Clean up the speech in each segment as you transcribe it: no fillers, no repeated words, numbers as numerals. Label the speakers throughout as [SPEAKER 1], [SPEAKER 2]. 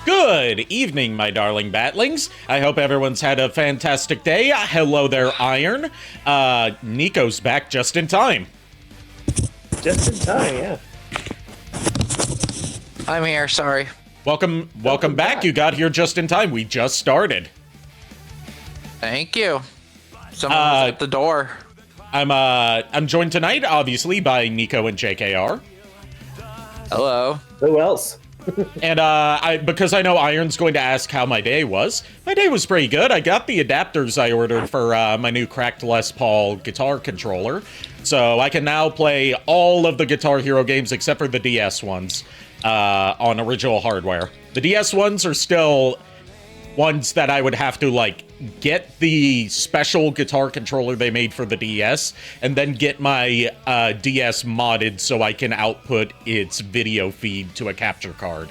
[SPEAKER 1] Good evening, my darling batlings. I hope everyone's had a fantastic day. Hello there, Iron. Nico's back just in time.
[SPEAKER 2] Just in time, yeah.
[SPEAKER 3] I'm here, sorry.
[SPEAKER 1] Welcome back. You got here just in time. We just started.
[SPEAKER 3] Thank you. Someone was at the door.
[SPEAKER 1] I'm joined tonight, obviously, by Nico and JKR.
[SPEAKER 3] Hello.
[SPEAKER 2] Who else?
[SPEAKER 1] And because I know Iron's going to ask how my day was. My day was pretty good. I got the adapters I ordered for my new cracked Les Paul guitar controller. So I can now play all of the Guitar Hero games except for the DS ones on original hardware. The DS ones are still ones that I would have to, like, get the special guitar controller they made for the DS, and then get my DS modded so I can output its video feed to a capture card.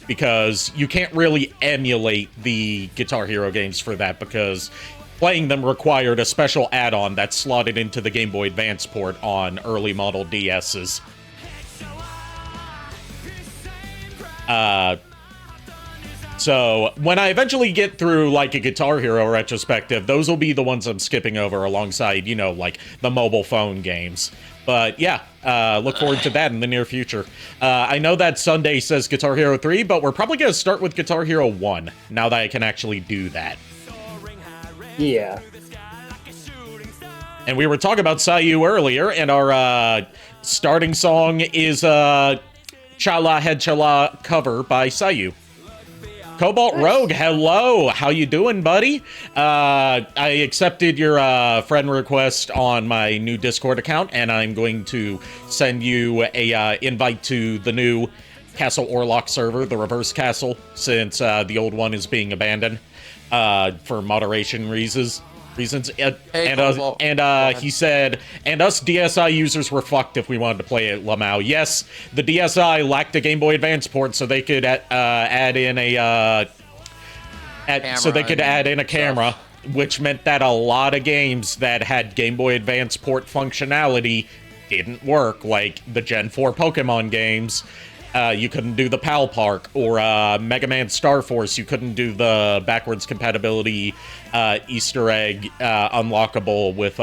[SPEAKER 1] Because you can't really emulate the Guitar Hero games for that, because playing them required a special add-on that's slotted into the Game Boy Advance port on early model DS's. So, when I eventually get through, like, a Guitar Hero retrospective, those will be the ones I'm skipping over alongside, you know, like, the mobile phone games. But, yeah, look forward to that in the near future. I know that Sunday says Guitar Hero 3, but we're probably going to start with Guitar Hero 1, now that I can actually do that.
[SPEAKER 2] Yeah.
[SPEAKER 1] And we were talking about Sayu earlier, and our starting song is Chala Head Chala cover by Sayu. Cobalt Rogue, hello. How you doing, buddy? I accepted your friend request on my new Discord account, and I'm going to send you a invite to the new Castle Orlok server, the Reverse Castle, since the old one is being abandoned for moderation reasons. He said, and us DSi users were fucked if we wanted to play it Lamau. Yes, the DSi lacked a Game Boy Advance port, so they could add in a camera, which meant that a lot of games that had Game Boy Advance port functionality didn't work, like the Gen 4 Pokemon games. You couldn't do the PAL Park, or Mega Man Star Force. You couldn't do the backwards compatibility Easter egg unlockable with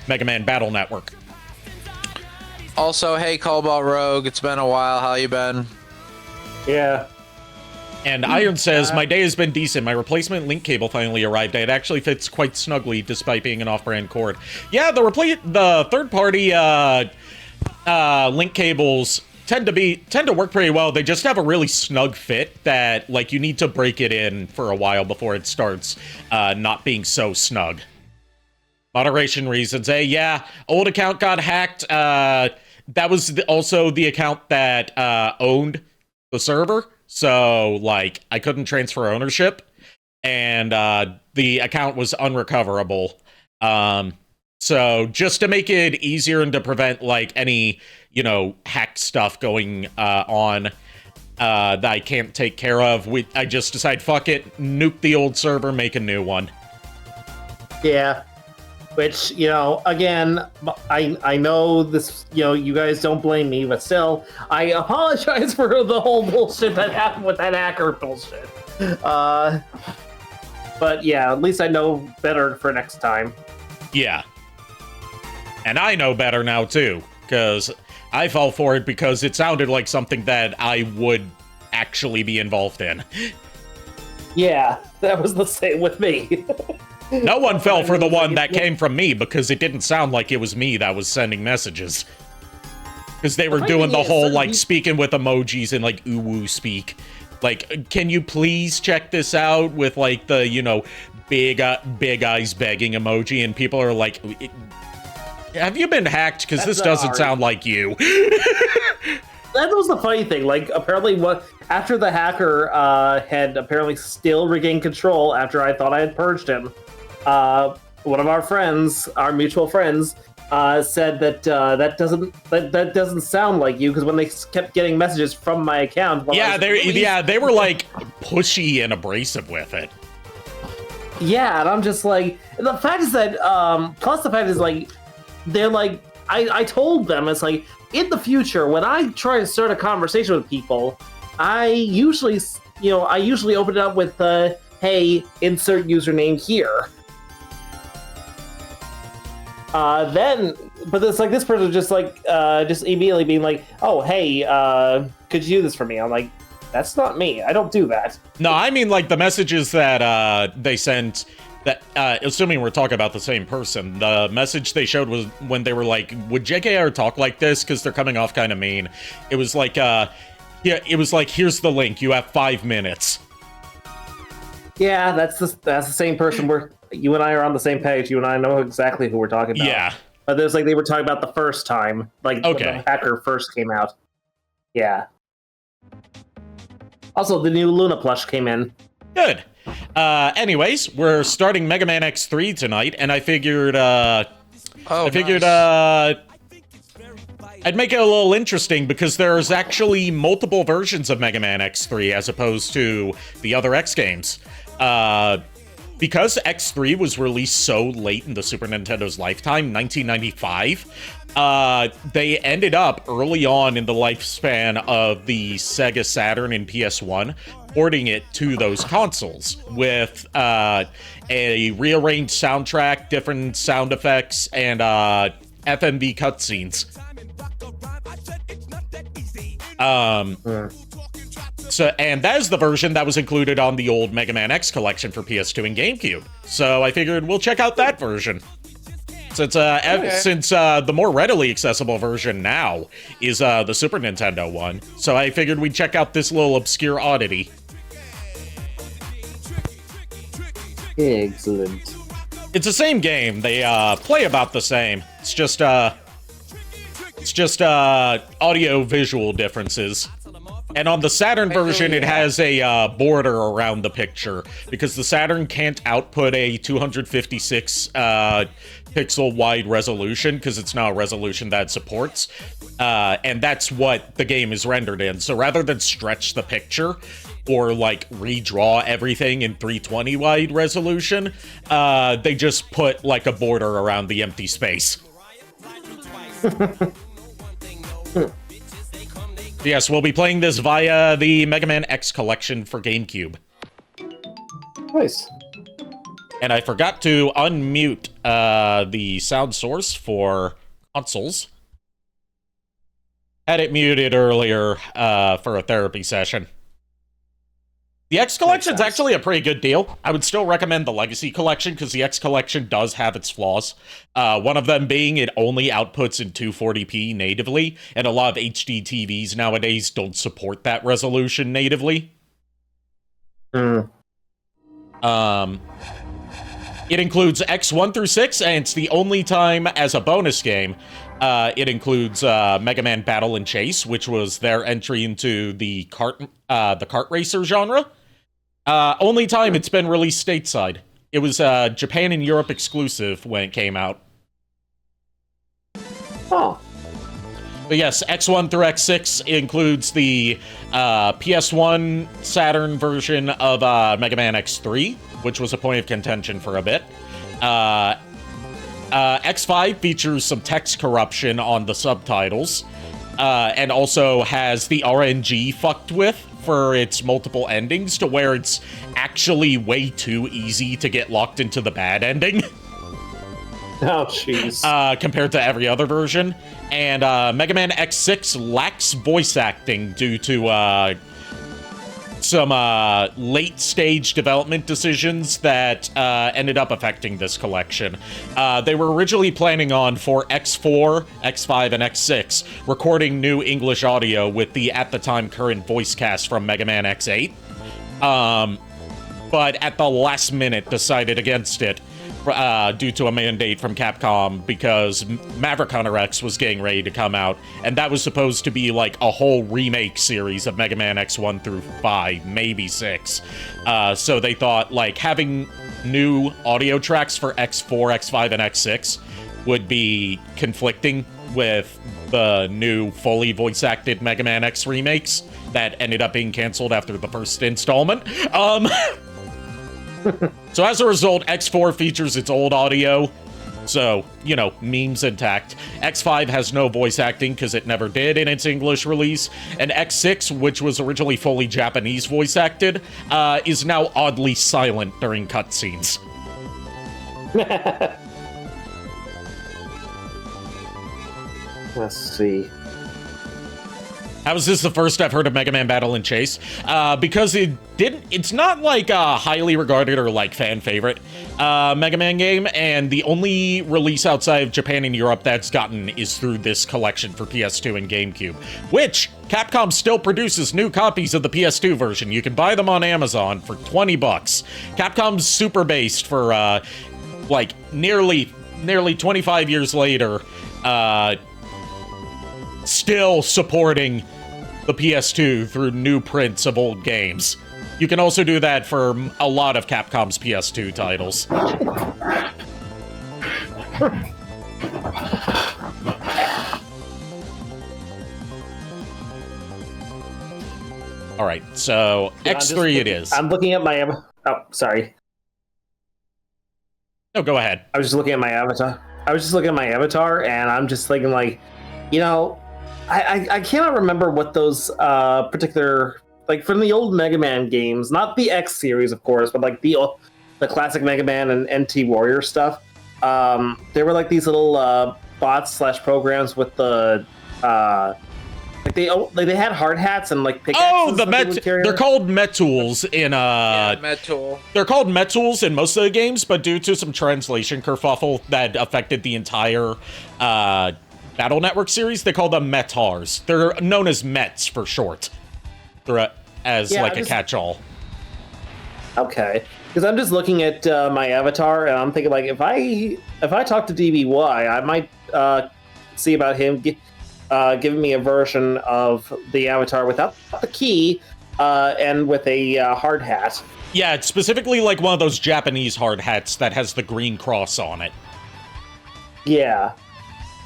[SPEAKER 1] Mega Man Battle Network.
[SPEAKER 3] Also, hey, Cobalt Rogue, it's been a while. How you been?
[SPEAKER 2] Yeah.
[SPEAKER 1] And Iron says, my day has been decent. My replacement link cable finally arrived. It actually fits quite snugly, despite being an off-brand cord. Yeah, the third-party link cables tend to work pretty well. They just have a really snug fit that, like, you need to break it in for a while before it starts not being so snug. Moderation reasons, yeah, old account got hacked. That was also the account that owned the server, so, like, I couldn't transfer ownership, and the account was unrecoverable. So just to make it easier and to prevent, like, any, you know, hacked stuff going on that I can't take care of, I just decide, fuck it, nuke the old server, make a new one.
[SPEAKER 2] Yeah. Which, you know, again, I know this, you know, you guys don't blame me, but still, I apologize for the whole bullshit that happened with that hacker bullshit. But yeah, at least I know better for next time.
[SPEAKER 1] Yeah. And I know better now, too, because I fell for it because it sounded like something that I would actually be involved in.
[SPEAKER 2] Yeah, that was the same with me.
[SPEAKER 1] No one fell for the one that came from me, because it didn't sound like it was me that was sending messages. Because they were doing the whole, like, speaking with emojis and, like, ooh-woo speak. Like, can you please check this out with, like, the, you know, big eyes begging emoji, and people are like, have you been hacked? Because this doesn't sound like you.
[SPEAKER 2] That was the funny thing. Like, apparently, after the hacker had apparently still regained control after I thought I had purged him, one of our friends, our mutual friends, said that that doesn't sound like you, because when they kept getting messages from my account,
[SPEAKER 1] they were like pushy and abrasive with it.
[SPEAKER 2] Yeah, and I'm just like, the fact is that plus the fact is, like, they're like, I told them, it's like, in the future, when I try to start a conversation with people, I usually open it up with, hey, insert username here. But it's like this person just immediately being like, oh, hey, could you do this for me? I'm like, that's not me. I don't do that.
[SPEAKER 1] No, I mean, like, the messages that they sent, that, assuming we're talking about the same person, the message they showed was when they were like, would JKR talk like this? Because they're coming off kind of mean. It was like, it was like, here's the link. You have 5 minutes.
[SPEAKER 2] Yeah, that's the same person. You and I are on the same page. You and I know exactly who we're talking about.
[SPEAKER 1] Yeah.
[SPEAKER 2] But there's like they were talking about the first time, like when the hacker first came out. Yeah. Also, the new Luna plush came in.
[SPEAKER 1] Good. Anyways, we're starting Mega Man X3 tonight, and I figured, I'd make it a little interesting because there's actually multiple versions of Mega Man X3 as opposed to the other X games. Because X3 was released so late in the Super Nintendo's lifetime, 1995, they ended up early on in the lifespan of the Sega Saturn and PS1, porting it to those consoles with a rearranged soundtrack, different sound effects, and FMV cutscenes. And that is the version that was included on the old Mega Man X collection for PS2 and GameCube. So I figured we'll check out that version. Since the more readily accessible version now is the Super Nintendo one. So I figured we'd check out this little obscure oddity.
[SPEAKER 2] Excellent.
[SPEAKER 1] It's the same game. They play about the same. It's just audio visual differences. And on the Saturn version, it has a border around the picture, because the Saturn can't output a 256 pixel wide resolution, because it's not a resolution that it supports. And that's what the game is rendered in. So rather than stretch the picture, or like redraw everything in 320 wide resolution, they just put like a border around the empty space. Yes, we'll be playing this via the Mega Man X collection for GameCube.
[SPEAKER 2] Nice.
[SPEAKER 1] And I forgot to unmute the sound source for consoles. Had it muted earlier for a therapy session. The X collection is actually a pretty good deal. I would still recommend the Legacy collection because the X collection does have its flaws. One of them being it only outputs in 240p natively, and a lot of HD TVs nowadays don't support that resolution natively. It includes X1 through 6, and it's the only time as a bonus game it includes Mega Man Battle and Chase, which was their entry into the kart racer genre. Only time it's been released stateside. It was Japan and Europe exclusive when it came out.
[SPEAKER 2] Oh.
[SPEAKER 1] But yes, X1 through X6 includes the PS1 Saturn version of Mega Man X3, which was a point of contention for a bit. X5 features some text corruption on the subtitles, and also has the RNG fucked with for its multiple endings, to where it's actually way too easy to get locked into the bad ending.
[SPEAKER 2] Oh, jeez.
[SPEAKER 1] Compared to every other version. And Mega Man X6 lacks voice acting due to some late-stage development decisions that ended up affecting this collection. They were originally planning on, for X4, X5, and X6, recording new English audio with the, at the time, current voice cast from Mega Man X8. But at the last minute decided against it, due to a mandate from Capcom, because Maverick Hunter X was getting ready to come out, and that was supposed to be like a whole remake series of Mega Man X1 through 5, maybe 6. So they thought, like, having new audio tracks for X4, X5, and X6 would be conflicting with the new fully voice-acted Mega Man X remakes that ended up being canceled after the first installment. So as a result, X4 features its old audio, So, you know, memes intact. X5 has no voice acting because it never did in its English release. And X6, which was originally fully Japanese voice acted, is now oddly silent during cutscenes.
[SPEAKER 2] Let's see.
[SPEAKER 1] How is this the first I've heard of Mega Man Battle and Chase? Because it's not like a highly regarded or like fan favorite Mega Man game, and the only release outside of Japan and Europe that's gotten is through this collection for PS2 and GameCube, which Capcom still produces new copies of the PS2 version. You can buy them on Amazon for $20. Capcom's super based for like nearly 25 years later, still supporting the PS2 through new prints of old games. You can also do that for a lot of Capcom's PS2 titles. Alright, so X3 it is.
[SPEAKER 2] I'm looking at my... Oh, sorry.
[SPEAKER 1] No, go ahead.
[SPEAKER 2] I was just looking at my avatar. And I'm just thinking, like, you know, I cannot remember what those particular, like, from the old Mega Man games, not the X series, of course, but like the classic Mega Man and NT Warrior stuff. There were like these little bots/programs with the like they had hard hats and like pickaxes.
[SPEAKER 1] Oh, they're called Metools in
[SPEAKER 3] Metool.
[SPEAKER 1] They're called Metools in most of the games, but due to some translation kerfuffle that affected the entire Battle Network series, they call them Metars. They're known as Mets for short. They're as like a catch-all.
[SPEAKER 2] Okay, because I'm just looking at my avatar, and I'm thinking, like, if I talk to DBY, I might see about him giving me a version of the avatar without the key and with a hard hat.
[SPEAKER 1] Yeah, it's specifically like one of those Japanese hard hats that has the green cross on it.
[SPEAKER 2] Yeah.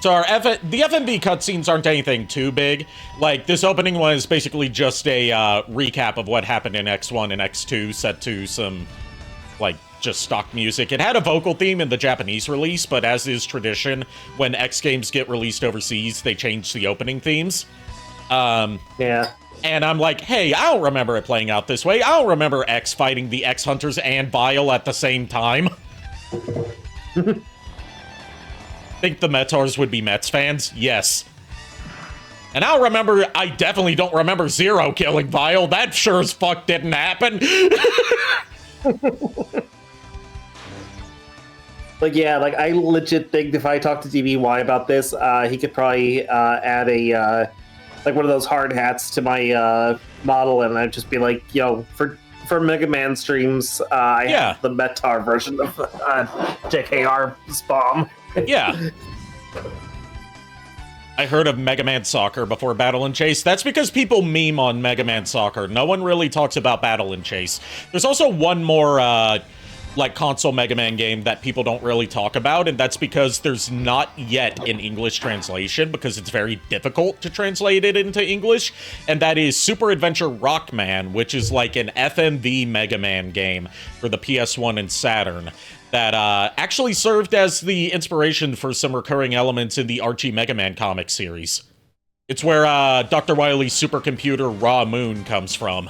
[SPEAKER 1] So the FMV cutscenes aren't anything too big. Like, this opening one is basically just a recap of what happened in X1 and X2, set to some, like, just stock music. It had a vocal theme in the Japanese release, but as is tradition, when X games get released overseas, they change the opening themes.
[SPEAKER 2] Yeah.
[SPEAKER 1] And I'm like, hey, I don't remember it playing out this way. I don't remember X fighting the X-Hunters and Vile at the same time. Think the Metars would be Mets fans? Yes. And I definitely don't remember Zero killing Vile. That sure as fuck didn't happen.
[SPEAKER 2] Like, yeah, like, I legit think if I talk to DBY about this, he could probably add a, like, one of those hard hats to my model, and I'd just be like, yo, for Mega Man streams, I have the Metar version of JKR's bomb.
[SPEAKER 1] Yeah. I heard of Mega Man Soccer before Battle and Chase. That's because people meme on Mega Man Soccer. No one really talks about Battle and Chase. There's also one more, like, console Mega Man game that people don't really talk about, and that's because there's not yet an English translation, because it's very difficult to translate it into English, and that is Super Adventure Rockman, which is like an FMV Mega Man game for the PS1 and Saturn that actually served as the inspiration for some recurring elements in the Archie Mega Man comic series. It's where Dr. Wily's supercomputer Raw Moon comes from.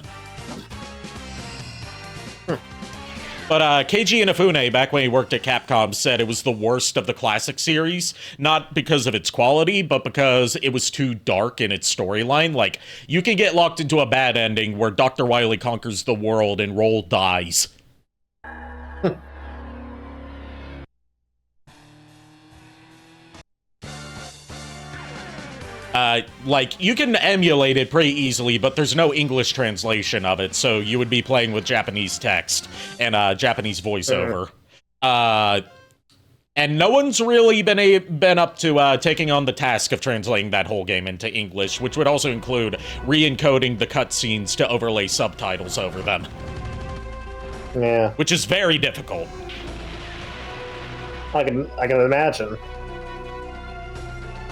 [SPEAKER 1] But Keiji Inafune, back when he worked at Capcom, said it was the worst of the classic series, not because of its quality, but because it was too dark in its storyline. Like, you can get locked into a bad ending where Dr. Wily conquers the world and Roll dies. Like, you can emulate it pretty easily, but there's no English translation of it, so you would be playing with Japanese text and Japanese voiceover. And no one's really been up to taking on the task of translating that whole game into English, which would also include re-encoding the cutscenes to overlay subtitles over them.
[SPEAKER 2] Yeah.
[SPEAKER 1] Which is very difficult.
[SPEAKER 2] I can imagine.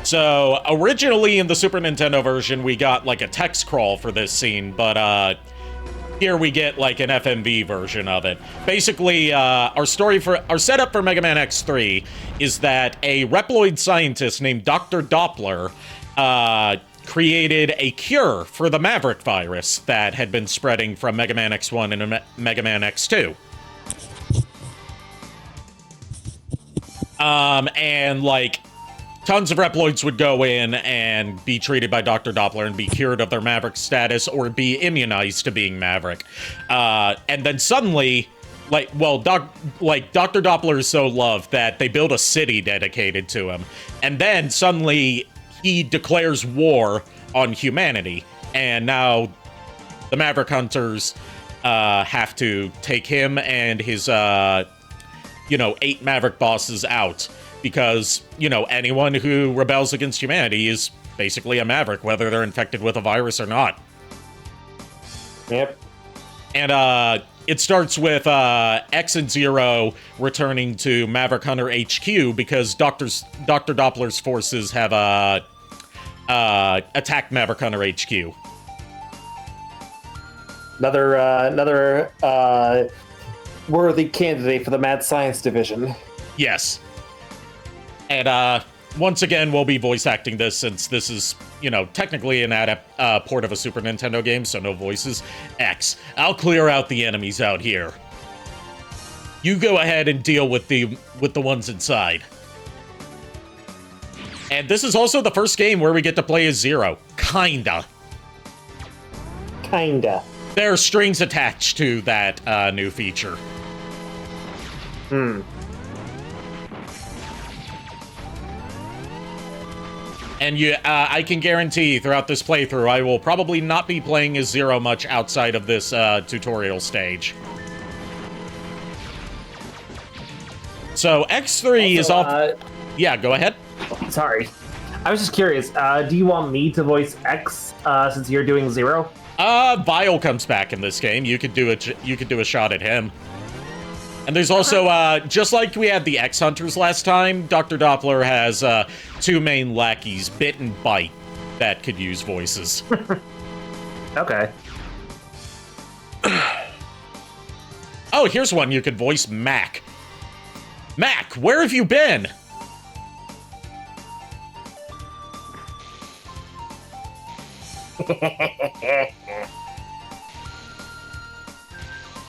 [SPEAKER 1] So, originally in the Super Nintendo version, we got, like, a text crawl for this scene, but, here we get like an FMV version of it. Basically, our setup for Mega Man X3 is that a Reploid scientist named Dr. Doppler created a cure for the Maverick virus that had been spreading from Mega Man X1 and Mega Man X2. And like tons of Reploids would go in and be treated by Dr. Doppler and be cured of their Maverick status or be immunized to being Maverick. And then suddenly, Dr. Doppler is so loved that they build a city dedicated to him. And then suddenly he declares war on humanity. And now the Maverick Hunters have to take him and his, 8 Maverick bosses out. Because, anyone who rebels against humanity is basically a Maverick, whether they're infected with a virus or not.
[SPEAKER 2] Yep.
[SPEAKER 1] And it starts with X and Zero returning to Maverick Hunter HQ because Dr. Doppler's forces have attacked Maverick Hunter HQ.
[SPEAKER 2] Another worthy candidate for the Mad Science Division.
[SPEAKER 1] Yes. And once again, we'll be voice acting this since this is, technically an port of a Super Nintendo game, so no voices. X, I'll clear out the enemies out here. You go ahead and deal with the ones inside. And this is also the first game where we get to play as Zero. Kinda. There are strings attached to that new feature. And I can guarantee throughout this playthrough, I will probably not be playing as Zero much outside of this tutorial stage. So X3 is off. Yeah, go ahead.
[SPEAKER 2] Sorry, I was just curious. Do you want me to voice X since you're doing Zero?
[SPEAKER 1] Vile comes back in this game. You could do a shot at him. And there's also, just like we had the X-Hunters last time, Dr. Doppler has 2 main lackeys, Bit and Bite, that could use voices.
[SPEAKER 2] Okay.
[SPEAKER 1] Oh, here's one you could voice, Mac. Mac, where have you been?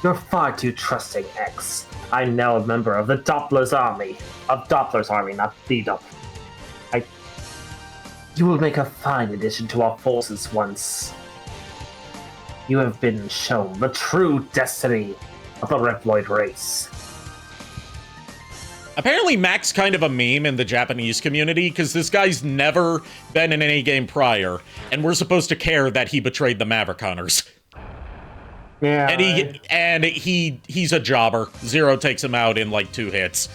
[SPEAKER 2] You're far too trusting, X. I'm now a member of the Doppler's army. Of Doppler's army, not the Doppler. You will make a fine addition to our forces once you have been shown the true destiny of the Reploid race.
[SPEAKER 1] Apparently, Mac's kind of a meme in the Japanese community, because this guy's never been in any game prior, and we're supposed to care that he betrayed the Maverick Hunters.
[SPEAKER 2] Yeah.
[SPEAKER 1] And he's a jobber. Zero takes him out in like 2 hits.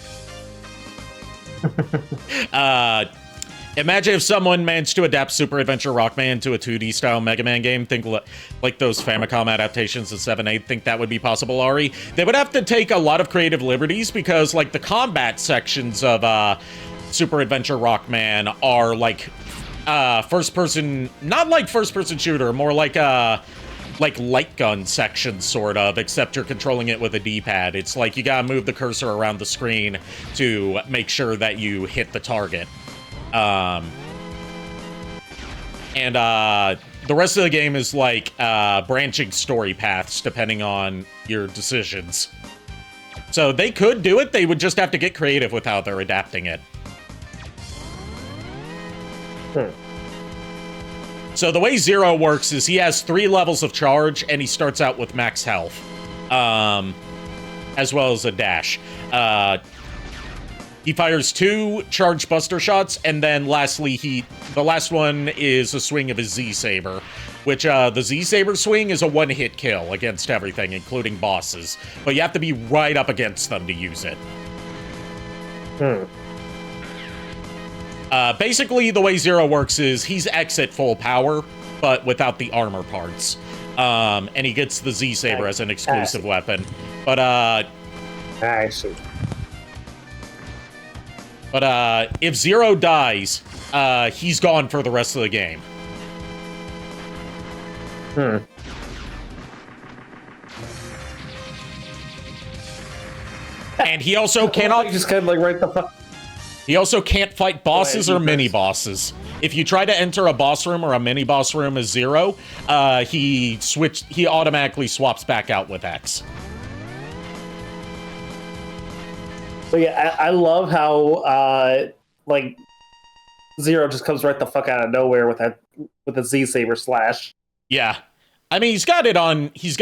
[SPEAKER 1] Imagine if someone managed to adapt Super Adventure Rockman to a 2D style Mega Man game. Think like those Famicom adaptations of 7-8. Think that would be possible, Ari? They would have to take a lot of creative liberties because like the combat sections of Super Adventure Rockman are like first person, not like first person shooter, more like light gun section, sort of, except you're controlling it with a D-pad. It's like you gotta move the cursor around the screen to make sure that you hit the target. The rest of the game is like branching story paths depending on your decisions. So they could do it, they would just have to get creative with how they're adapting it. So the way Zero works is he has 3 levels of charge, and he starts out with max health, as well as a dash. He fires 2 charge buster shots, and then lastly, the last one is a swing of his Z-Saber, which the Z-Saber swing is a 1-hit kill against everything, including bosses. But you have to be right up against them to use it. Basically, the way Zero works is he's X at full power, but without the armor parts. And he gets the Z-Saber as an exclusive weapon. But,
[SPEAKER 2] I see.
[SPEAKER 1] But, if Zero dies, he's gone for the rest of the game. And he also cannot
[SPEAKER 2] just kind of like right the fuck.
[SPEAKER 1] He also can't fight bosses
[SPEAKER 2] Go
[SPEAKER 1] or
[SPEAKER 2] ahead,
[SPEAKER 1] mini bosses. If you try to enter a boss room or a mini boss room as Zero, he automatically swaps back out with X.
[SPEAKER 2] So yeah, I love how like Zero just comes right the fuck out of nowhere with a Z Saber slash.
[SPEAKER 1] Yeah, I mean he's got it on his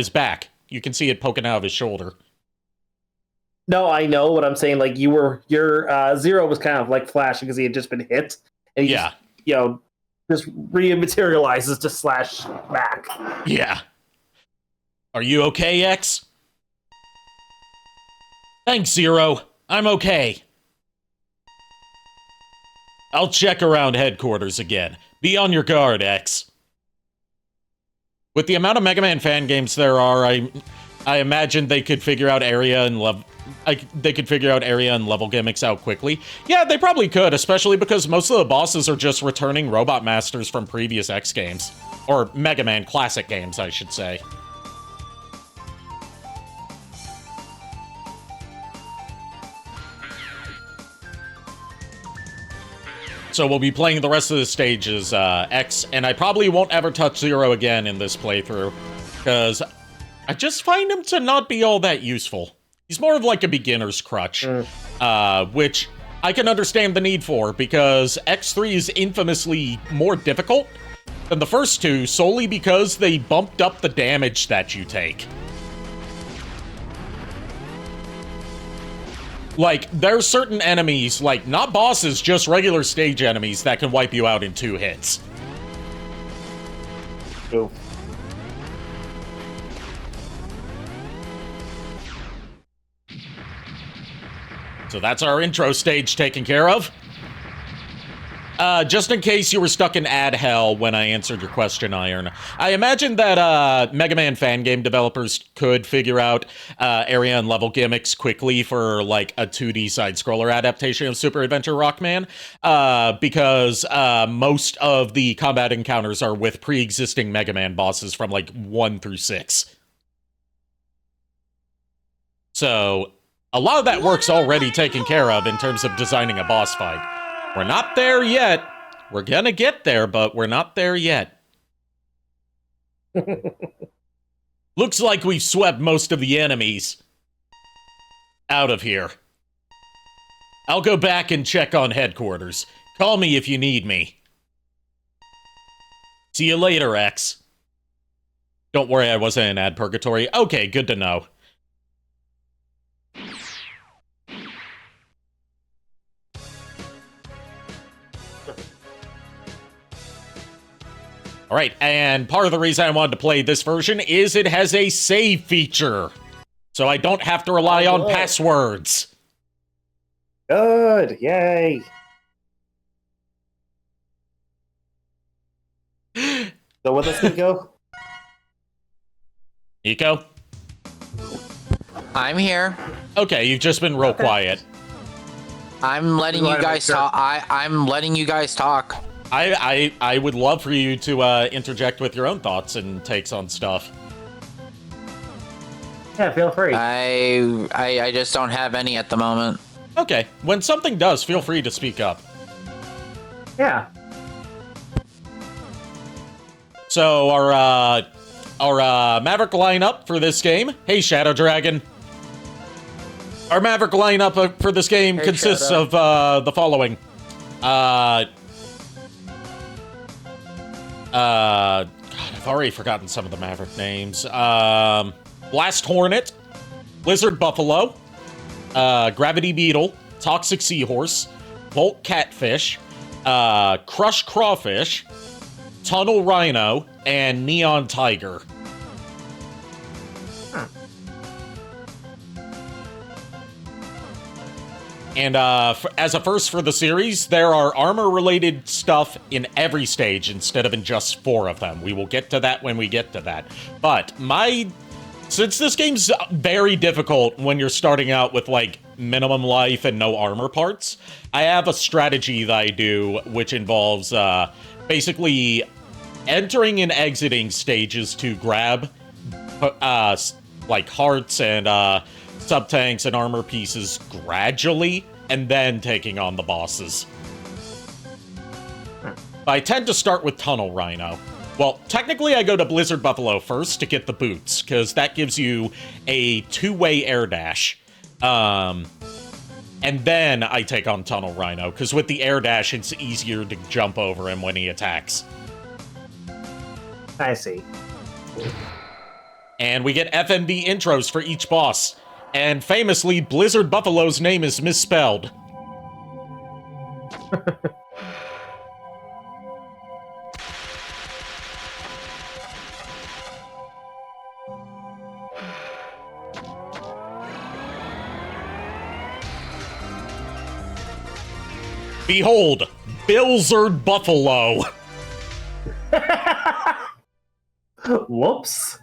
[SPEAKER 1] back. You can see it poking out of his shoulder.
[SPEAKER 2] No, I know what I'm saying. Like your Zero was kind of like flashing because he had just been hit, and he just rematerializes to slash back.
[SPEAKER 1] Yeah. Are you okay, X? Thanks, Zero. I'm okay. I'll check around headquarters again. Be on your guard, X. With the amount of Mega Man fan games there are, I imagine they could figure out area and level gimmicks out quickly. Yeah, they probably could, especially because most of the bosses are just returning Robot Masters from previous X games. Or Mega Man classic games, I should say. So we'll be playing the rest of the stages, X, and I probably won't ever touch Zero again in this playthrough, because I just find him to not be all that useful. He's more of like a beginner's crutch, which I can understand the need for, because X3 is infamously more difficult than the first two, solely because they bumped up the damage that you take. Like, there's certain enemies, like, not bosses, just regular stage enemies that can wipe you out in 2 hits.
[SPEAKER 2] Ooh.
[SPEAKER 1] So that's our intro stage taken care of. Just in case you were stuck in ad hell when I answered your question, Iron, I imagine that Mega Man fan game developers could figure out area and level gimmicks quickly for like a 2D side-scroller adaptation of Super Adventure Rockman, because most of the combat encounters are with pre-existing Mega Man bosses from like 1 through 6. So a lot of that work's already taken care of in terms of designing a boss fight. We're not there yet. We're gonna get there, but we're not there yet. Looks like we've swept most of the enemies out of here. I'll go back and check on headquarters. Call me if you need me. See you later, X. Don't worry, I wasn't in ad purgatory. Okay, good to know. Alright, and part of the reason I wanted to play this version is it has a save feature. So I don't have to rely on passwords.
[SPEAKER 2] Good, yay. So where does it go?
[SPEAKER 1] Nico?
[SPEAKER 3] I'm here.
[SPEAKER 1] Okay, you've just been real quiet.
[SPEAKER 3] I'm letting you guys talk. I'm letting you guys talk.
[SPEAKER 1] I would love for you to interject with your own thoughts and takes on stuff.
[SPEAKER 2] Yeah, feel free.
[SPEAKER 3] I just don't have any at the moment.
[SPEAKER 1] Okay, when something does, feel free to speak up.
[SPEAKER 2] Yeah.
[SPEAKER 1] So our Maverick lineup for this game. Hey, Shadow Dragon. Our Maverick lineup for this game consists of the following. God, I've already forgotten some of the Maverick names. Blast Hornet, Lizard Buffalo, Gravity Beetle, Toxic Seahorse, Volt Catfish, Crush Crawfish, Tunnel Rhino, and Neon Tiger. And as a first for the series, there are armor-related stuff in every stage instead of in just 4 of them. We will get to that when we get to that. But since this game's very difficult when you're starting out with, like, minimum life and no armor parts, I have a strategy that I do, which involves basically entering and exiting stages to grab like hearts and sub-tanks and armor pieces gradually, and then taking on the bosses. I tend to start with Tunnel Rhino. Well, technically I go to Blizzard Buffalo first to get the boots, because that gives you a two-way air dash. And then I take on Tunnel Rhino, because with the air dash, it's easier to jump over him when he attacks.
[SPEAKER 2] I see.
[SPEAKER 1] And we get FMV intros for each boss. And famously, Blizzard Buffalo's name is misspelled. Behold, Blizzard Buffalo.
[SPEAKER 2] Whoops.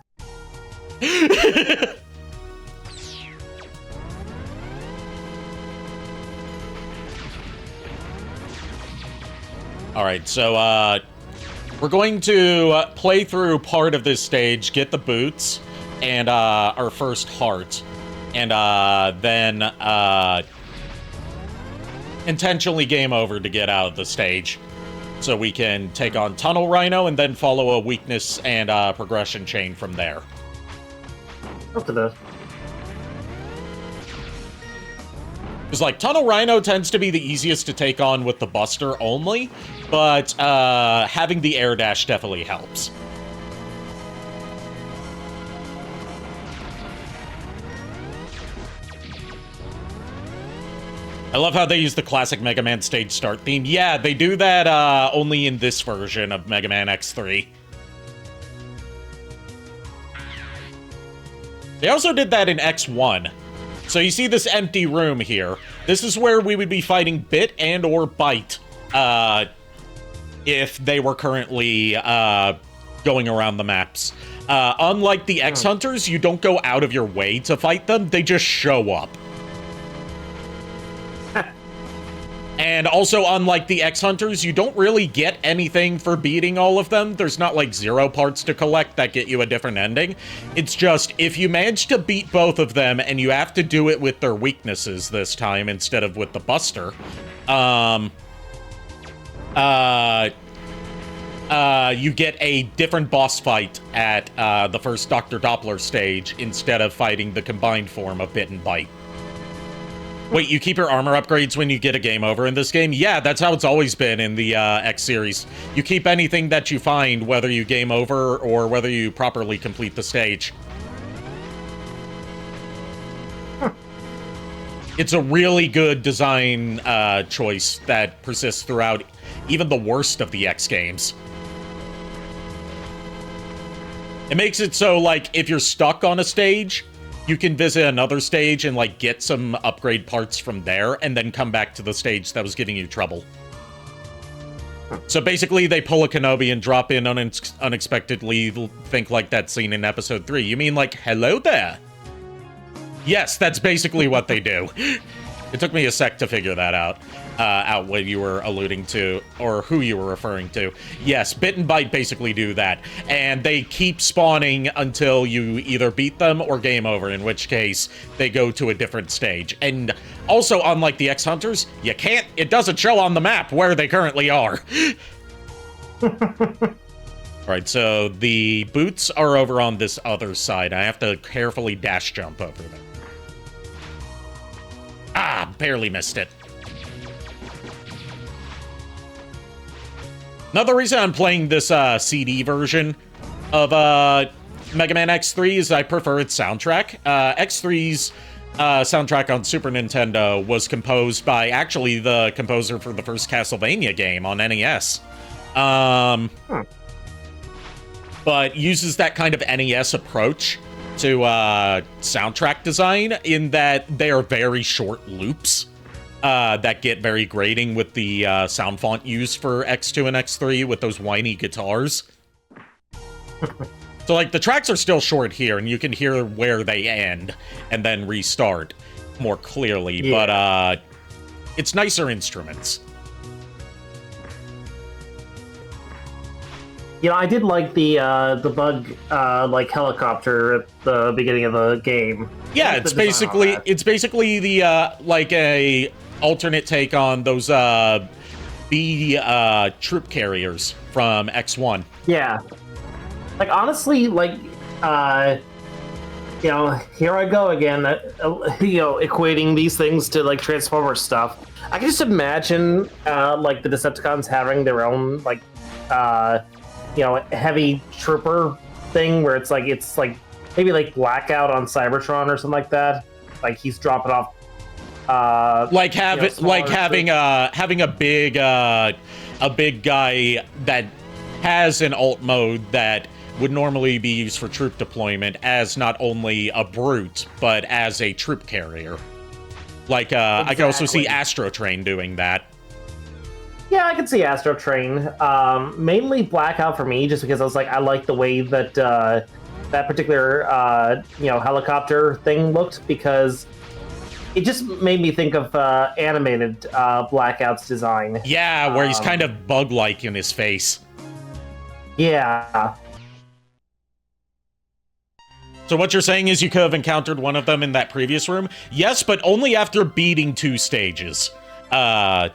[SPEAKER 1] Alright, so, we're going to play through part of this stage, get the boots, and, our first heart. And, then, intentionally game over to get out of the stage. So we can take on Tunnel Rhino and then follow a weakness and progression chain from there.
[SPEAKER 2] Up to this.
[SPEAKER 1] Because, like, Tunnel Rhino tends to be the easiest to take on with the Buster only, but having the air dash definitely helps. I love how they use the classic Mega Man stage start theme. Yeah, they do that only in this version of Mega Man X3. They also did that in X1. So you see this empty room here. This is where we would be fighting Bit and or Byte if they were currently going around the maps. Unlike the X-Hunters, you don't go out of your way to fight them. They just show up. And also, unlike the X-Hunters, you don't really get anything for beating all of them. There's not, like, 0 parts to collect that get you a different ending. It's just, if you manage to beat both of them, and you have to do it with their weaknesses this time instead of with the Buster, you get a different boss fight at the first Dr. Doppler stage instead of fighting the combined form of Bit and Byte. Wait, you keep your armor upgrades when you get a game over in this game? Yeah, that's how it's always been in the X series. You keep anything that you find, whether you game over or whether you properly complete the stage. It's a really good design choice that persists throughout even the worst of the X games. It makes it so, like, if you're stuck on a stage, you can visit another stage and, like, get some upgrade parts from there, and then come back to the stage that was giving you trouble. So basically, they pull a Kenobi and drop in unexpectedly, think like that scene in Episode 3. You mean, like, hello there? Yes, that's basically what they do. It took me a sec to figure that out what you were alluding to, or who you were referring to. Yes, Bit and Byte basically do that, and they keep spawning until you either beat them or game over, in which case they go to a different stage. And also, unlike the X-Hunters, it doesn't show on the map where they currently are. Alright, so the boots are over on this other side. I have to carefully dash jump over them. Ah, barely missed it. Another reason I'm playing this CD version of Mega Man X3 is I prefer its soundtrack. X3's soundtrack on Super Nintendo was composed by actually the composer for the first Castlevania game on NES. But uses that kind of NES approach to soundtrack design in that they are very short loops. That get very grating with the sound font used for X2 and X3 with those whiny guitars. So, like, the tracks are still short here, and you can hear where they end, and then restart more clearly, yeah. But it's nicer instruments.
[SPEAKER 2] I did like the bug like helicopter at the beginning of the game.
[SPEAKER 1] Yeah,
[SPEAKER 2] Like the design on that.
[SPEAKER 1] it's basically the like a alternate take on those B troop carriers from X1.
[SPEAKER 2] Yeah. Like honestly, like here I go again, equating these things to like Transformers stuff. I can just imagine like the Decepticons having their own like heavy trooper thing where it's like maybe like Blackout on Cybertron or something like that. Like he's dropping off
[SPEAKER 1] having a big guy that has an alt mode that would normally be used for troop deployment as not only a brute but as a troop carrier. Like exactly. I can also see Astro Train doing that.
[SPEAKER 2] Yeah, I can see Astro Train. Mainly Blackout for me, just because I was like, I like the way that that particular helicopter thing looked, because it just made me think of animated Blackout's design.
[SPEAKER 1] Yeah, where he's kind of bug-like in his face.
[SPEAKER 2] Yeah.
[SPEAKER 1] So what you're saying is you could have encountered one of them in that previous room? Yes, but only after beating 2 stages. And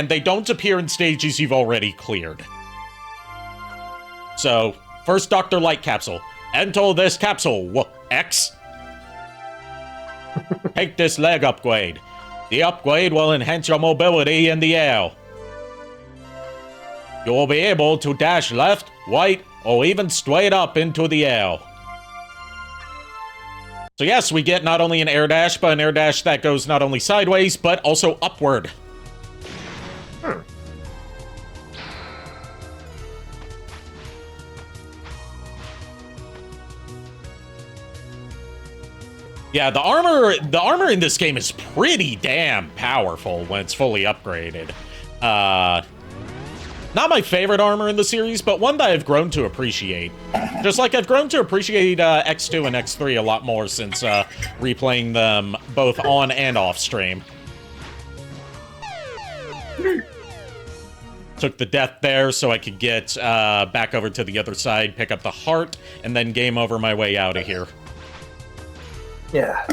[SPEAKER 1] they don't appear in stages you've already cleared. So, first Dr. Light Capsule. Enter this capsule, X. Take this leg upgrade. The upgrade will enhance your mobility in the air. You will be able to dash left, right, or even straight up into the air. So yes, we get not only an air dash, but an air dash that goes not only sideways, but also upward. Yeah, the armor in this game is pretty damn powerful when it's fully upgraded. Not my favorite armor in the series, but one that I've grown to appreciate. Just like I've grown to appreciate X2 and X3 a lot more since replaying them both on and off stream. Took the death there so I could get back over to the other side, pick up the heart, and then game over my way out of here.
[SPEAKER 2] Yeah.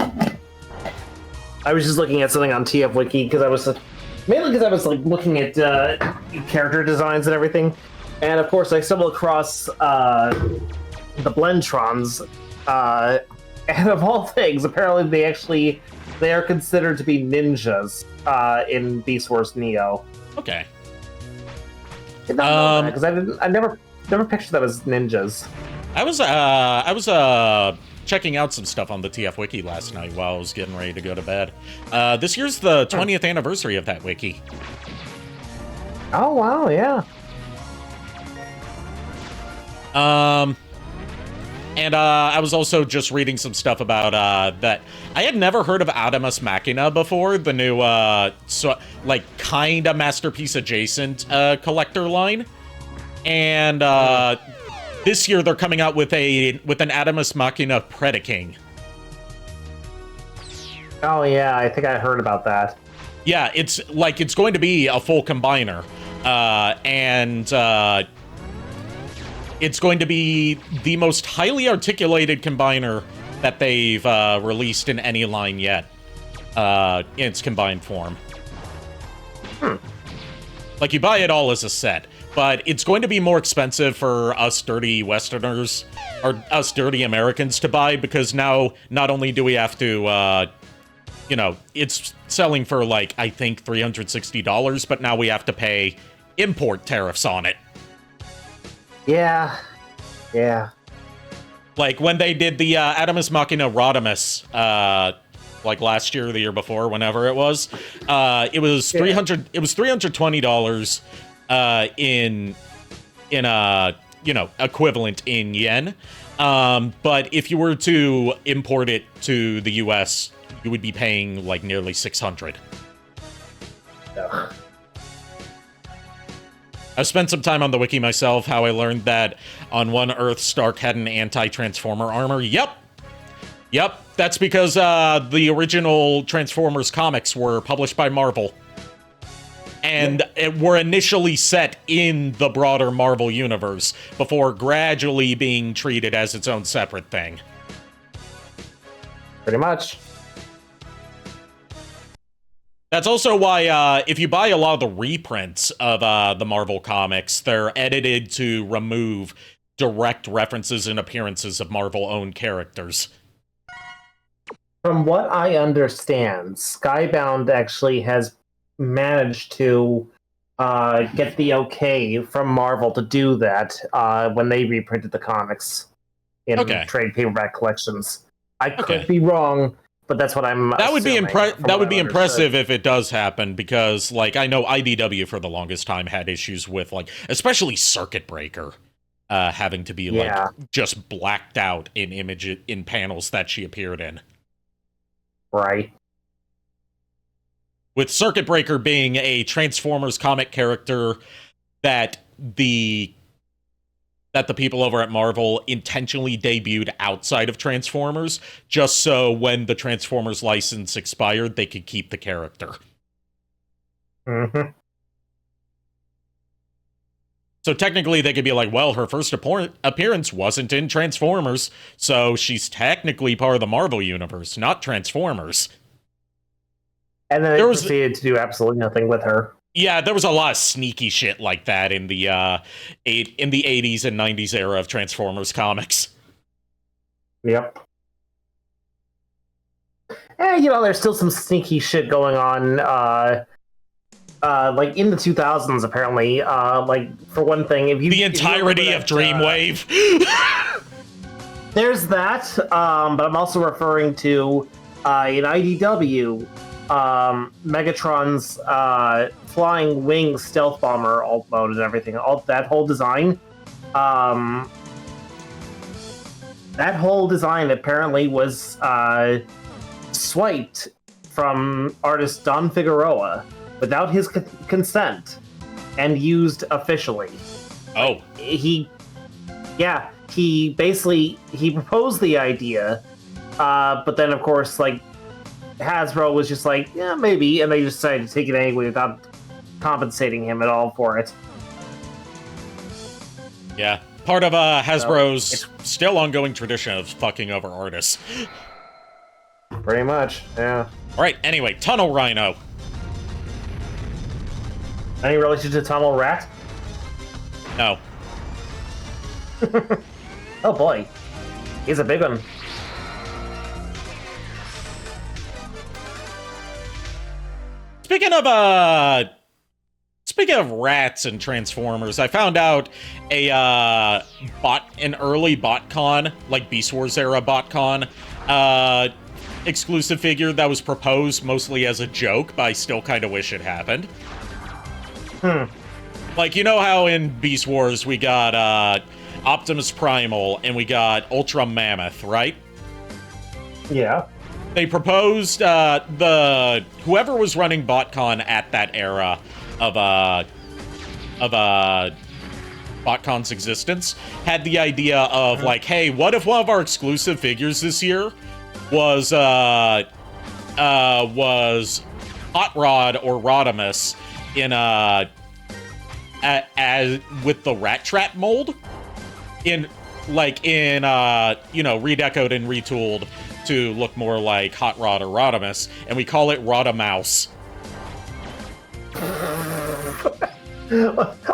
[SPEAKER 2] I was just looking at something on TF Wiki because I was mainly because I was like looking at character designs and everything, and of course I stumbled across the Blentrons, and of all things, apparently they are considered to be ninjas in Beast Wars Neo.
[SPEAKER 1] Okay.
[SPEAKER 2] Because I never pictured them as ninjas.
[SPEAKER 1] I was checking out some stuff on the TF Wiki last night while I was getting ready to go to bed. This year's the 20th anniversary of that wiki.
[SPEAKER 2] Oh, wow, yeah.
[SPEAKER 1] And I was also just reading some stuff about that. I had never heard of Adamus Machina before, the new, kinda Masterpiece adjacent collector line. And this year they're coming out with an Adamus Machina Predaking.
[SPEAKER 2] Oh yeah, I think I heard about that.
[SPEAKER 1] Yeah, it's going to be a full combiner, and it's going to be the most highly articulated combiner that they've released in any line yet, in its combined form. Like, you buy it all as a set, but it's going to be more expensive for us dirty Westerners, or us dirty Americans to buy, because now not only do we have to, it's selling for, like, I think $360, but now we have to pay import tariffs on it.
[SPEAKER 2] Yeah.
[SPEAKER 1] Like, when they did the Adamus Machina Rodimus, like last year or the year before, whenever it was $320 in equivalent in yen. But if you were to import it to the US, you would be paying like nearly $600.
[SPEAKER 2] Yeah.
[SPEAKER 1] I've spent some time on the wiki myself, how I learned that on one Earth, Stark had an anti-Transformer armor. Yep, that's because the original Transformers comics were published by Marvel. and were initially set in the broader Marvel universe before gradually being treated as its own separate thing.
[SPEAKER 2] Pretty much.
[SPEAKER 1] That's also why, if you buy a lot of the reprints of the Marvel comics, they're edited to remove direct references and appearances of Marvel-owned characters.
[SPEAKER 2] From what I understand, Skybound actually has managed to get the okay from Marvel to do that when they reprinted the comics in trade paperback collections. I could be wrong, but that's what I'm.
[SPEAKER 1] That would be
[SPEAKER 2] that
[SPEAKER 1] would be impressive if it does happen, because like I know IDW for the longest time had issues with like especially Circuit Breaker having to be like just blacked out in panels that she appeared in.
[SPEAKER 2] Right.
[SPEAKER 1] With Circuit Breaker being a Transformers comic character that the people over at Marvel intentionally debuted outside of Transformers, just so when the Transformers license expired, they could keep the character.
[SPEAKER 2] Mm-hmm.
[SPEAKER 1] So technically, they could be like, well, her first appearance wasn't in Transformers, so she's technically part of the Marvel Universe, not Transformers.
[SPEAKER 2] And then they proceeded to do absolutely nothing with her.
[SPEAKER 1] Yeah, there was a lot of sneaky shit like that in the 80s and 90s era of Transformers comics.
[SPEAKER 2] Yep. And, there's still some sneaky shit going on, like in the 2000s, apparently. Like, for one thing,
[SPEAKER 1] the entirety of Dreamwave.
[SPEAKER 2] There's that, but I'm also referring to in IDW, Megatron's flying wing stealth bomber alt mode and everything. That whole design. That whole design apparently was swiped from artist Don Figueroa without his consent and used officially.
[SPEAKER 1] Oh.
[SPEAKER 2] He proposed the idea, but then of course, like, Hasbro was just like, yeah, maybe, and they decided to take it anyway without compensating him at all for it.
[SPEAKER 1] Yeah, part of Hasbro's still ongoing tradition of fucking over artists.
[SPEAKER 2] Pretty much, yeah.
[SPEAKER 1] Alright, anyway, Tunnel Rhino.
[SPEAKER 2] Any relation to Tunnel Rat?
[SPEAKER 1] No.
[SPEAKER 2] Oh boy. He's a big one.
[SPEAKER 1] Speaking of rats and Transformers, I found out an early BotCon, like Beast Wars era BotCon, exclusive figure that was proposed mostly as a joke, but I still kind of wish it happened. Like, you know how in Beast Wars we got Optimus Primal and we got Ultra Mammoth, right?
[SPEAKER 2] Yeah.
[SPEAKER 1] They proposed whoever was running BotCon at that era of BotCon's existence had the idea of like, hey, what if one of our exclusive figures this year was Hot Rod or Rodimus in with the Rat Trap mold redecoed and retooled to look more like Hot Rod or Rodimus, and we call it Rodamouse.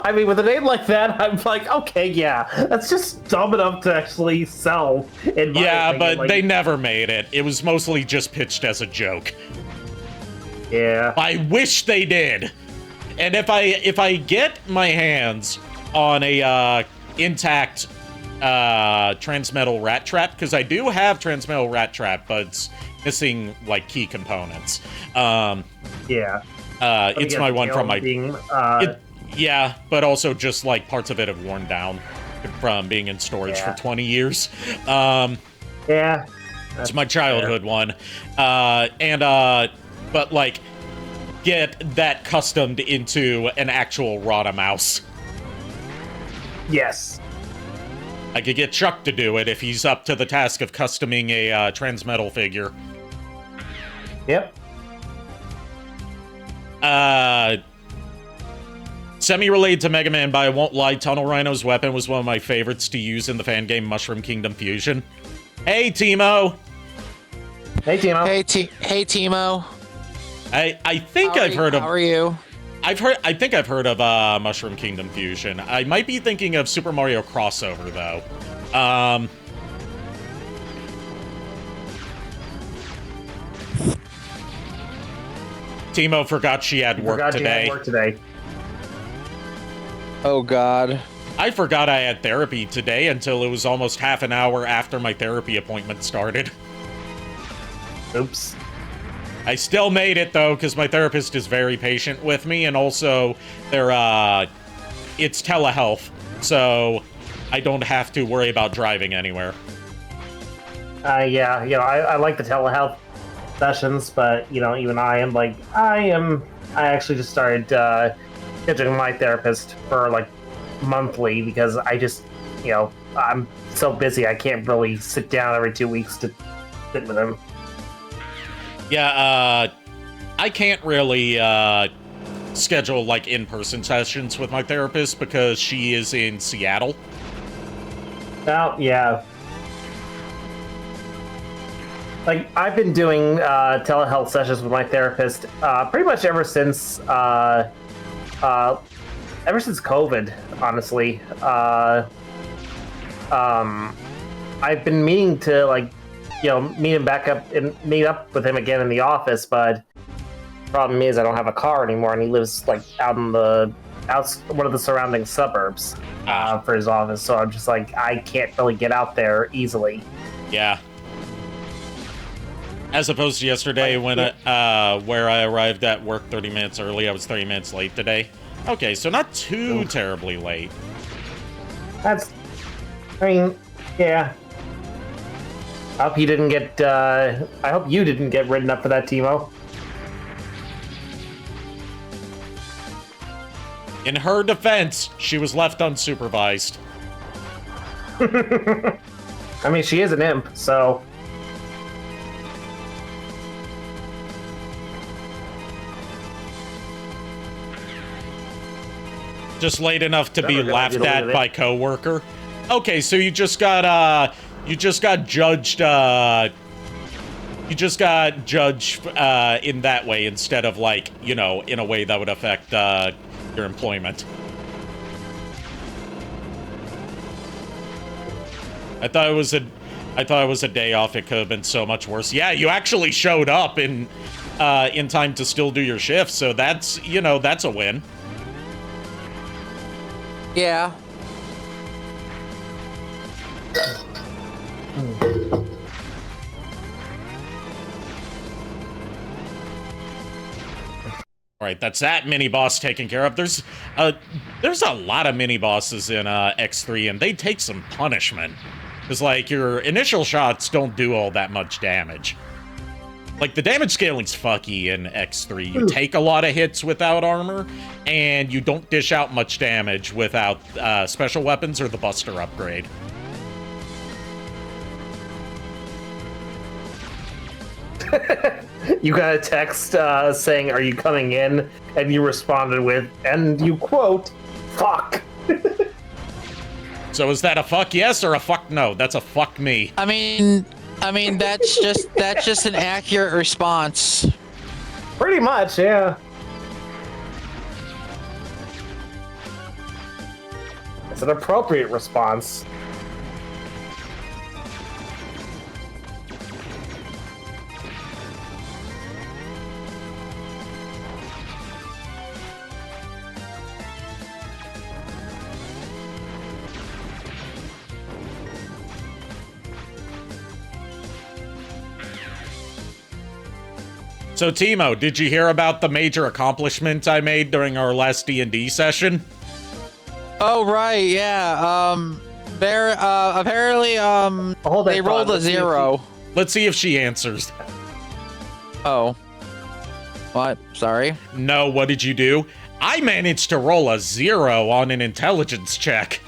[SPEAKER 2] I mean, with a name like that, I'm like, okay, yeah, that's just dumb enough to actually sell.
[SPEAKER 1] But they never made it. It was mostly just pitched as a joke.
[SPEAKER 2] Yeah.
[SPEAKER 1] I wish they did. And if I get my hands on a intact Transmetal Rat Trap, because I do have Transmetal Rat Trap, but it's missing like key components. It's my one from my but also just like parts of it have worn down from being in storage for 20 years. It's my childhood one. But like get that customed into an actual Rodamouse.
[SPEAKER 2] Yes.
[SPEAKER 1] I could get Chuck to do it if he's up to the task of customing a Transmetal figure.
[SPEAKER 2] Yep.
[SPEAKER 1] Semi-related to Mega Man, but I won't lie, Tunnel Rhino's weapon was one of my favorites to use in the fan game Mushroom Kingdom Fusion. Hey, Timo!
[SPEAKER 2] Hey, Timo.
[SPEAKER 3] Hey, Timo.
[SPEAKER 1] I think I've heard of...
[SPEAKER 3] How are you?
[SPEAKER 1] I think I've heard of Mushroom Kingdom Fusion. I might be thinking of Super Mario Crossover, though. Timo forgot she had work today.
[SPEAKER 3] Oh, God.
[SPEAKER 1] I forgot I had therapy today until it was almost half an hour after my therapy appointment started.
[SPEAKER 2] Oops.
[SPEAKER 1] I still made it, though, because my therapist is very patient with me, and also, it's telehealth, so I don't have to worry about driving anywhere.
[SPEAKER 2] Yeah, I like the telehealth sessions, but, even I actually just started scheduling my therapist for, monthly, because I just, I'm so busy, I can't really sit down every 2 weeks to sit with him.
[SPEAKER 1] Yeah, I can't really schedule in-person sessions with my therapist because she is in Seattle.
[SPEAKER 2] Oh, yeah. I've been doing telehealth sessions with my therapist pretty much ever since COVID, honestly. I've been meaning to meet up with him again in the office, but the problem is I don't have a car anymore, and he lives out in one of the surrounding suburbs for his office. So I'm just I can't really get out there easily.
[SPEAKER 1] Yeah. As opposed to yesterday when where I arrived at work 30 minutes early, I was 30 minutes late today. Okay, so not too terribly late.
[SPEAKER 2] Yeah. I hope you didn't get written up for that, Timo.
[SPEAKER 1] In her defense, she was left unsupervised.
[SPEAKER 2] I mean, she is an imp, so...
[SPEAKER 1] Just late enough to be laughed at by coworker. Okay, so you just got judged. You just got judged in that way instead of in a way that would affect your employment. I thought it was a day off. It could have been so much worse. Yeah, you actually showed up in time to still do your shift, so that's that's a win.
[SPEAKER 3] Yeah.
[SPEAKER 1] All right, that's that mini boss taken care of. There's a lot of mini bosses in X3, and they take some punishment. Because your initial shots don't do all that much damage. The damage scaling's fucky in X3. You take a lot of hits without armor, and you don't dish out much damage without special weapons or the Buster upgrade.
[SPEAKER 2] You got a text saying, "Are you coming in?" And you responded with, and you quote, "Fuck."
[SPEAKER 1] So is that a fuck yes or a fuck no? That's a fuck me.
[SPEAKER 3] I mean that's just an accurate response.
[SPEAKER 2] Pretty much, yeah. It's an appropriate response.
[SPEAKER 1] So, Timo, did you hear about the major accomplishment I made during our last D&D session?
[SPEAKER 3] Oh, right, yeah. Apparently, they rolled a 0.
[SPEAKER 1] Let's see if she answers.
[SPEAKER 3] Oh. What? Sorry?
[SPEAKER 1] No, what did you do? I managed to roll a 0 on an intelligence check.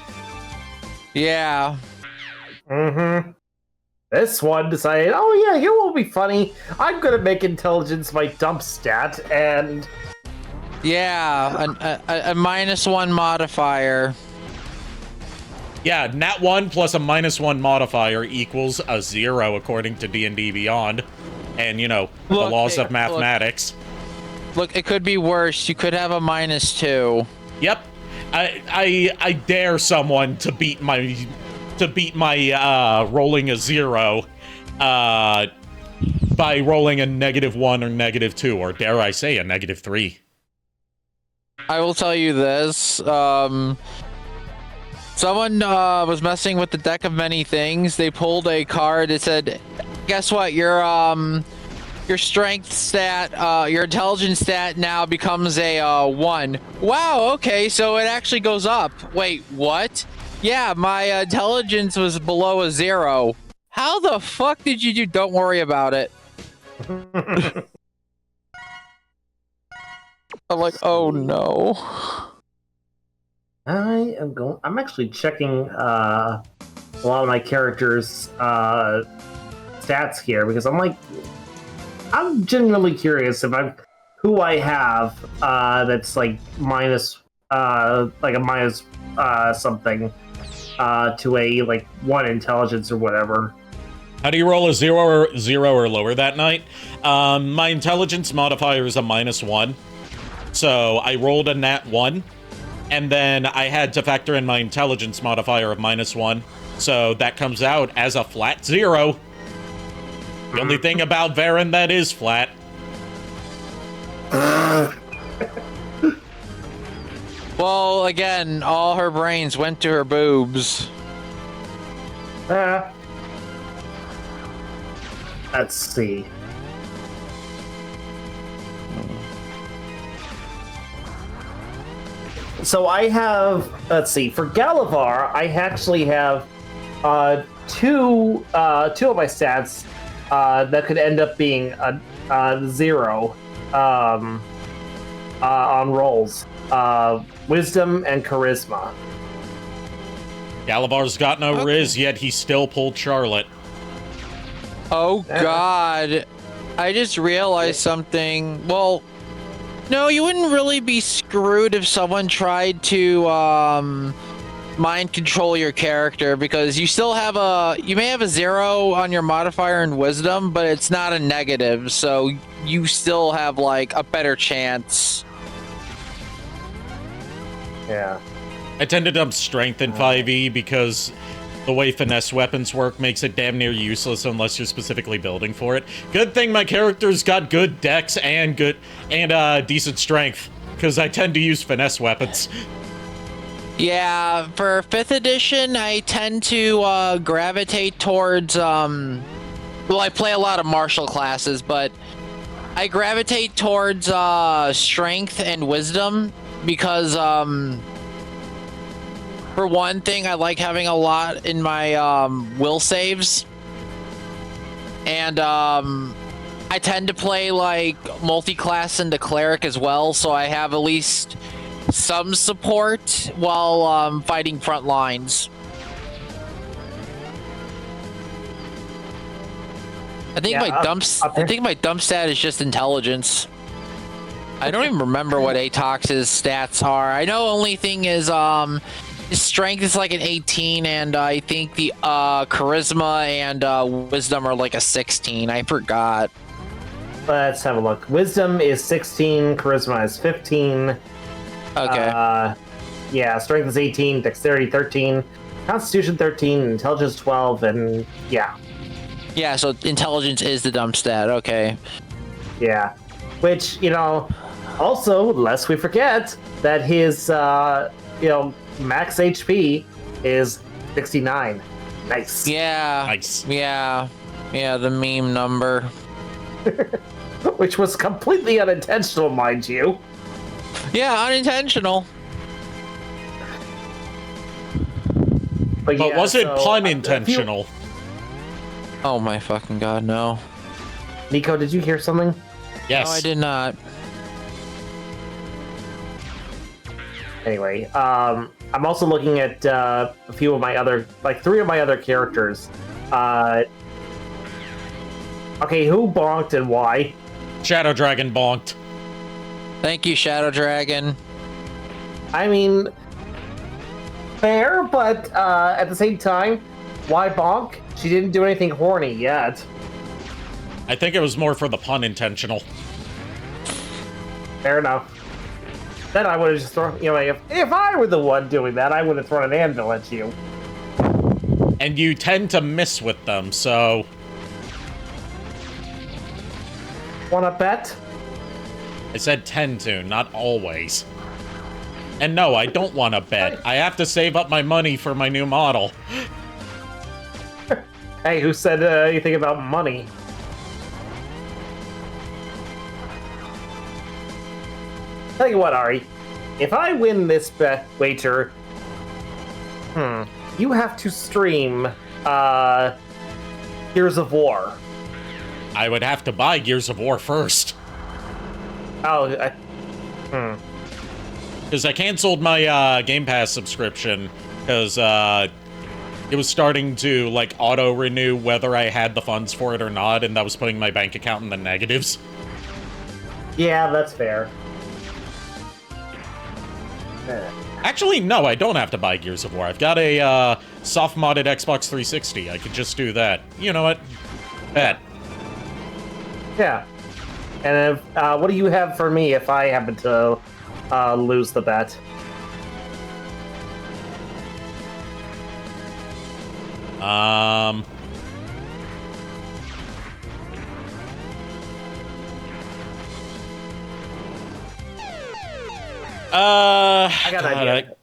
[SPEAKER 3] Yeah.
[SPEAKER 2] Mm-hmm. This one decided, oh yeah, it will be funny. I'm gonna make intelligence my dump stat, and
[SPEAKER 3] Yeah, a -1 modifier.
[SPEAKER 1] Yeah, nat 1 plus a -1 modifier equals a 0 according to D&D Beyond. And, you know, the laws of mathematics.
[SPEAKER 3] Look, it could be worse. You could have a -2.
[SPEAKER 1] Yep. I dare someone to beat my rolling a 0 by rolling a -1 or -2, or dare I say a -3.
[SPEAKER 3] I will tell you this. Someone was messing with the deck of many things. They pulled a card that said, guess what? Your strength stat, your intelligence stat now becomes a 1. Wow, okay, so it actually goes up. Wait, what? Yeah, my intelligence was below a 0. How the fuck did you do? Don't worry about it. I'm like, oh no.
[SPEAKER 2] I'm actually checking a lot of my characters' stats here because I'm genuinely curious who I have that's like minus like a minus something to a like 1 intelligence or whatever.
[SPEAKER 1] How do you roll a 0 or lower that night? My intelligence modifier is a -1. So I rolled a nat 1, and then I had to factor in my intelligence modifier of -1. So that comes out as a flat 0. The only thing about Varen that is flat.
[SPEAKER 3] Well, again, all her brains went to her boobs.
[SPEAKER 2] Let's see. So I have, let's see, for Galavar, I actually have two of my stats that could end up being a 0 on rolls. Wisdom and Charisma.
[SPEAKER 1] Galavar's got no riz, yet he still pulled Charlotte.
[SPEAKER 3] Oh god. I just realized something. Well, no, you wouldn't really be screwed if someone tried to mind control your character, because you still have you may have a 0 on your modifier in wisdom, but it's not a negative, so you still have like a better chance.
[SPEAKER 2] Yeah.
[SPEAKER 1] I tend to dump strength in 5e because the way finesse weapons work makes it damn near useless unless you're specifically building for it. Good thing my character's got good dex and decent strength, because I tend to use finesse weapons.
[SPEAKER 3] Yeah, for 5th edition, I tend to gravitate towards, well, I play a lot of martial classes, but I gravitate towards strength and wisdom because, for one thing, I like having a lot in my will saves. And I tend to play like multi-class into cleric as well, so I have at least some support while fighting front lines. I think my dump stat is just intelligence. I don't even remember what Atox's stats are. I know only thing is his strength is like an 18, and I think the charisma and wisdom are like a 16. I forgot.
[SPEAKER 2] Let's have a look. Wisdom is 16, charisma is 15.
[SPEAKER 3] Okay.
[SPEAKER 2] Yeah, strength is 18, dexterity 13, constitution 13, intelligence 12, and yeah.
[SPEAKER 3] Yeah, so intelligence is the dump stat. Okay.
[SPEAKER 2] Yeah. Which, you know, also, lest we forget that his, you know, max HP is 69. Nice.
[SPEAKER 3] Yeah.
[SPEAKER 1] Nice.
[SPEAKER 3] Yeah. Yeah, the meme number.
[SPEAKER 2] Which was completely unintentional, mind you.
[SPEAKER 3] Yeah, unintentional.
[SPEAKER 1] But
[SPEAKER 2] yeah,
[SPEAKER 1] was it
[SPEAKER 2] so,
[SPEAKER 1] pun intentional?
[SPEAKER 3] Oh my fucking god, no.
[SPEAKER 2] Nico, did you hear something?
[SPEAKER 1] Yes.
[SPEAKER 3] No, I did not.
[SPEAKER 2] Anyway, I'm also looking at a few of my other, like 3 of my other characters. Okay, who bonked and why?
[SPEAKER 1] Shadow Dragon bonked.
[SPEAKER 3] Thank you, Shadow Dragon.
[SPEAKER 2] I mean, fair, but at the same time, why bonk? She didn't do anything horny yet.
[SPEAKER 1] I think it was more for the pun intentional.
[SPEAKER 2] Fair enough. Then I would have just thrown, you know, if I were the one doing that, I would have thrown an anvil at you.
[SPEAKER 1] And you tend to miss with them, so...
[SPEAKER 2] Wanna bet?
[SPEAKER 1] I said tend to, not always. And no, I don't want to bet. I have to save up my money for my new model.
[SPEAKER 2] Hey, who said anything about money? Tell you what, Ari. If I win this bet wager, you have to stream Gears of War.
[SPEAKER 1] I would have to buy Gears of War first.
[SPEAKER 2] Oh,
[SPEAKER 1] Because I canceled my Game Pass subscription because it was starting to like auto renew whether I had the funds for it or not, and that was putting my bank account in the negatives.
[SPEAKER 2] Yeah, that's fair.
[SPEAKER 1] Actually, no, I don't have to buy Gears of War. I've got a soft modded Xbox 360. I could just do that. You know what? Bet.
[SPEAKER 2] Yeah. And if, what do you have for me if I happen to lose the bet? I got an idea.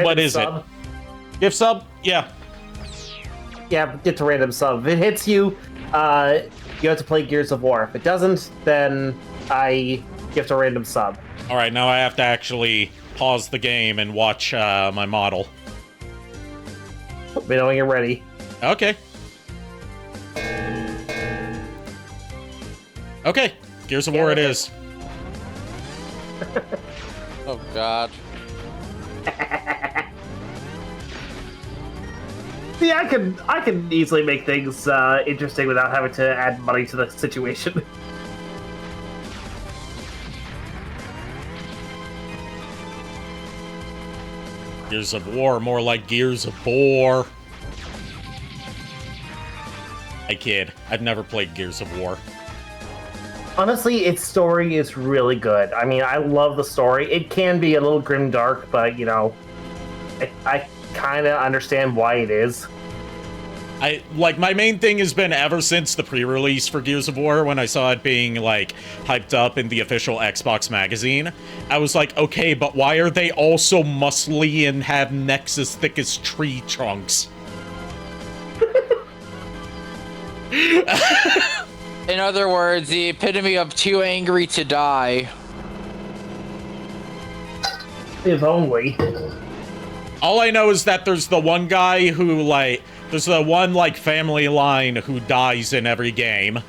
[SPEAKER 1] What is it? Gift sub? Yeah.
[SPEAKER 2] Yeah, get to random sub. If it hits you, you have to play Gears of War. If it doesn't, then I gift a random sub.
[SPEAKER 1] All right, now I have to actually pause the game and watch my model.
[SPEAKER 2] Let me know when you're ready.
[SPEAKER 1] Okay. Okay, Gears of War it is.
[SPEAKER 3] Oh, God.
[SPEAKER 2] See, I can easily make things interesting without having to add money to the situation.
[SPEAKER 1] Gears of War, more like Gears of War. I kid. I've never played Gears of War.
[SPEAKER 2] Honestly, its story is really good. I mean, I love the story. It can be a little grimdark, but, you know, I kind of understand why it is.
[SPEAKER 1] My main thing has been ever since the pre-release for Gears of War, when I saw it being, like, hyped up in the official Xbox magazine, I was like, okay, but why are they all so muscly and have necks as thick as tree trunks?
[SPEAKER 3] In other words, the epitome of too angry to die.
[SPEAKER 2] If only.
[SPEAKER 1] All I know is that there's the one guy who, like, there's the one, like, family line who dies in every game.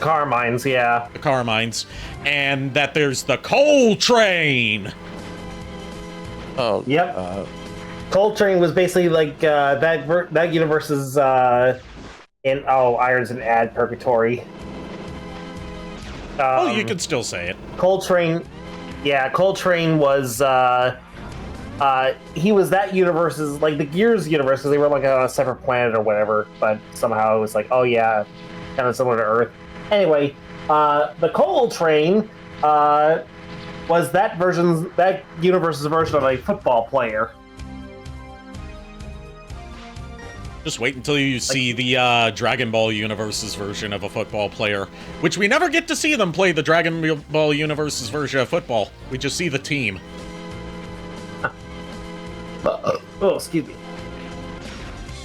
[SPEAKER 2] Carmines, yeah.
[SPEAKER 1] The Carmines. And that there's the Coal Train!
[SPEAKER 3] Oh,
[SPEAKER 2] Yep. Coltrane was basically like that universe's Iron's an ad purgatory.
[SPEAKER 1] Oh, you can still say it.
[SPEAKER 2] Coltrane, yeah, Coltrane was he was that universe's, like the Gears universe, because they were like on a separate planet or whatever, but somehow it was like, oh yeah, kind of similar to Earth. Anyway, the Coltrane was that universe's version of a football player.
[SPEAKER 1] Just wait until you see the Dragon Ball Universe's version of a football player, which we never get to see them play the Dragon Ball Universe's version of football. We just see the team.
[SPEAKER 2] Oh, excuse me.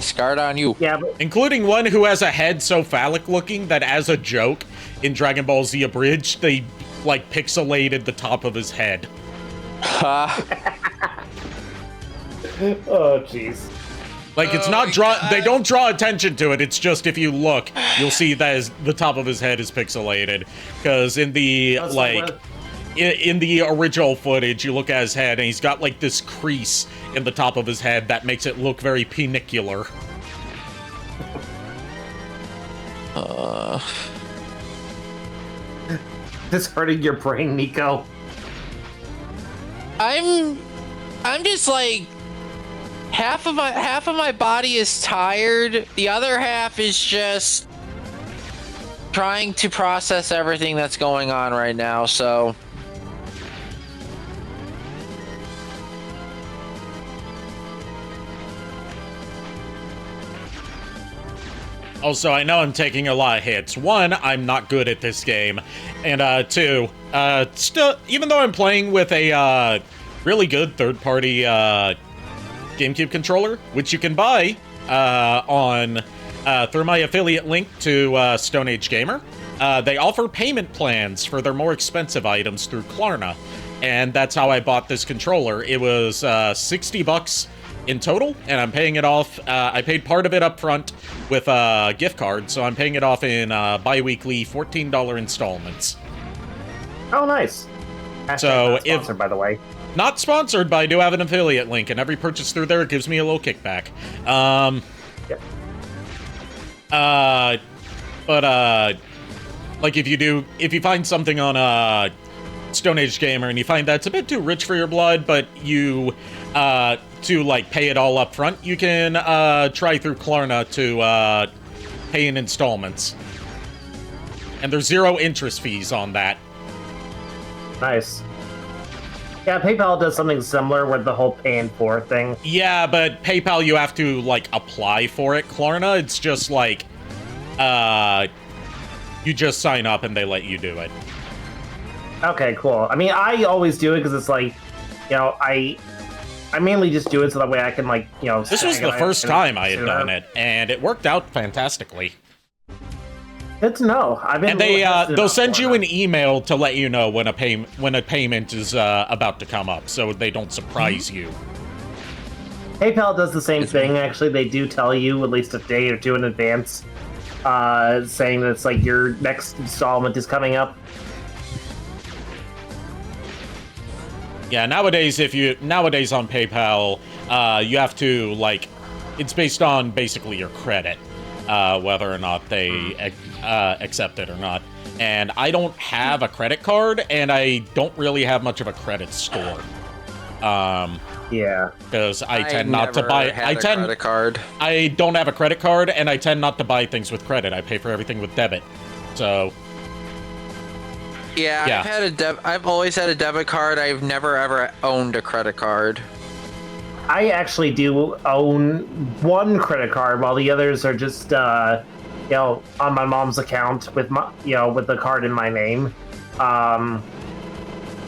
[SPEAKER 3] Scarred on you.
[SPEAKER 2] Yeah, but
[SPEAKER 1] Including one who has a head so phallic-looking that as a joke, in Dragon Ball Z Abridged, they, like, pixelated the top of his head.
[SPEAKER 2] oh jeez.
[SPEAKER 1] Like, it's not they don't draw attention to it, it's just if you look, you'll see that the top of his head is pixelated. Because in the, in the original footage, you look at his head, and he's got, like, this crease in the top of his head that makes it look very penicular.
[SPEAKER 2] This hurting your brain, Nico.
[SPEAKER 3] I'm just like half of my body is tired. The other half is just trying to process everything that's going on right now. So
[SPEAKER 1] also, I know I'm taking a lot of hits. One, I'm not good at this game, and two, still, even though I'm playing with a really good third-party GameCube controller, which you can buy on through my affiliate link to Stone Age Gamer, they offer payment plans for their more expensive items through Klarna, and that's how I bought this controller. It was $60 in total, and I'm paying it off. I paid part of it up front with a gift card, so I'm paying it off in bi-weekly $14 installments.
[SPEAKER 2] Oh, nice.
[SPEAKER 1] So
[SPEAKER 2] Not sponsored, by the way.
[SPEAKER 1] Not sponsored, but I do have an affiliate link, and every purchase through there gives me a little kickback.
[SPEAKER 2] Yep.
[SPEAKER 1] Like if you find something on Stone Age Gamer and you find that it's a bit too rich for your blood, but you to like pay it all up front, you can try through Klarna to pay in installments, and there's 0 interest fees on that.
[SPEAKER 2] Nice. Yeah, PayPal does something similar with the whole pay in 4 thing.
[SPEAKER 1] Yeah, but PayPal you have to like apply for it. Klarna, it's just like you just sign up and they let you do it.
[SPEAKER 2] Okay, cool. I mean, I always do it because it's like, you know, I mainly just do it so that way I can, like, you know...
[SPEAKER 1] This was the first time I had done it, and it worked out fantastically.
[SPEAKER 2] Good to know.
[SPEAKER 1] And they'll send you an email to let you know when a payment is about to come up, so they don't surprise you.
[SPEAKER 2] PayPal does the same thing, actually. They do tell you at least a day or two in advance, saying that it's like your next installment is coming up.
[SPEAKER 1] Yeah, nowadays on PayPal, you have to, like, it's based on basically your credit, whether or not they accept it or not. And I don't have a credit card, and I don't really have much of a credit score.
[SPEAKER 2] Yeah.
[SPEAKER 1] Because I tend not to buy.
[SPEAKER 3] Credit card.
[SPEAKER 1] I don't have a credit card, and I tend not to buy things with credit. I pay for everything with debit. So.
[SPEAKER 3] Yeah. I've always had a debit card. I've never ever owned a credit card.
[SPEAKER 2] I actually do own one credit card, while the others are just, you know, on my mom's account with my, you know, with the card in my name. And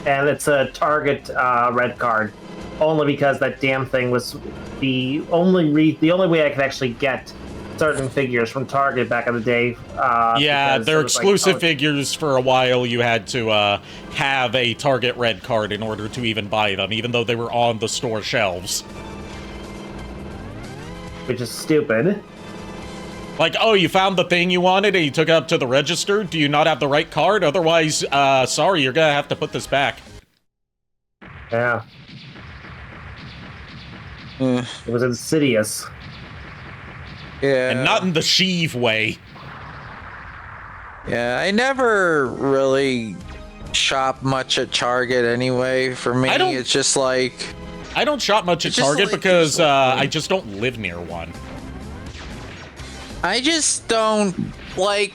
[SPEAKER 2] it's a Target red card, only because that damn thing was the only way I could actually get certain figures from Target back in the day.
[SPEAKER 1] Yeah, they're exclusive figures. For a while, you had to have a Target red card in order to even buy them, even though they were on the store shelves.
[SPEAKER 2] Which is stupid.
[SPEAKER 1] Like, oh, you found the thing you wanted and you took it up to the register? Do you not have the right card? Otherwise, sorry, you're gonna have to put this back.
[SPEAKER 2] Yeah. It was insidious.
[SPEAKER 3] Yeah.
[SPEAKER 1] And not in the Sheev way.
[SPEAKER 3] Yeah, I never really shop much at Target anyway. For me, it's just like...
[SPEAKER 1] I don't shop much at Target because I just don't live near one.
[SPEAKER 3] I just don't, like...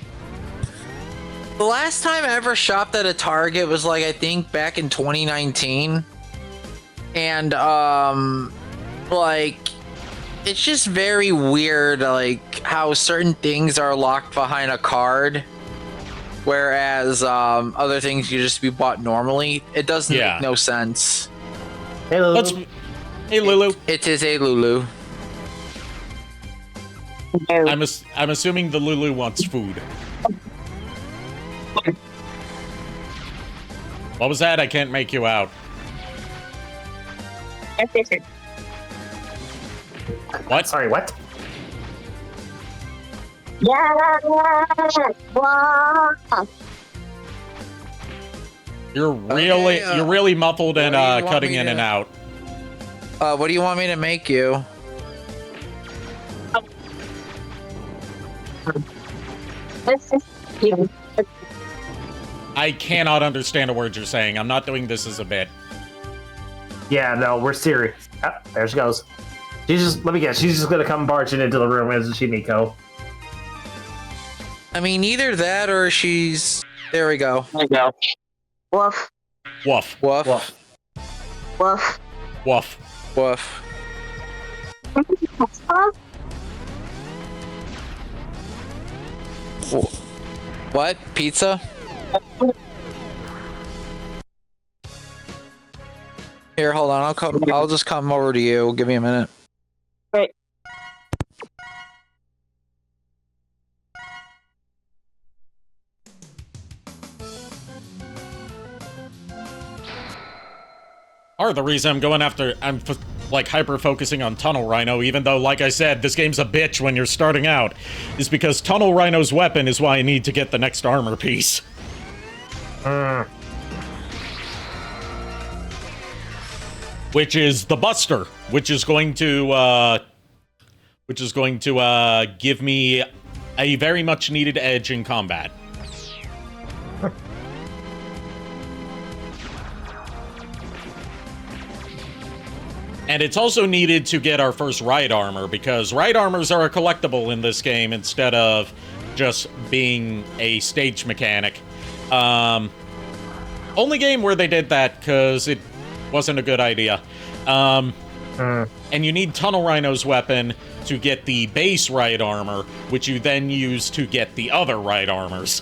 [SPEAKER 3] The last time I ever shopped at a Target was, like, I think back in 2019. And, like... It's just very weird, like, how certain things are locked behind a card, whereas other things can just be bought normally. It doesn't make no sense.
[SPEAKER 2] Hey, Lulu.
[SPEAKER 1] Hey, Lulu.
[SPEAKER 3] It is a Lulu.
[SPEAKER 1] I'm assuming the Lulu wants food. What was that? I can't make you out. What?
[SPEAKER 2] Sorry, what?
[SPEAKER 1] You're really muffled and cutting in and out.
[SPEAKER 3] What do you want me to make you?
[SPEAKER 1] I cannot understand a word you're saying. I'm not doing this as a bit.
[SPEAKER 2] Yeah, no, we're serious. Ah, there she goes. Let me guess, she's just gonna come barging into the room, isn't she, Nico?
[SPEAKER 3] I mean, either that or she's... There we go.
[SPEAKER 4] There you go. Woof.
[SPEAKER 1] Woof.
[SPEAKER 3] Woof.
[SPEAKER 2] Woof.
[SPEAKER 4] Woof.
[SPEAKER 1] Woof.
[SPEAKER 3] Woof. What? Pizza? Here, hold on. I'll just come over to you. Give me a minute.
[SPEAKER 4] Wait.
[SPEAKER 1] Or the reason I'm going after, like hyper focusing on Tunnel Rhino, even though, like I said, this game's a bitch when you're starting out, is because Tunnel Rhino's weapon is why I need to get the next armor piece. Which is the Buster, which is going to give me a very much needed edge in combat. And it's also needed to get our first ride armor, because ride armors are a collectible in this game instead of just being a stage mechanic. Only game where they did that, because it wasn't a good idea. And you need Tunnel Rhino's weapon to get the base ride armor, which you then use to get the other ride armors.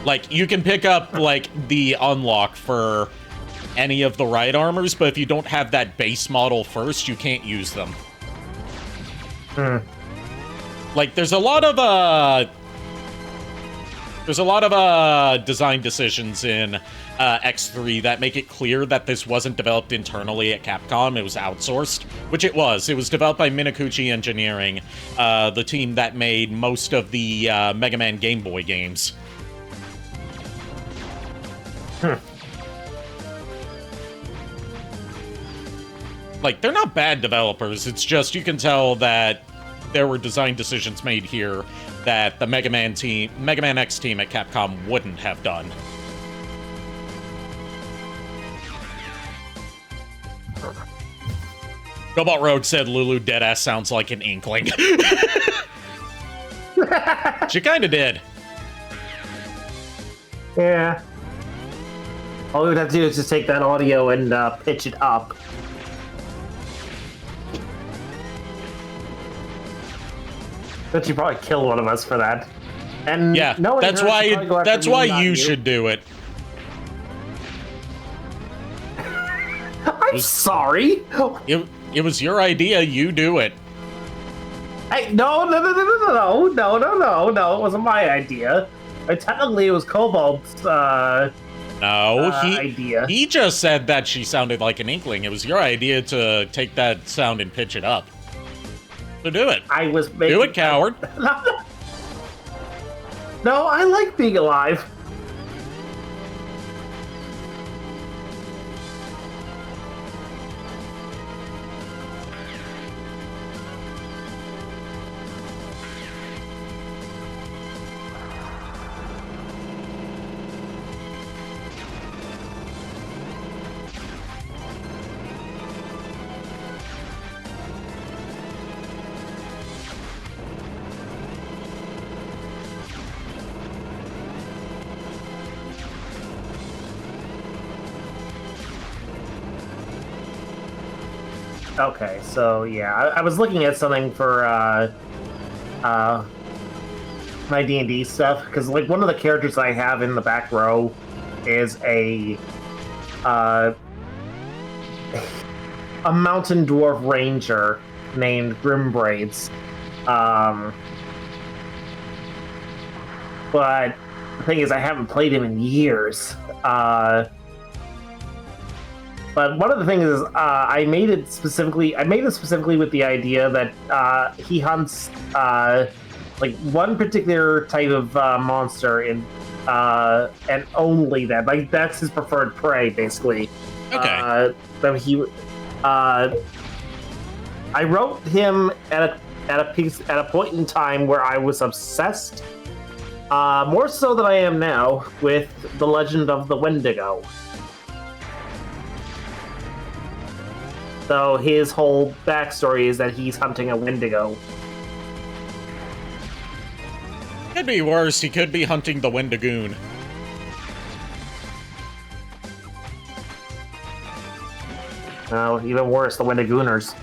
[SPEAKER 1] Like, you can pick up, like, the unlock for any of the ride armors, but if you don't have that base model first, you can't use them. Like, there's a lot of design decisions in X3 that make it clear that this wasn't developed internally at Capcom. It was outsourced, which it was. It was developed by Minakuchi Engineering, the team that made most of the Mega Man Game Boy games. Like, they're not bad developers, it's just you can tell that there were design decisions made here that the Mega Man X team at Capcom wouldn't have done. Robot Rogue said Lulu deadass sounds like an inkling. She kinda did.
[SPEAKER 2] Yeah. All we would have to do is just take that audio and pitch it up. But you probably kill one of us for that. And
[SPEAKER 1] yeah, that's why you should do it.
[SPEAKER 2] I'm sorry.
[SPEAKER 1] It was your idea. You do it.
[SPEAKER 2] Hey, no, it wasn't my idea. Technically, it was Cobalt's idea.
[SPEAKER 1] He just said that she sounded like an inkling. It was your idea to take that sound and pitch it up. So do it. Do it, coward.
[SPEAKER 2] No, I like being alive. Okay, so yeah, I was looking at something for my D&D stuff, because like one of the characters I have in the back row is a mountain dwarf ranger named Grimbraids. But the thing is, I haven't played him in years. But one of the things is, I made it specifically with the idea that he hunts like one particular type of monster, and only that. Like that's his preferred prey, basically.
[SPEAKER 1] Okay.
[SPEAKER 2] I wrote him at a point in time where I was obsessed More so than I am now with the legend of the Wendigo. So his whole backstory is that he's hunting a Wendigo.
[SPEAKER 1] Could be worse. He could be hunting the Wendigoon.
[SPEAKER 2] Even worse, the Wendigooners.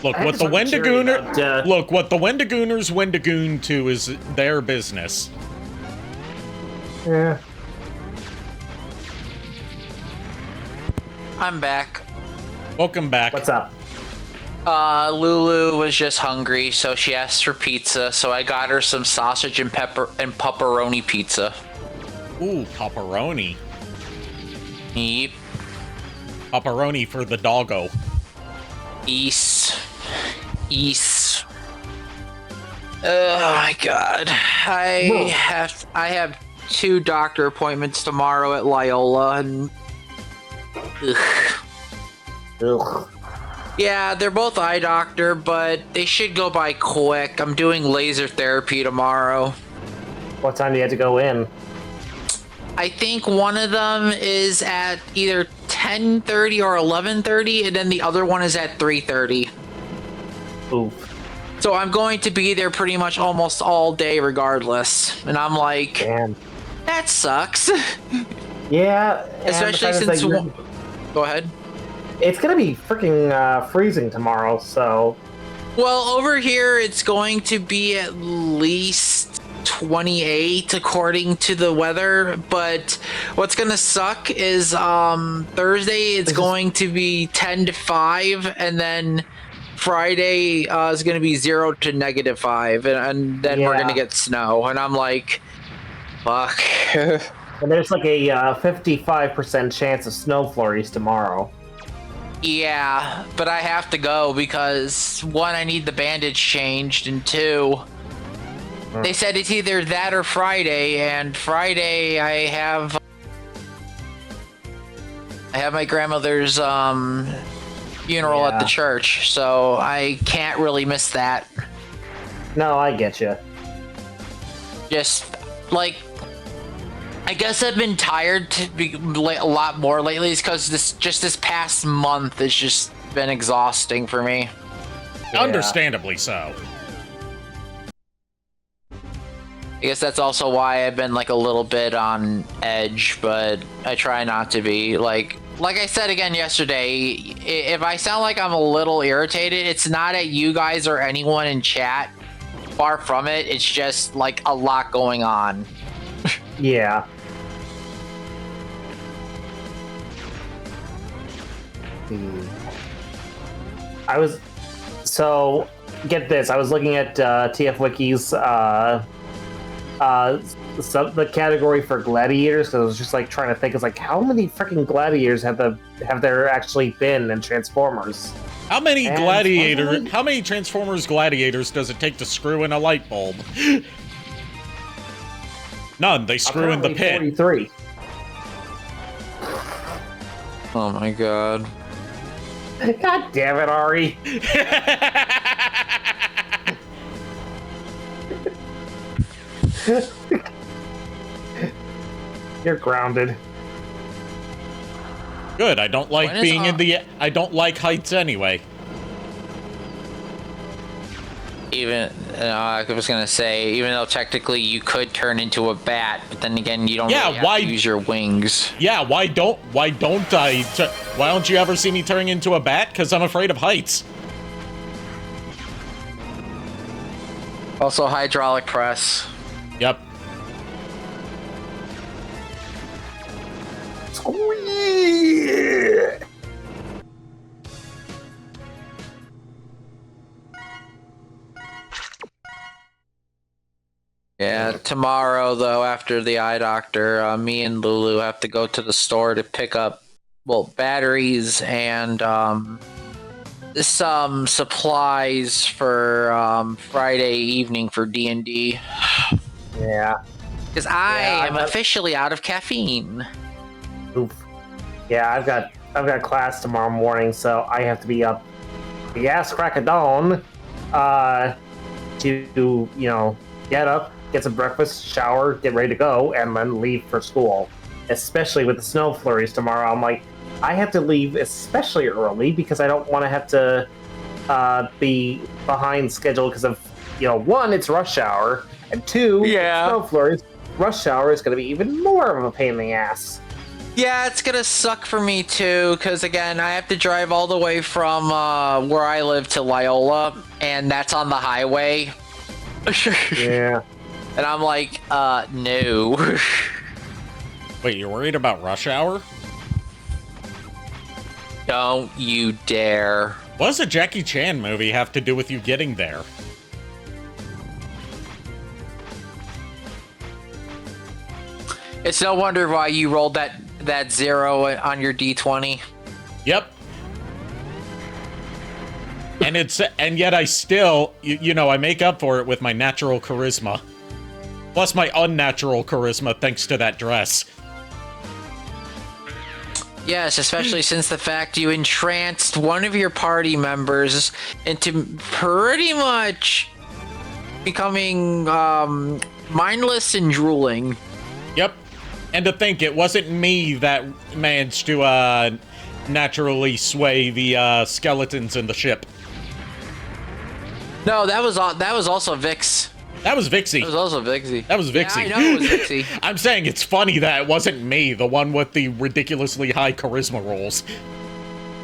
[SPEAKER 1] Look,
[SPEAKER 2] I
[SPEAKER 1] what
[SPEAKER 2] just
[SPEAKER 1] the
[SPEAKER 2] want to cheer you
[SPEAKER 1] Wendigooner...
[SPEAKER 2] about,
[SPEAKER 1] Look, what the Wendigooners Wendigoon to is their business.
[SPEAKER 2] Yeah.
[SPEAKER 3] I'm back.
[SPEAKER 1] Welcome back.
[SPEAKER 2] What's up?
[SPEAKER 3] Lulu was just hungry, so she asked for pizza. So I got her some sausage and pepperoni pizza.
[SPEAKER 1] Ooh, pepperoni.
[SPEAKER 3] Yep.
[SPEAKER 1] Pepperoni for the doggo.
[SPEAKER 3] East. Oh my god. I have 2 doctor appointments tomorrow at Loyola, and
[SPEAKER 2] Ugh.
[SPEAKER 3] yeah, they're both eye doctor, but they should go by quick. I'm doing laser therapy tomorrow.
[SPEAKER 2] What time do you have to go in?
[SPEAKER 3] I think one of them is at either 10:30 or 11:30, and then the other one is at 3:30.
[SPEAKER 2] Oof.
[SPEAKER 3] So I'm going to be there pretty much almost all day regardless. And I'm like,
[SPEAKER 2] Damn.
[SPEAKER 3] that sucks.
[SPEAKER 2] Yeah. and
[SPEAKER 3] Especially
[SPEAKER 2] the fact is
[SPEAKER 3] since...
[SPEAKER 2] that
[SPEAKER 3] Go ahead.
[SPEAKER 2] it's gonna be freaking freezing tomorrow, so...
[SPEAKER 3] Well, over here it's going to be at least 28 according to the weather, but what's gonna suck is Thursday it's going to be 10 to 5, and then Friday is going to be 0 to -5, and then we're
[SPEAKER 2] Yeah.
[SPEAKER 3] going to get snow, and I'm like, fuck.
[SPEAKER 2] And there's like a 55% chance of snow flurries tomorrow.
[SPEAKER 3] Yeah, but I have to go because 1, I need the bandage changed, and 2, they said it's either that or Friday, and Friday I have my grandmother's funeral at the church, so I can't really miss that.
[SPEAKER 2] No, I get you.
[SPEAKER 3] Just like, I guess I've been tired to be a lot more lately, because this past month has just been exhausting for me.
[SPEAKER 2] Yeah.
[SPEAKER 1] Understandably so.
[SPEAKER 3] I guess that's also why I've been like a little bit on edge, but I try not to be. Like I said again yesterday, if I sound like I'm a little irritated, it's not at you guys or anyone in chat. Far from it. It's just like a lot going on.
[SPEAKER 2] Yeah. So, get this. I was looking at TF Wiki's the category for gladiators, because I was just like trying to think, it's like, how many freaking gladiators have there actually been in Transformers?
[SPEAKER 1] How many
[SPEAKER 2] And
[SPEAKER 1] how many Transformers gladiators does it take to screw in a light bulb? None. They screw in the
[SPEAKER 2] Apparently
[SPEAKER 1] pit.
[SPEAKER 2] 43.
[SPEAKER 3] Oh my god.
[SPEAKER 2] God damn it, Ari. You're grounded.
[SPEAKER 1] Good. I don't like
[SPEAKER 3] When is
[SPEAKER 1] being in the. I don't like heights anyway.
[SPEAKER 3] Even I was gonna say, even though technically you could turn into a bat, but then again, you don't really have to use your wings.
[SPEAKER 1] Yeah. Why don't I? Why don't you ever see me turning into a bat? Because I'm afraid of heights.
[SPEAKER 3] Also, hydraulic press.
[SPEAKER 1] Yep.
[SPEAKER 2] Squeeze!
[SPEAKER 3] Yeah, tomorrow though, after the eye doctor, me and Lulu have to go to the store to pick up, well, batteries and some supplies for Friday evening for D&D.
[SPEAKER 2] Yeah.
[SPEAKER 3] Because I
[SPEAKER 2] Yeah,
[SPEAKER 3] am officially out of caffeine.
[SPEAKER 2] Oof. Yeah, I've got I've got class tomorrow morning, so I have to be up the ass crack of dawn to get up, get some breakfast, shower, get ready to go, and then leave for school. Especially with the snow flurries tomorrow, I'm like, I have to leave especially early because I don't want to have to be behind schedule because of one, it's rush hour, and two, snow flurries. Rush hour is going to be even more of a pain in the ass.
[SPEAKER 3] Yeah, it's gonna suck for me too, because again, I have to drive all the way from where I live to Loyola, and that's on the highway.
[SPEAKER 2] Yeah.
[SPEAKER 3] And I'm like, no.
[SPEAKER 1] Wait, you're worried about rush hour?
[SPEAKER 3] Don't you dare.
[SPEAKER 1] What does a Jackie Chan movie have to do with you getting there?
[SPEAKER 3] It's no wonder why you rolled that 0 on your D20.
[SPEAKER 1] Yep. And yet I still, I make up for it with my natural charisma. Plus my unnatural charisma thanks to that dress.
[SPEAKER 3] Yes, especially since the fact you entranced one of your party members into pretty much becoming mindless and drooling.
[SPEAKER 1] Yep. And to think it wasn't me that managed to naturally sway the skeletons in the ship.
[SPEAKER 3] No, that was also Vix.
[SPEAKER 1] That was Vixie.
[SPEAKER 3] That was also Vixie.
[SPEAKER 1] That was Vixie.
[SPEAKER 3] Yeah, I know it was Vixie.
[SPEAKER 1] I'm saying it's funny that it wasn't me, the one with the ridiculously high charisma rolls.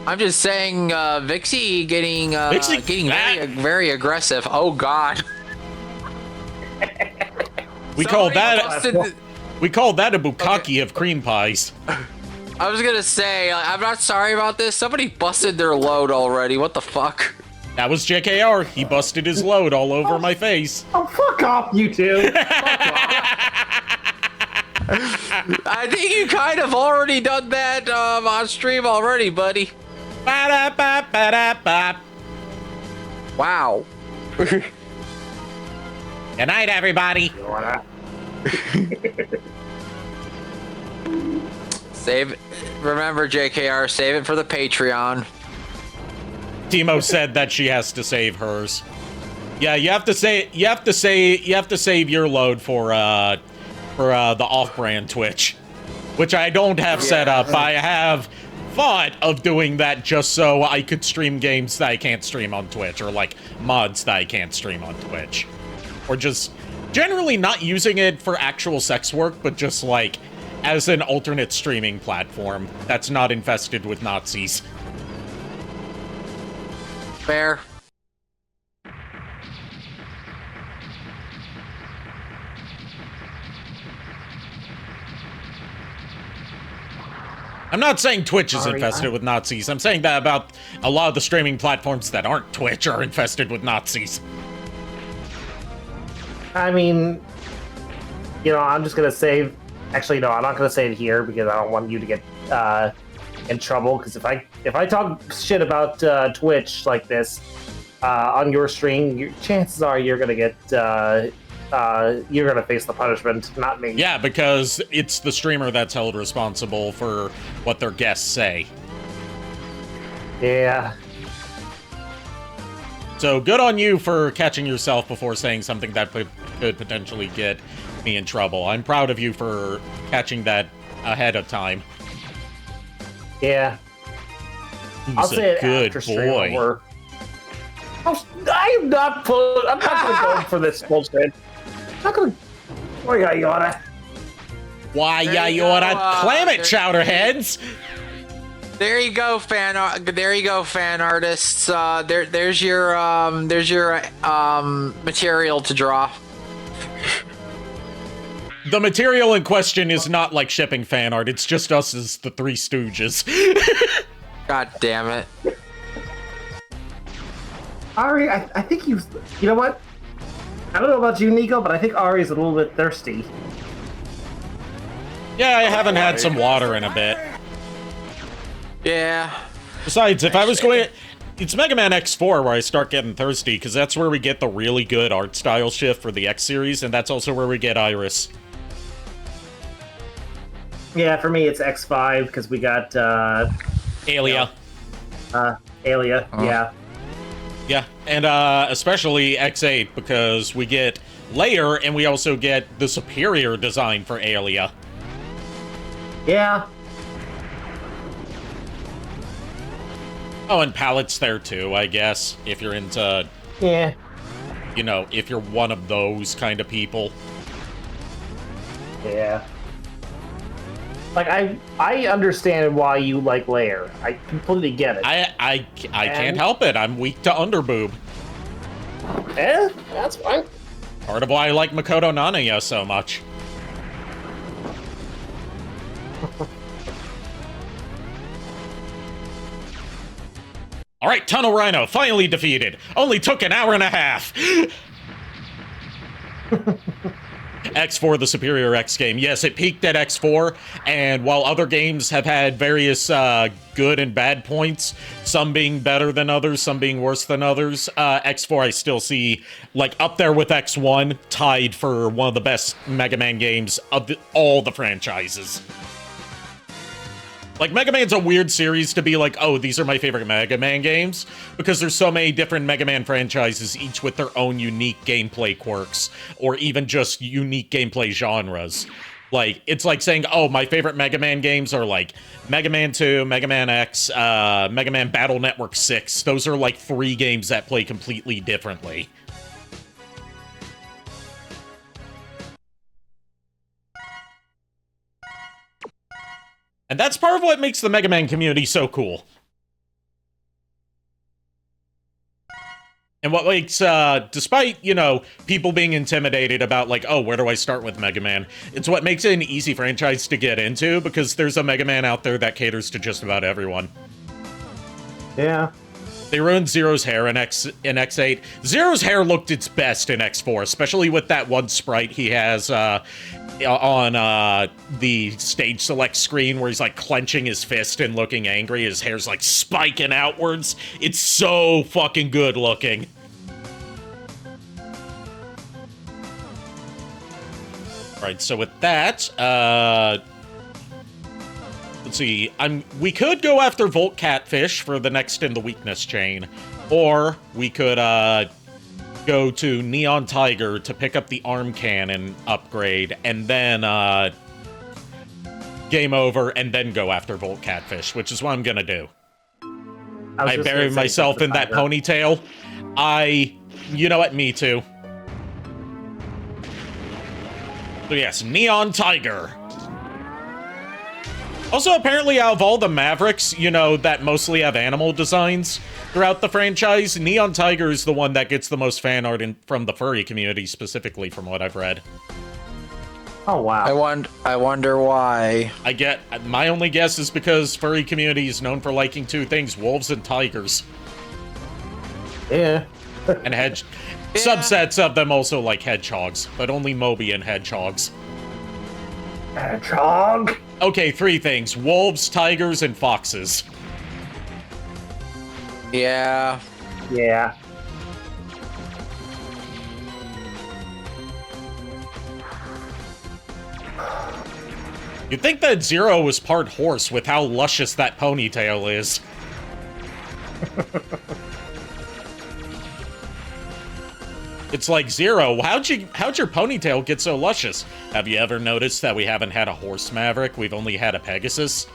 [SPEAKER 3] I'm just saying, Vixie getting very, very aggressive. Oh God.
[SPEAKER 1] We call that a bukkake of cream pies.
[SPEAKER 3] I was gonna say, I'm not sorry about this. Somebody busted their load already. What the fuck?
[SPEAKER 1] That was JKR. He busted his load all over my face.
[SPEAKER 2] Oh, fuck off, you two.
[SPEAKER 3] I think you kind of already done that on stream already, buddy.
[SPEAKER 1] Ba-da-ba-ba-da-ba.
[SPEAKER 3] Wow.
[SPEAKER 1] Good night, everybody.
[SPEAKER 3] Remember, JKR, save it for the Patreon.
[SPEAKER 1] Timo said that she has to save hers. Yeah, you have to save your load for the off-brand Twitch, which I don't have set up. I have thought of doing that just so I could stream games that I can't stream on Twitch, or like mods that I can't stream on Twitch, or just generally not using it for actual sex work, but just like as an alternate streaming platform that's not infested with Nazis.
[SPEAKER 3] Fair.
[SPEAKER 1] I'm not saying Twitch is infested with Nazis. I'm saying that about a lot of the streaming platforms that aren't Twitch are infested with Nazis.
[SPEAKER 2] I mean, I'm just gonna save. Actually, no, I'm not gonna say it here because I don't want you to get in trouble. Because if I talk shit about Twitch like this on your stream, chances are you're gonna get you're gonna face the punishment, not me.
[SPEAKER 1] Yeah, because it's the streamer that's held responsible for what their guests say.
[SPEAKER 2] Yeah.
[SPEAKER 1] So good on you for catching yourself before saying something that could potentially get me in trouble. I'm proud of you for catching that ahead of time.
[SPEAKER 2] Yeah.
[SPEAKER 1] I'll say it
[SPEAKER 2] good
[SPEAKER 1] after boy.
[SPEAKER 2] Or... I'm not gonna go for this bullshit. I'm not gonna. Why you oughta?
[SPEAKER 1] Why you oughta claim it, chowderheads?
[SPEAKER 3] There you go, fan artists. There's your material to draw.
[SPEAKER 1] The material in question is not like shipping fan art. It's just us as the Three Stooges.
[SPEAKER 3] God damn it.
[SPEAKER 2] Ari, I think you know what? I don't know about you, Nico, but I think Ari's a little bit thirsty.
[SPEAKER 1] Yeah, I haven't had some water in a bit.
[SPEAKER 3] Yeah.
[SPEAKER 1] Besides, if I was going... It's Mega Man X4 where I start getting thirsty, because that's where we get the really good art style shift for the X series, and that's also where we get Iris.
[SPEAKER 2] Yeah, for me it's X5, because we got
[SPEAKER 1] Alia.
[SPEAKER 2] Alia, yeah.
[SPEAKER 1] Yeah, and especially X8, because we get Layer, and we also get the superior design for Alia.
[SPEAKER 2] Yeah.
[SPEAKER 1] Oh, and palettes there too, I guess, if you're into,
[SPEAKER 2] Yeah.
[SPEAKER 1] you know, if you're one of those kind of people.
[SPEAKER 2] Yeah. Like, I understand why you like Layer. I completely get it.
[SPEAKER 1] I can't help it. I'm weak to underboob.
[SPEAKER 2] That's fine.
[SPEAKER 1] Part of why I like Makoto Nanaya so much. Alright, Tunnel Rhino, finally defeated. Only took an hour and a half. X4, the superior X game. Yes, it peaked at X4, and while other games have had various good and bad points, some being better than others, some being worse than others, X4 I still see, like, up there with X1, tied for one of the best Mega Man games of all the franchises. Like, Mega Man's a weird series to be like, oh, these are my favorite Mega Man games, because there's so many different Mega Man franchises, each with their own unique gameplay quirks, or even just unique gameplay genres. Like, it's like saying, oh, my favorite Mega Man games are, like, Mega Man 2, Mega Man X, Mega Man Battle Network 6. Those are, like, 3 games that play completely differently. And that's part of what makes the Mega Man community so cool. And what makes, despite, you know, people being intimidated about, like, oh, where do I start with Mega Man? It's what makes it an easy franchise to get into, because there's a Mega Man out there that caters to just about everyone.
[SPEAKER 2] Yeah.
[SPEAKER 1] They ruined Zero's hair in X8. Zero's hair looked its best in X4, especially with that one sprite he has on the stage select screen where he's like clenching his fist and looking angry. His hair's like spiking outwards. It's so fucking good looking. Alright, so with that, let's see, we could go after Volt Catfish for the next in the weakness chain, or we could go to Neon Tiger to pick up the arm cannon upgrade, and then game over, and then go after Volt Catfish, which is what I'm gonna do. I bury myself in that ponytail. You know what, me too. So yes, Neon Tiger. Also, apparently, out of all the Mavericks, you know, that mostly have animal designs throughout the franchise, Neon Tiger is the one that gets the most fan art from the furry community, specifically from what I've read.
[SPEAKER 2] Oh, wow.
[SPEAKER 3] I wonder why.
[SPEAKER 1] My only guess is because furry community is known for liking 2 things, wolves and tigers.
[SPEAKER 2] Yeah.
[SPEAKER 1] And subsets of them also like hedgehogs, but only Moby and hedgehogs.
[SPEAKER 2] Hedgehog?
[SPEAKER 1] Okay, 3 things. Wolves, tigers, and foxes.
[SPEAKER 3] Yeah.
[SPEAKER 2] Yeah.
[SPEAKER 1] You'd think that Zero was part horse with how luscious that ponytail is. It's like, Zero, how'd your ponytail get so luscious? Have you ever noticed that we haven't had a horse Maverick? We've only had a Pegasus.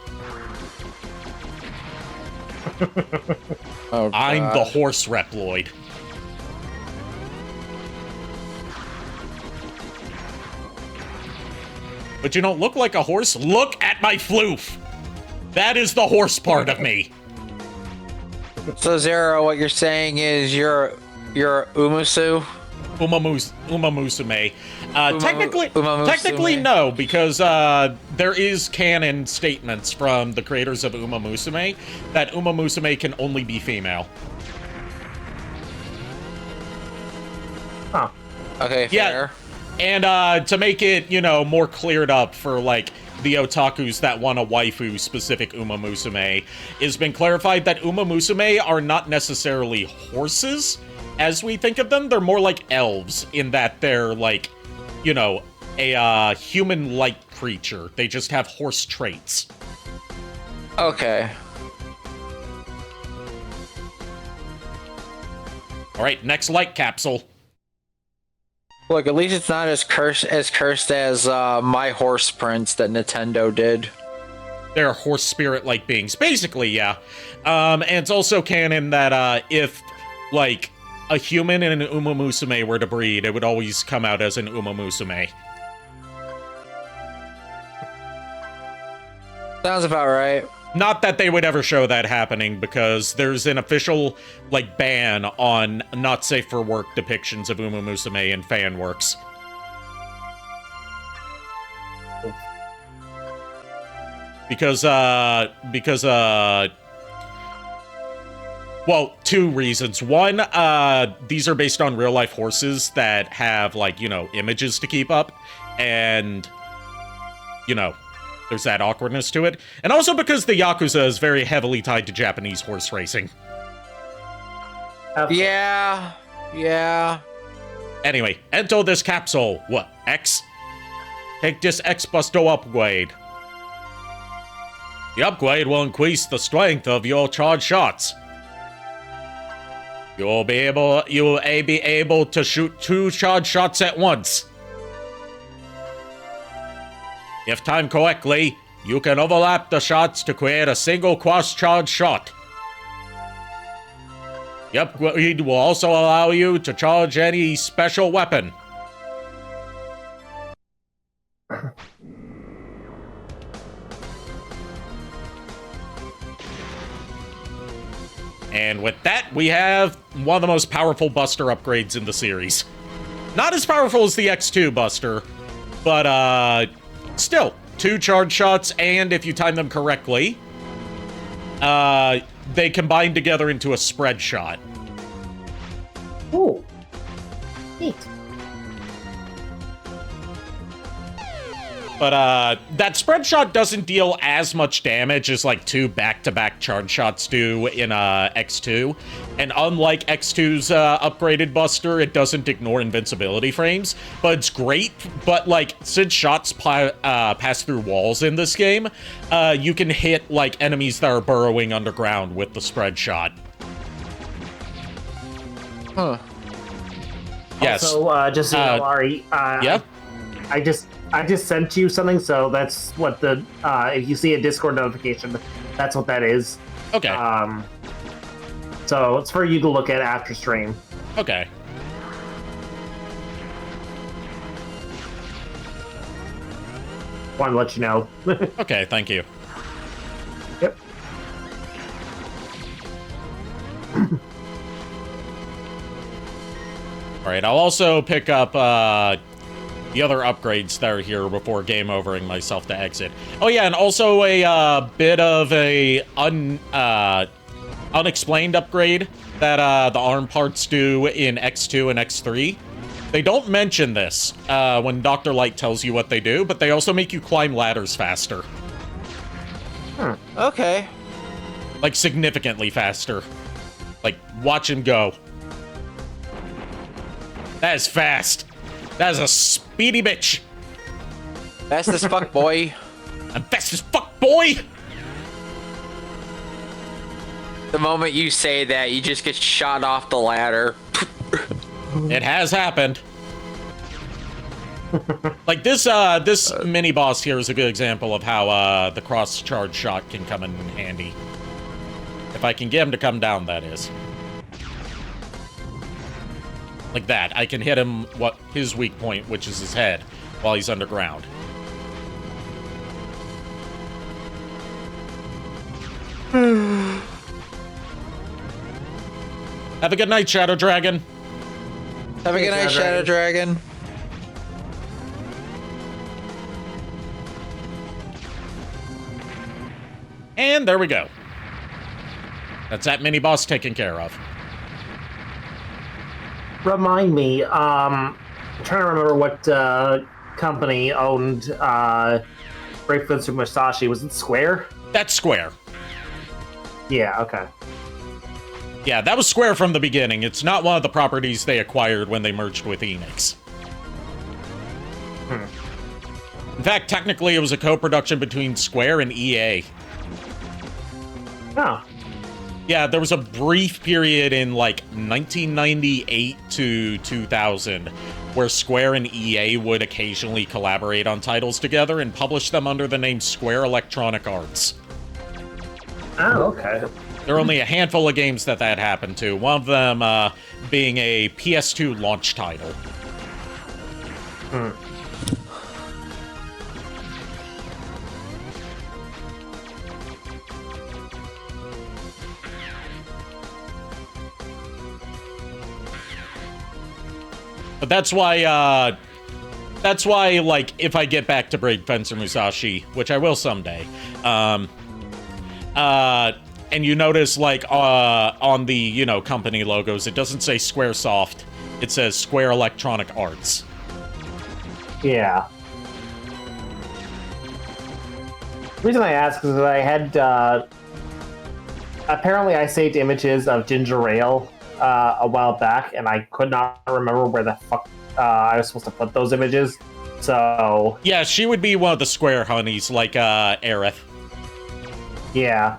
[SPEAKER 3] Oh,
[SPEAKER 1] I'm the horse Reploid. But you don't look like a horse. Look at my floof. That is the horse part of me.
[SPEAKER 3] So Zero, what you're saying is you're Umusu?
[SPEAKER 1] Umamusume. Technically
[SPEAKER 3] Umamusume?
[SPEAKER 1] no, because there is canon statements from the creators of Umamusume that Umamusume can only be female.
[SPEAKER 2] Huh.
[SPEAKER 3] Okay, fair.
[SPEAKER 1] Yeah, and to make it, you know, more cleared up for, like, the otakus that want a waifu-specific Umamusume, it's been clarified that Umamusume are not necessarily horses, as we think of them. They're more like elves, in that they're, like, you know, a human-like creature. They just have horse traits.
[SPEAKER 3] Okay.
[SPEAKER 1] All right, next light capsule.
[SPEAKER 3] Look, at least it's not as cursed as my horse prints that Nintendo did.
[SPEAKER 1] They're horse spirit-like beings. Basically, yeah. And it's also canon that if, like, a human and an Uma Musume were to breed, it would always come out as an Uma Musume.
[SPEAKER 3] Sounds about right.
[SPEAKER 1] Not that they would ever show that happening, because there's an official, like, ban on not safe for work depictions of Uma Musume in fan works. Because, well, two reasons. One, these are based on real-life horses that have, like, you know, images to keep up, and, you know, there's that awkwardness to it. And also because the Yakuza is very heavily tied to Japanese horse racing.
[SPEAKER 3] Yeah.
[SPEAKER 1] Anyway, enter this capsule. What, X? Take this X-Busto upgrade. The upgrade will increase the strength of your charge shots. You will be able to shoot 2 charge shots at once. If timed correctly, you can overlap the shots to create a single cross-charge shot. The upgrade will also allow you to charge any special weapon. And with that, we have one of the most powerful Buster upgrades in the series. Not as powerful as the X2 Buster, but, still, 2 charge shots, and if you time them correctly, they combine together into a spread shot.
[SPEAKER 2] Ooh. Neat.
[SPEAKER 1] But, that spread shot doesn't deal as much damage as, like, 2 back-to-back charge shots do in, X2. And unlike X2's, upgraded Buster, it doesn't ignore invincibility frames. But it's great, but, like, since shots pass through walls in this game, you can hit, like, enemies that are burrowing underground with the spread shot.
[SPEAKER 3] Huh.
[SPEAKER 1] Yes.
[SPEAKER 2] Also, just so you know, Ari,
[SPEAKER 1] yeah?
[SPEAKER 2] I just sent you something, so that's what the if you see a Discord notification, that's what that is.
[SPEAKER 1] Okay.
[SPEAKER 2] So it's for you to look at after stream.
[SPEAKER 1] Okay.
[SPEAKER 2] Wanted to let you know.
[SPEAKER 1] Okay, thank you.
[SPEAKER 2] Yep.
[SPEAKER 1] Alright, I'll also pick up, the other upgrades that are here before game overing myself to exit. Oh yeah, and also a bit of a unexplained upgrade that the arm parts do in X2 and X3. They don't mention this when Dr. Light tells you what they do, but they also make you climb ladders faster.
[SPEAKER 3] Okay.
[SPEAKER 1] Like, significantly faster. Like, watch and go. That is fast. That is a speedy bitch.
[SPEAKER 3] Fast as fuck, boy.
[SPEAKER 1] I'm fast as fuck, boy!
[SPEAKER 3] The moment you say that, you just get shot off the ladder.
[SPEAKER 1] It has happened. Like, this mini boss here is a good example of how the cross charge shot can come in handy. If I can get him to come down, that is. Like that. I can hit him his weak point, which is his head, while he's underground. Have a good night, Shadow Dragon.
[SPEAKER 3] Have a good night, Shadow Dragon.
[SPEAKER 1] And there we go. That's that mini boss taken care of.
[SPEAKER 2] Remind me, I'm trying to remember what company owned Brave Fencer Musashi. Was it Square?
[SPEAKER 1] That's Square.
[SPEAKER 2] Yeah, okay.
[SPEAKER 1] Yeah, that was Square from the beginning. It's not one of the properties they acquired when they merged with Enix. In fact, technically it was a co-production between Square and EA.
[SPEAKER 2] Oh.
[SPEAKER 1] Yeah, there was a brief period in like 1998 to 2000 where Square and EA would occasionally collaborate on titles together and publish them under the name Square Electronic Arts.
[SPEAKER 2] Oh, okay.
[SPEAKER 1] There are only a handful of games that happened to, one of them being a PS2 launch title. But that's why, like, if I get back to Brave Fencer Musashi, which I will someday, and you notice, like, on the, you know, company logos, it doesn't say Squaresoft, it says Square Electronic Arts.
[SPEAKER 2] Yeah. The reason I ask is that I had, apparently I saved images of Ginger Ale a while back, and I could not remember where the fuck I was supposed to put those images. So
[SPEAKER 1] Yeah, she would be one of the Square honeys, like Aerith.
[SPEAKER 2] yeah.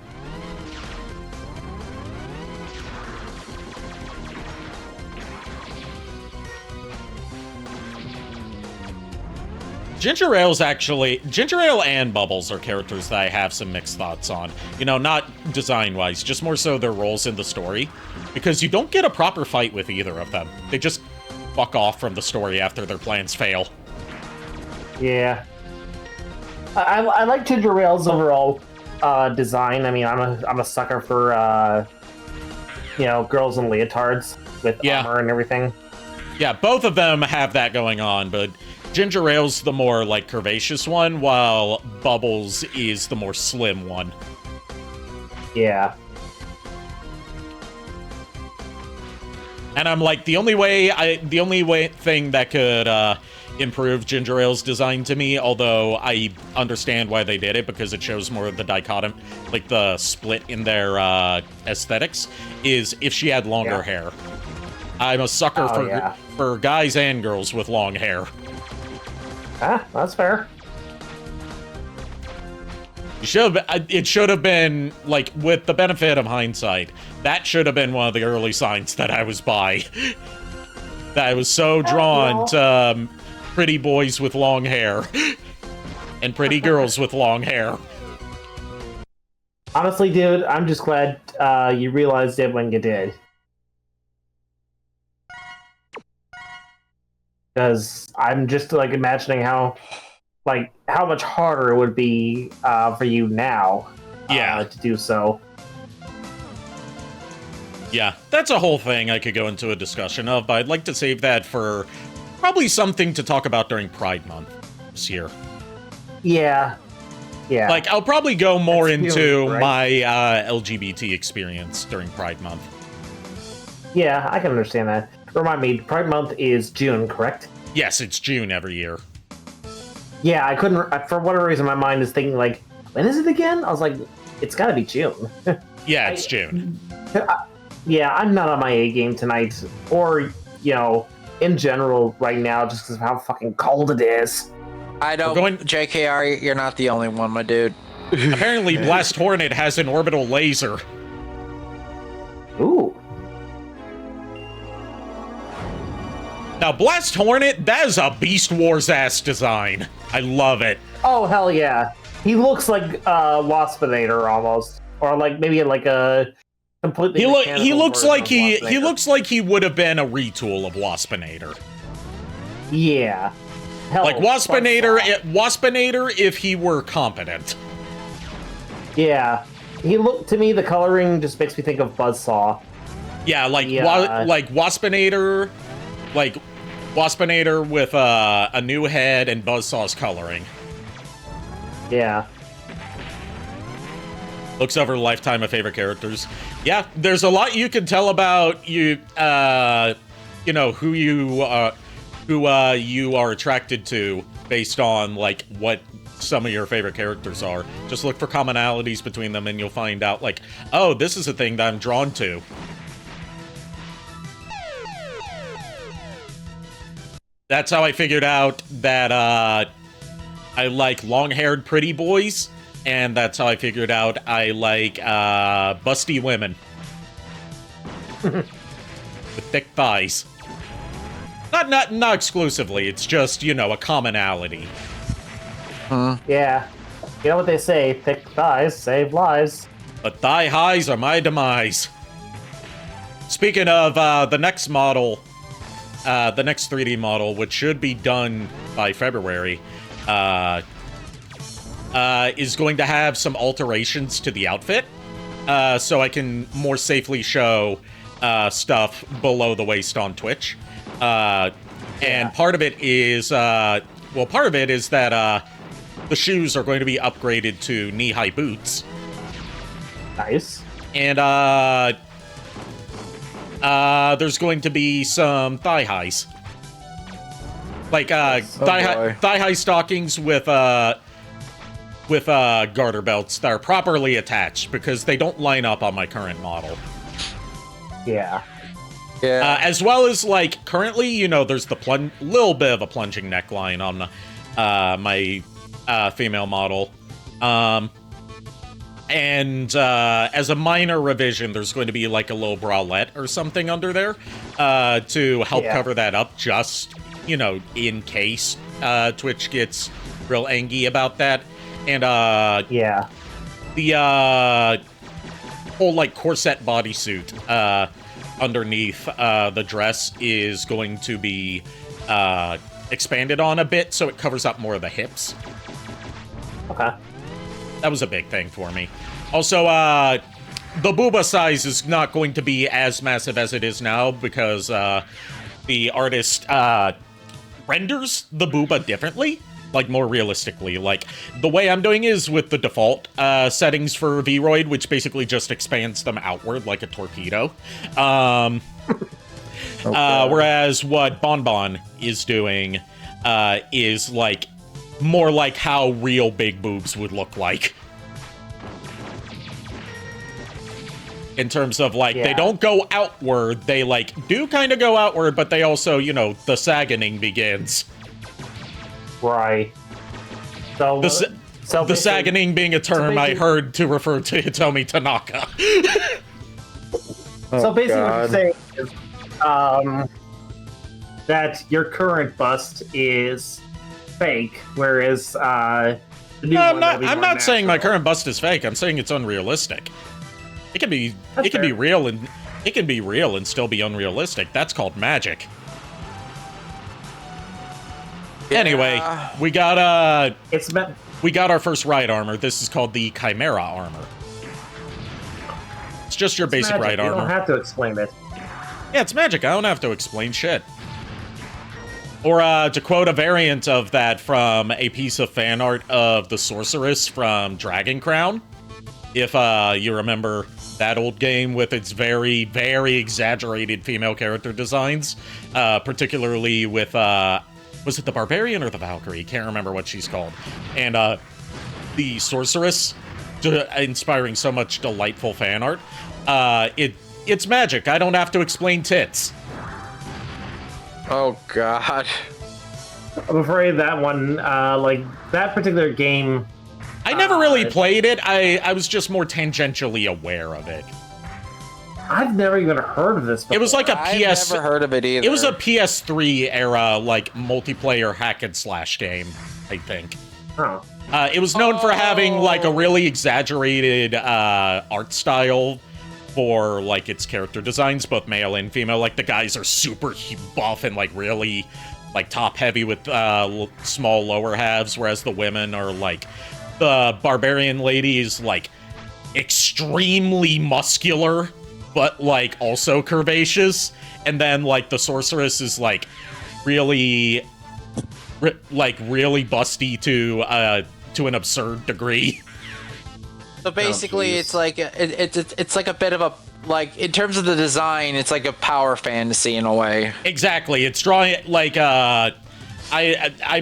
[SPEAKER 1] Ginger Ale and Bubbles are characters that I have some mixed thoughts on. You know, not design-wise, just more so their roles in the story. Because you don't get a proper fight with either of them. They just fuck off from the story after their plans fail.
[SPEAKER 2] Yeah. I like Ginger Ale's overall design. I mean, I'm a sucker for you know, girls in leotards with armor and everything.
[SPEAKER 1] Yeah, both of them have that going on, but Ginger Ale's the more, like, curvaceous one, while Bubbles is the more slim one.
[SPEAKER 2] Yeah.
[SPEAKER 1] And I'm like, the only thing that could improve Ginger Ale's design to me, although I understand why they did it because it shows more of the dichotomy, like the split in their aesthetics, is if she had longer hair. I'm a sucker for guys and girls with long hair.
[SPEAKER 2] Ah, that's fair.
[SPEAKER 1] It should have been, like, with the benefit of hindsight, that should have been one of the early signs that I was bi. That I was so drawn to pretty boys with long hair. And pretty girls with long hair.
[SPEAKER 2] Honestly, dude, I'm just glad you realized it when you did. Because I'm just, like, imagining how much harder it would be for you now to do so.
[SPEAKER 1] Yeah, that's a whole thing I could go into a discussion of, but I'd like to save that for probably something to talk about during Pride Month this year.
[SPEAKER 2] Yeah. Yeah.
[SPEAKER 1] Like, I'll probably go more
[SPEAKER 2] That's
[SPEAKER 1] into
[SPEAKER 2] feeling, right?
[SPEAKER 1] my LGBT experience during Pride Month.
[SPEAKER 2] Yeah, I can understand that. Remind me, Pride Month is June, correct?
[SPEAKER 1] Yes, it's June every year.
[SPEAKER 2] Yeah, I couldn't, for whatever reason, my mind is thinking, like, when is it again? I was like, it's gotta be June.
[SPEAKER 1] Yeah, it's June.
[SPEAKER 2] Yeah, I'm not on my A game tonight, or, you know, in general right now, just because of how fucking cold it is.
[SPEAKER 3] I don't, JKR, you're not the only one, my dude.
[SPEAKER 1] Apparently, Blast Hornet has an orbital laser.
[SPEAKER 2] Ooh.
[SPEAKER 1] Now, Blast Hornet, that is a Beast Wars-ass design. I love it.
[SPEAKER 2] Oh, hell yeah. He looks like Waspinator almost. Or like maybe like a completely
[SPEAKER 1] he looks like he looks like he would have been a retool of Waspinator.
[SPEAKER 2] Yeah. Hell,
[SPEAKER 1] like Waspinator if he were competent.
[SPEAKER 2] Yeah. To me, the coloring just makes me think of Buzzsaw.
[SPEAKER 1] Yeah, like Waspinator, with a new head and Buzzsaw's coloring.
[SPEAKER 2] Yeah.
[SPEAKER 1] Looks over a lifetime of favorite characters. Yeah, there's a lot you can tell about you know, who you are attracted to based on, like, what some of your favorite characters are. Just look for commonalities between them and you'll find out, like, oh, this is a thing that I'm drawn to. That's how I figured out that I like long-haired pretty boys, and that's how I figured out I like busty women. With thick thighs. Not exclusively, it's just, you know, a commonality.
[SPEAKER 2] Yeah. You know what they say, thick thighs save lives.
[SPEAKER 1] But thigh highs are my demise. Speaking of the next model, the next 3D model, which should be done by February, is going to have some alterations to the outfit, so I can more safely show stuff below the waist on Twitch. And part of it is, that the shoes are going to be upgraded to knee-high boots.
[SPEAKER 2] Nice.
[SPEAKER 1] And, there's going to be some thigh highs. Like, thigh-high stockings with garter belts that are properly attached, because they don't line up on my current model.
[SPEAKER 2] Yeah.
[SPEAKER 3] Yeah.
[SPEAKER 1] As well as, like, currently, you know, there's the little bit of a plunging neckline on my female model. And as a minor revision, there's going to be, like, a little bralette or something under there to help cover that up, just, you know, in case Twitch gets real angry about that. And, the whole, like, corset bodysuit underneath the dress is going to be expanded on a bit, so it covers up more of the hips.
[SPEAKER 2] Okay.
[SPEAKER 1] That was a big thing for me. Also, the booba size is not going to be as massive as it is now, because the artist renders the booba differently, like, more realistically. Like, the way I'm doing is with the default settings for Vroid, which basically just expands them outward like a torpedo. Whereas what Bonbon is doing is, like, more like how real big boobs would look like. In terms of, like, they don't go outward, they, like, do kind of go outward, but they also, you know, the sagging begins.
[SPEAKER 2] Right. So,
[SPEAKER 1] The sagging being a term I heard to refer to Hitomi Tanaka.
[SPEAKER 2] So basically what you're saying is that your current bust is fake, whereas the new
[SPEAKER 1] No,
[SPEAKER 2] one
[SPEAKER 1] I'm not saying my current bust is fake. I'm saying it's unrealistic. It can be real and it can be real and still be unrealistic. That's called magic. Anyway, we got our first ride armor. This is called the Chimera armor. It's just your basic
[SPEAKER 2] magic.
[SPEAKER 1] ride
[SPEAKER 2] You
[SPEAKER 1] armor.
[SPEAKER 2] don't have to explain it.
[SPEAKER 1] Yeah, it's magic. I don't have to explain shit. Or to quote a variant of that from a piece of fan art of the sorceress from Dragon Crown, if you remember that old game with its very, very exaggerated female character designs, particularly with was it the Barbarian or the Valkyrie? Can't remember what she's called. And the sorceress, inspiring so much delightful fan art. It's magic. I don't have to explain tits.
[SPEAKER 3] Oh God.
[SPEAKER 2] I'm afraid that one, like that particular game.
[SPEAKER 1] I never really played it. I was just more tangentially aware of it.
[SPEAKER 2] I've never even heard of this before.
[SPEAKER 1] It was like a
[SPEAKER 3] I've never heard of it either.
[SPEAKER 1] It was a PS3 era, like, multiplayer hack and slash game, I think.
[SPEAKER 2] Oh.
[SPEAKER 1] It was known for having, like, a really exaggerated art style for, like, its character designs, both male and female. Like, the guys are super buff and, like, really, like, top-heavy with small lower halves, whereas the women are, like, the barbarian lady is, like, extremely muscular, but, like, also curvaceous. And then, like, the sorceress is, like, really, really busty to an absurd degree.
[SPEAKER 3] So basically, it's like it's like a bit of a, like, in terms of the design, it's like a power fantasy in a way.
[SPEAKER 1] Exactly. It's drawing, like, I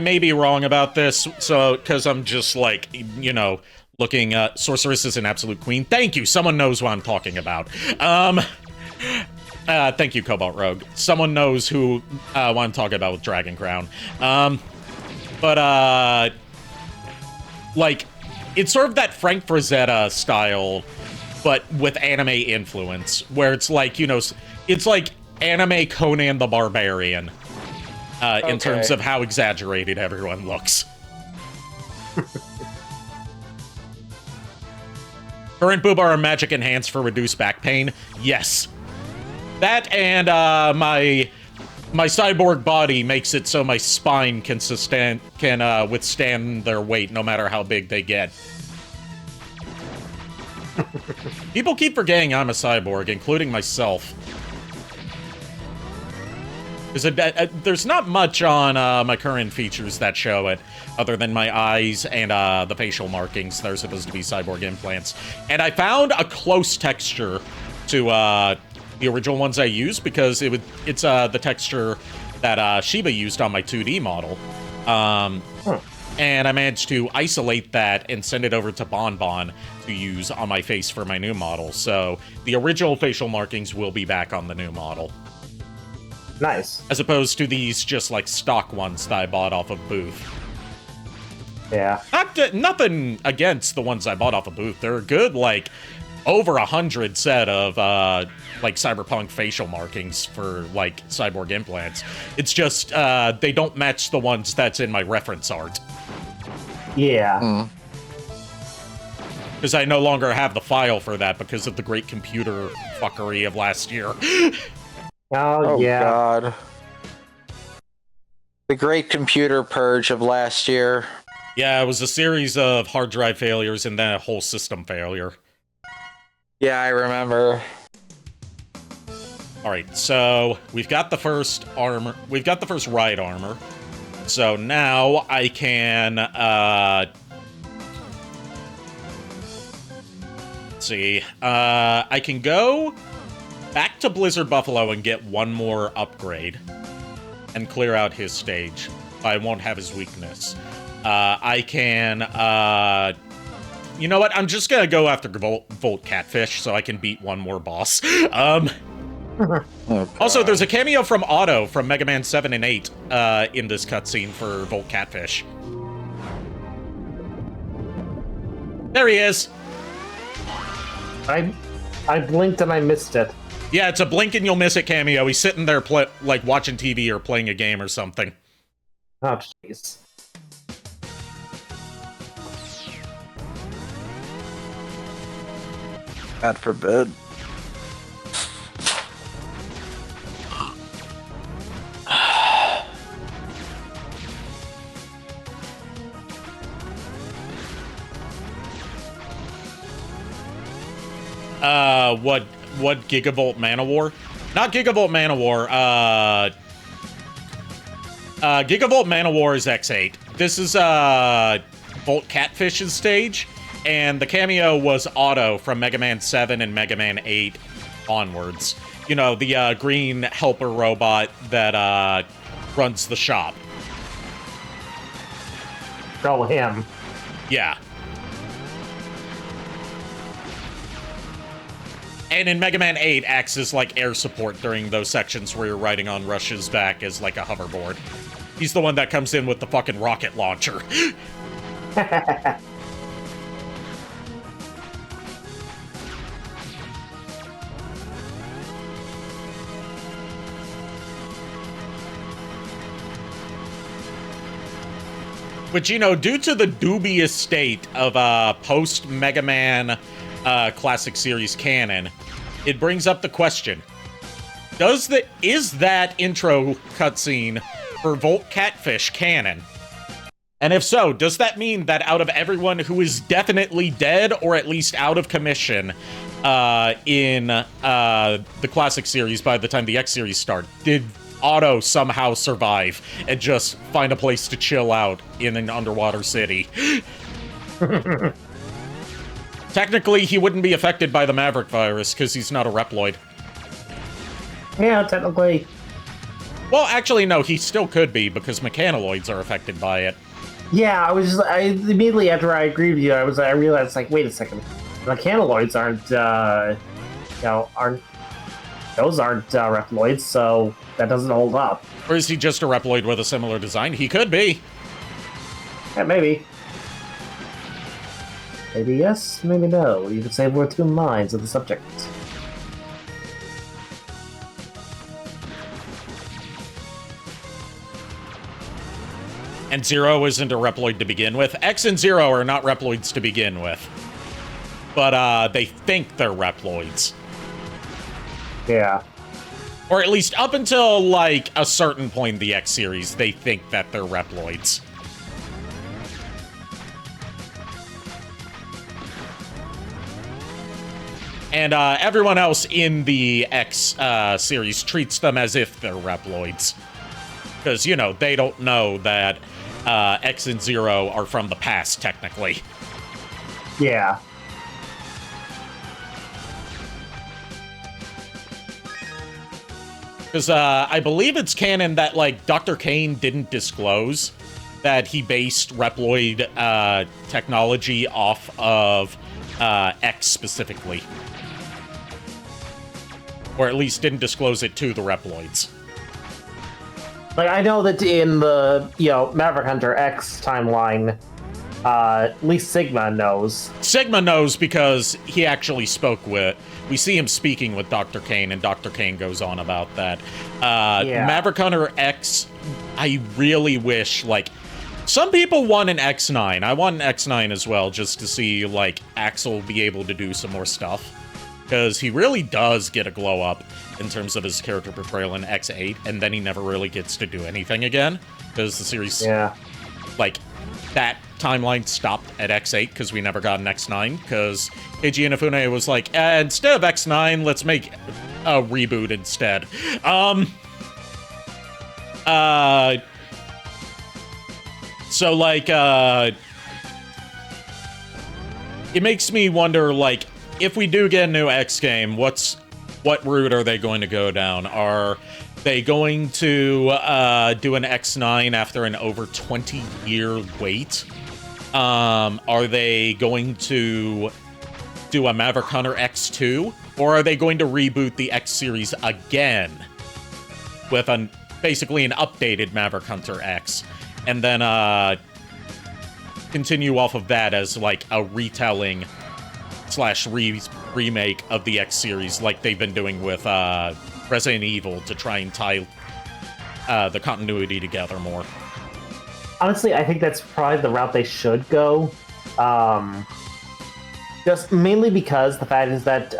[SPEAKER 1] may be wrong about this, so, because I'm just, like, you know, looking, sorceress is an absolute queen. Thank you. Someone knows what I'm talking about. Thank you, Cobalt Rogue. Someone knows who, what I'm talking about with Dragon Crown. Like, it's sort of that Frank Frazetta style, but with anime influence, where it's like, it's like anime Conan the Barbarian, in terms of how exaggerated everyone looks. Current boob are magic enhanced for reduced back pain. Yes. That and my cyborg body makes it so my spine can withstand their weight no matter how big they get. People keep forgetting I'm a cyborg, including myself. There's not much on my current features that show it, other than my eyes and the facial markings. They're supposed to be cyborg implants. And I found a close texture to the original ones I used, because it's the texture that Shiba used on my 2D model. And I managed to isolate that and send it over to Bonbon to use on my face for my new model. So the original facial markings will be back on the new model.
[SPEAKER 2] Nice.
[SPEAKER 1] As opposed to these just like stock ones that I bought off of Booth.
[SPEAKER 2] Yeah.
[SPEAKER 1] Nothing against the ones I bought off of Booth. They're good, like, over 100 set of, like, cyberpunk facial markings for, like, cyborg implants. It's just, they don't match the ones that's in my reference art.
[SPEAKER 2] Yeah.
[SPEAKER 1] Because I no longer have the file for that because of the great computer fuckery of last year.
[SPEAKER 2] Oh, yeah.
[SPEAKER 3] God. The great computer purge of last year.
[SPEAKER 1] Yeah, it was a series of hard drive failures and then a whole system failure.
[SPEAKER 3] Yeah, I remember.
[SPEAKER 1] Alright, so we've got the first armor. We've got the first ride armor. So now I can, let's see. I can go back to Blizzard Buffalo and get one more upgrade and clear out his stage. I won't have his weakness. I can, you know what? I'm just gonna go after Volt Catfish so I can beat one more boss. Also, there's a cameo from Otto from Mega Man 7 and 8 in this cutscene for Volt Catfish. There he is!
[SPEAKER 2] I blinked and I missed it.
[SPEAKER 1] Yeah, it's a blink and you'll miss it cameo. He's sitting there like watching TV or playing a game or something.
[SPEAKER 2] Oh, jeez.
[SPEAKER 3] God forbid.
[SPEAKER 1] What Gigavolt Manowar? Not Gigavolt Manowar, Gigavolt Manowar is X8. This is, Volt Catfish's stage, and the cameo was Otto from Mega Man 7 and Mega Man 8 onwards. You know, the, green helper robot that, runs the shop.
[SPEAKER 2] Oh, him.
[SPEAKER 1] Yeah. And in Mega Man 8, acts as, like, air support during those sections where you're riding on Rush's back as, like, a hoverboard. He's the one that comes in with the fucking rocket launcher. Which, you know, due to the dubious state of, post-Mega Man, Classic Series canon, it brings up the question: is that intro cutscene for Volt Catfish canon? And if so, does that mean that out of everyone who is definitely dead or at least out of commission in the Classic Series by the time the X Series start, did Otto somehow survive and just find a place to chill out in an underwater city? Technically, he wouldn't be affected by the Maverick virus because he's not a Reploid.
[SPEAKER 2] Yeah, technically.
[SPEAKER 1] Well, actually, no, he still could be because mechanoloids are affected by it.
[SPEAKER 2] Yeah, I immediately after I agreed with you, I realized, like, wait a second, mechanoloids aren't those aren't Reploids, so that doesn't hold up.
[SPEAKER 1] Or is he just a Reploid with a similar design? He could be.
[SPEAKER 2] Yeah, maybe. Maybe yes, maybe no. You could say we're two minds of the subject.
[SPEAKER 1] And Zero isn't a Reploid to begin with. X and Zero are not Reploids to begin with. But they think they're Reploids.
[SPEAKER 2] Yeah.
[SPEAKER 1] Or at least up until, like, a certain point in the X series, they think that they're Reploids. And everyone else in the X series treats them as if they're Reploids. Because, you know, they don't know that X and Zero are from the past, technically.
[SPEAKER 2] Yeah.
[SPEAKER 1] Because I believe it's canon that, like, Dr. Kane didn't disclose that he based Reploid technology off of X specifically. Or at least didn't disclose it to the Reploids.
[SPEAKER 2] Like, I know that in the, Maverick Hunter X timeline, at least Sigma knows.
[SPEAKER 1] Sigma knows because he actually spoke with... We see him speaking with Dr. Kane, and Dr. Kane goes on about that.
[SPEAKER 2] Yeah.
[SPEAKER 1] Maverick Hunter X, I really wish, like... Some people want an X9. I want an X9 as well, just to see, like, Axel be able to do some more stuff. Because he really does get a glow up in terms of his character portrayal in X8, and then he never really gets to do anything again. Because the series, like, that timeline stopped at X8 because we never got an X9, because Eiji Inafune was like, instead of X9, let's make a reboot instead. So, like, it makes me wonder, like, if we do get a new X game, what route are they going to go down? Are they going to do an X9 after an over 20-year wait? Are they going to do a Maverick Hunter X2? Or are they going to reboot the X series again with basically an updated Maverick Hunter X? And then continue off of that as, like, a retelling / remake of the X series, like they've been doing with Resident Evil, to try and tie the continuity together more.
[SPEAKER 2] Honestly, I think that's probably the route they should go. Just mainly because the fact is that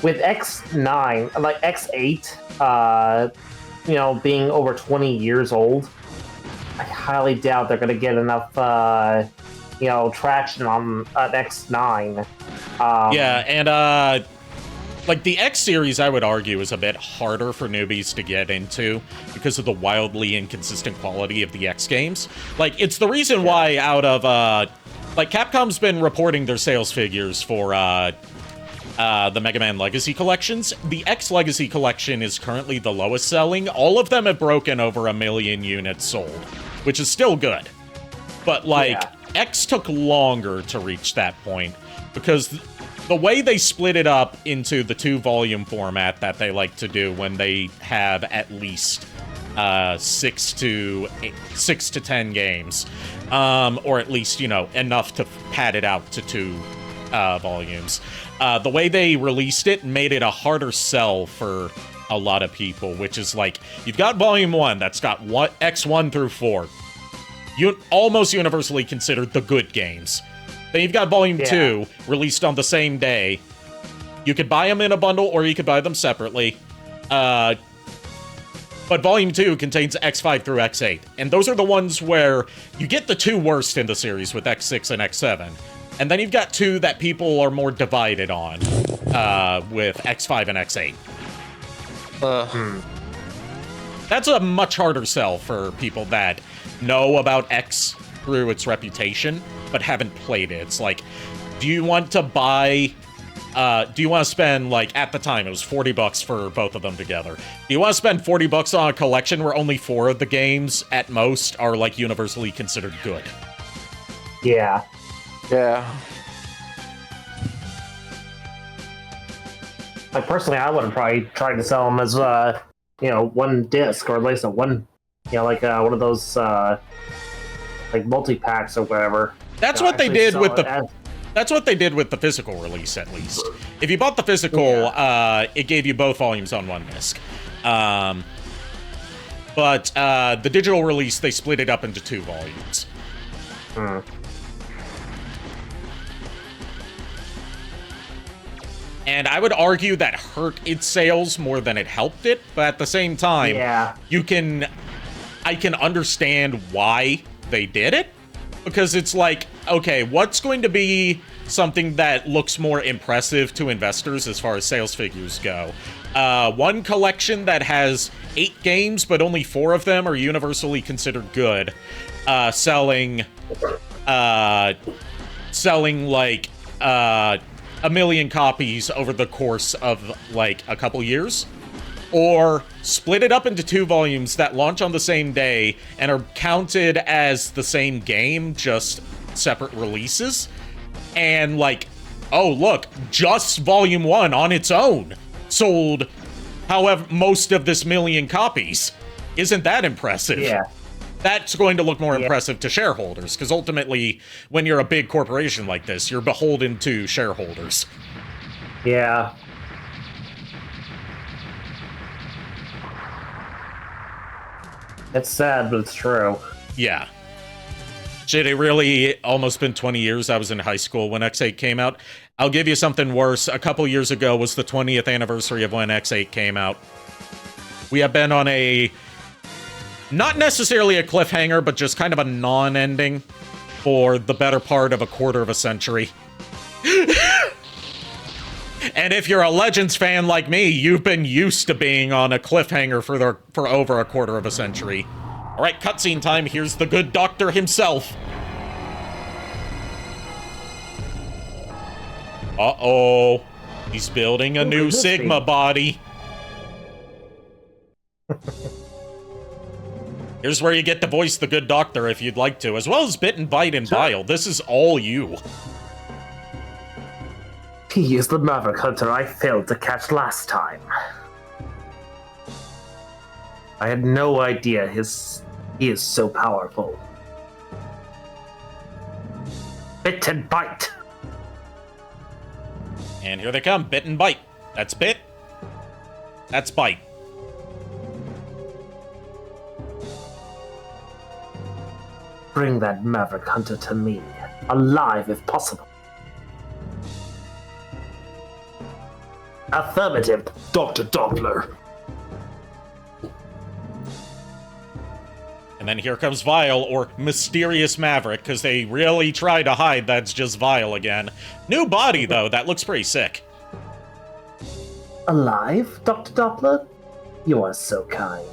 [SPEAKER 2] with X9, like X8, being over 20 years old, I highly doubt they're going to get enough traction on an X9.
[SPEAKER 1] Yeah, and like the X series, I would argue, is a bit harder for newbies to get into because of the wildly inconsistent quality of the X games. Like, it's the reason why out of like, Capcom's been reporting their sales figures for the Mega Man Legacy collections. The X Legacy collection is currently the lowest selling. All of them have broken over 1 million units sold, which is still good. But, like, X took longer to reach that point because the way they split it up into the 2-volume format that they like to do when they have at least 6 to 10 games, or at least, enough to pad it out to 2 volumes. The way they released it made it a harder sell for a lot of people, which is like, you've got Volume 1 that's got X1 through 4. Almost universally considered the good games. Then you've got Volume 2, released on the same day. You could buy them in a bundle, or you could buy them separately. But Volume 2 contains X5 through X8. And those are the ones where you get the 2 worst in the series with X6 and X7. And then you've got 2 that people are more divided on, with X5 and X8. That's a much harder sell for people that know about X through its reputation, but haven't played it. It's like, do you want to buy... do you want to spend, like, at the time, it was $40 for both of them together. Do you want to spend $40 on a collection where only 4 of the games, at most, are, like, universally considered good?
[SPEAKER 2] Yeah.
[SPEAKER 3] Yeah.
[SPEAKER 2] Like, personally, I would have probably tried to sell them as, one disc, or at least one of those, like multi-packs or whatever.
[SPEAKER 1] That's what they did with the. That's what they did with the physical release, at least. If you bought the physical, it gave you both volumes on one disc. But the digital release, they split it up into 2 volumes. And I would argue that hurt its sales more than it helped it, but at the same time, I can understand why they did it. Because it's like, okay, what's going to be something that looks more impressive to investors as far as sales figures go? One collection that has 8 games, but only 4 of them are universally considered good, selling like 1 million copies over the course of like a couple years. Or split it up into 2 volumes that launch on the same day and are counted as the same game, just separate releases. And like, oh look, just volume 1 on its own sold however most of this 1 million copies. Isn't that impressive?
[SPEAKER 2] Yeah.
[SPEAKER 1] That's going to look more impressive to shareholders, because ultimately, when you're a big corporation like this, you're beholden to shareholders.
[SPEAKER 2] Yeah. It's sad, but it's true.
[SPEAKER 1] Yeah. Shit, it really almost been 20 years. I was in high school when X8 came out. I'll give you something worse. A couple years ago was the 20th anniversary of when X8 came out. We have been on a... not necessarily a cliffhanger, but just kind of a non-ending for the better part of a quarter of a century. And if you're a Legends fan like me, you've been used to being on a cliffhanger for over a quarter of a century. All right, cutscene time. Here's the good doctor himself. Uh-oh. He's building a new Sigma body. Here's where you get to voice the good doctor if you'd like to, as well as Bit and Bite and Bile. This is all you.
[SPEAKER 2] He is the Maverick Hunter I failed to catch last time. I had no idea he is so powerful. Bit and Bite.
[SPEAKER 1] And here they come, Bit and Bite. That's Bit. That's Bite.
[SPEAKER 2] Bring that Maverick Hunter to me, alive if possible. Affirmative, Dr. Doppler.
[SPEAKER 1] And then here comes Vile, or Mysterious Maverick, because they really try to hide that's just Vile again. New body, though. That looks pretty sick.
[SPEAKER 2] Alive, Dr. Doppler? You are so kind.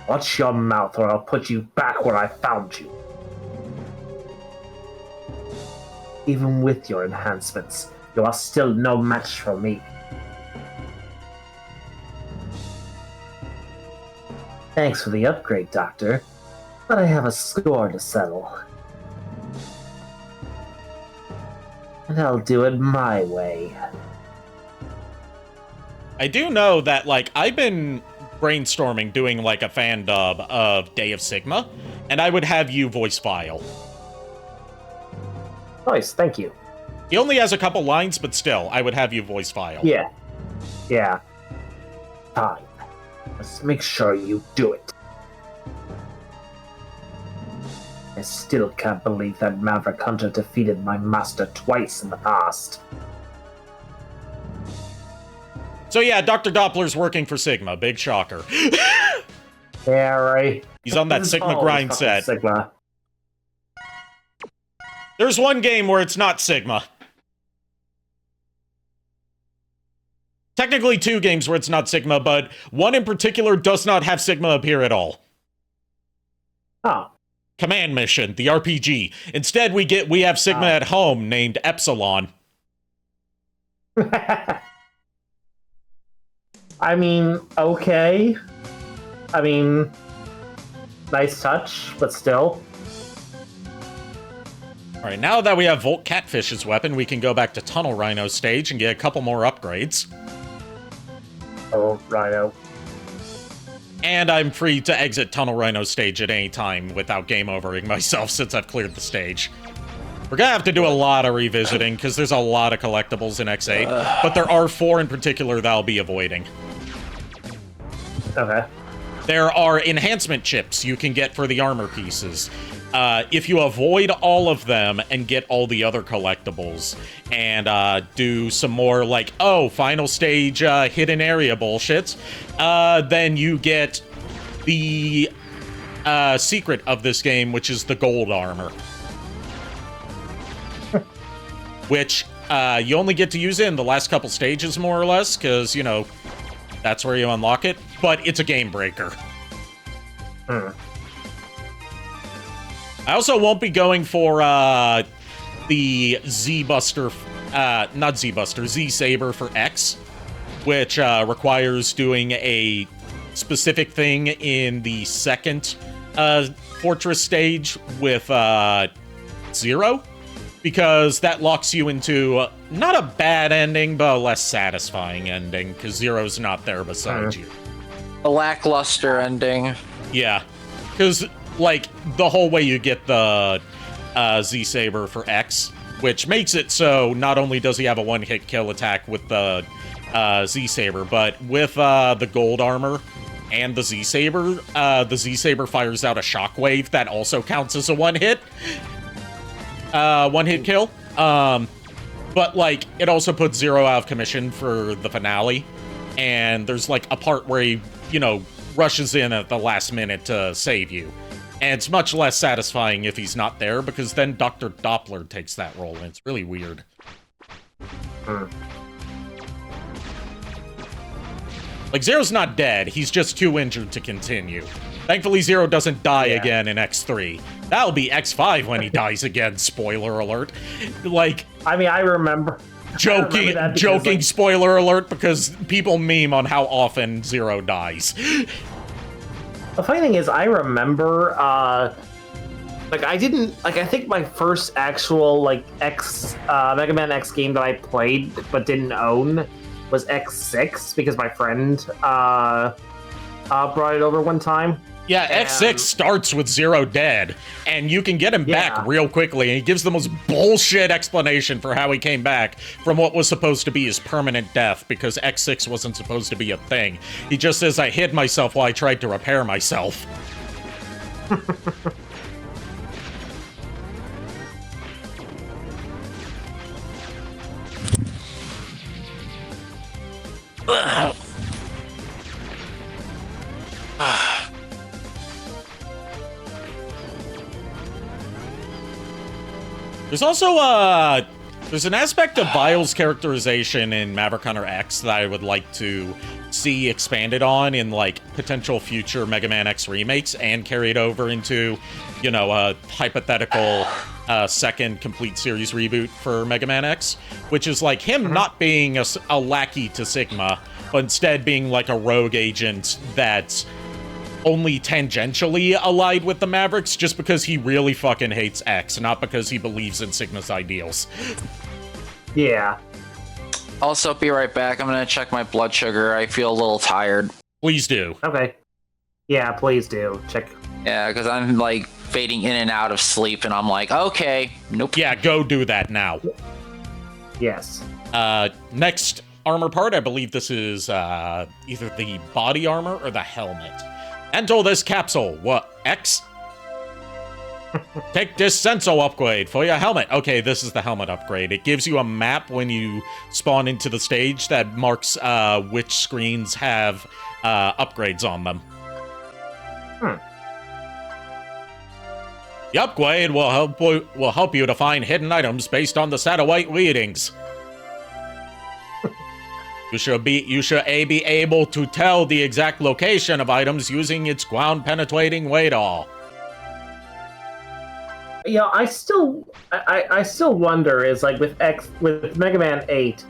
[SPEAKER 2] Watch your mouth, or I'll put you back where I found you. Even with your enhancements, you are still no match for me. Thanks for the upgrade, Doctor, but I have a score to settle. And I'll do it my way.
[SPEAKER 1] I do know that, like, I've been brainstorming doing, like, a fan dub of Day of Sigma, and I would have you voice Vile.
[SPEAKER 2] Nice, thank you.
[SPEAKER 1] He only has a couple lines, but still, I would have you voice Vile.
[SPEAKER 2] Yeah. Yeah. Fine. Let's make sure you do it. I still can't believe that Maverick Hunter defeated my master twice in the past.
[SPEAKER 1] So yeah, Dr. Doppler's working for Sigma. Big shocker.
[SPEAKER 2] Yeah, right.
[SPEAKER 1] He's on that Sigma grind set.
[SPEAKER 2] Sigma.
[SPEAKER 1] There's one game where it's not Sigma. Technically 2 games where it's not Sigma, but one in particular does not have Sigma appear at all.
[SPEAKER 2] Oh.
[SPEAKER 1] Command Mission, the RPG. Instead, we have Sigma at home named Epsilon.
[SPEAKER 2] I mean, okay. I mean, nice touch, but still.
[SPEAKER 1] Alright, now that we have Volt Catfish's weapon, we can go back to Tunnel Rhino stage and get a couple more upgrades.
[SPEAKER 2] Oh, Rhino.
[SPEAKER 1] And I'm free to exit Tunnel Rhino stage at any time without game overing myself since I've cleared the stage. We're gonna have to do a lot of revisiting because there's a lot of collectibles in X8, but there are 4 in particular that I'll be avoiding.
[SPEAKER 2] Okay.
[SPEAKER 1] There are enhancement chips you can get for the armor pieces. If you avoid all of them and get all the other collectibles and do some more like, final stage hidden area bullshit, then you get the secret of this game, which is the gold armor. Which you only get to use it in the last couple stages, more or less, because, you know, that's where you unlock it, but it's a game breaker. I also won't be going for the Z-Buster, not Z-Buster, Z-Saber for X, which requires doing a specific thing in the second fortress stage with Zero, because that locks you into not a bad ending, but a less satisfying ending, because Zero's not there beside you.
[SPEAKER 3] A lackluster ending.
[SPEAKER 1] Yeah, because, like, the whole way you get the Z-Saber for X, which makes it so not only does he have a one-hit kill attack with the Z-Saber, but with the gold armor and the Z-Saber fires out a shockwave that also counts as a one-hit kill. But, like, it also puts Zero out of commission for the finale, and there's, like, a part where he, you know, rushes in at the last minute to save you. And it's much less satisfying if he's not there, because then Dr. Doppler takes that role, and it's really weird. Like, Zero's not dead, he's just too injured to continue. Thankfully, Zero doesn't die again in X3. That'll be X5 when he dies again, spoiler alert. Like...
[SPEAKER 2] I mean, I remember...
[SPEAKER 1] Joking,
[SPEAKER 2] like,
[SPEAKER 1] spoiler alert, because people meme on how often Zero dies.
[SPEAKER 2] The funny thing is, I remember, like, I think my first actual, like, Mega Man X game that I played but didn't own was X6, because my friend, brought it over one time.
[SPEAKER 1] Yeah, X6 starts with Zero dead, and you can get him back real quickly, and he gives the most bullshit explanation for how he came back from what was supposed to be his permanent death, because X6 wasn't supposed to be a thing. He just says, I hid myself while I tried to repair myself. There's also, there's an aspect of Vile's characterization in Maverick Hunter X that I would like to see expanded on in, like, potential future Mega Man X remakes and carried over into, you know, a hypothetical second complete series reboot for Mega Man X, which is, like, him not being a lackey to Sigma, but instead being, like, a rogue agent that's only tangentially allied with the Mavericks just because he really fucking hates X, not because he believes in Sigma's ideals.
[SPEAKER 2] Yeah.
[SPEAKER 3] Also, be right back. I'm gonna check my blood sugar. I feel a little tired.
[SPEAKER 1] Please do.
[SPEAKER 2] Okay. Yeah, please do. Check.
[SPEAKER 3] Yeah, because I'm, like, fading in and out of sleep, and I'm like, okay, nope.
[SPEAKER 1] Yeah, go do that now.
[SPEAKER 2] Yes.
[SPEAKER 1] Next armor part, I believe this is either the body armor or the helmet. Enter this capsule. What? X? Take this Senso upgrade for your helmet. Okay, this is the helmet upgrade. It gives you a map when you spawn into the stage that marks which screens have upgrades on them. The upgrade will help you to find hidden items based on the satellite readings. You should be able to tell the exact location of items using its ground-penetrating radar.
[SPEAKER 2] Yeah, I still wonder, is, like, with Mega Man 8,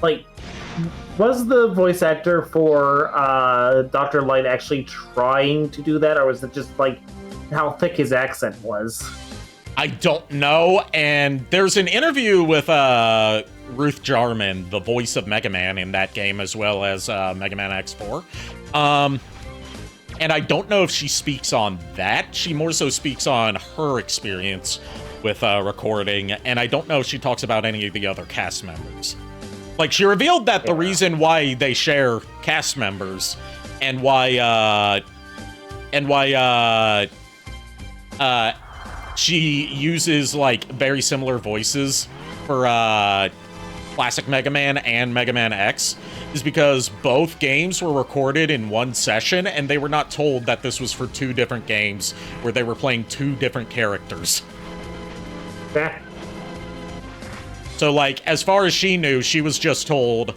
[SPEAKER 2] like, was the voice actor for Dr. Light actually trying to do that, or was it just, like, how thick his accent was?
[SPEAKER 1] I don't know, and there's an interview with Ruth Jarman, the voice of Mega Man in that game, as well as Mega Man X4. And I don't know if she speaks on that. She more so speaks on her experience with recording, and I don't know if she talks about any of the other cast members. Like, she revealed that the reason why they share cast members and why she uses, like, very similar voices for classic Mega Man and Mega Man X is because both games were recorded in one session, and they were not told that this was for two different games where they were playing two different characters. So, like, as far as she knew, she was just told,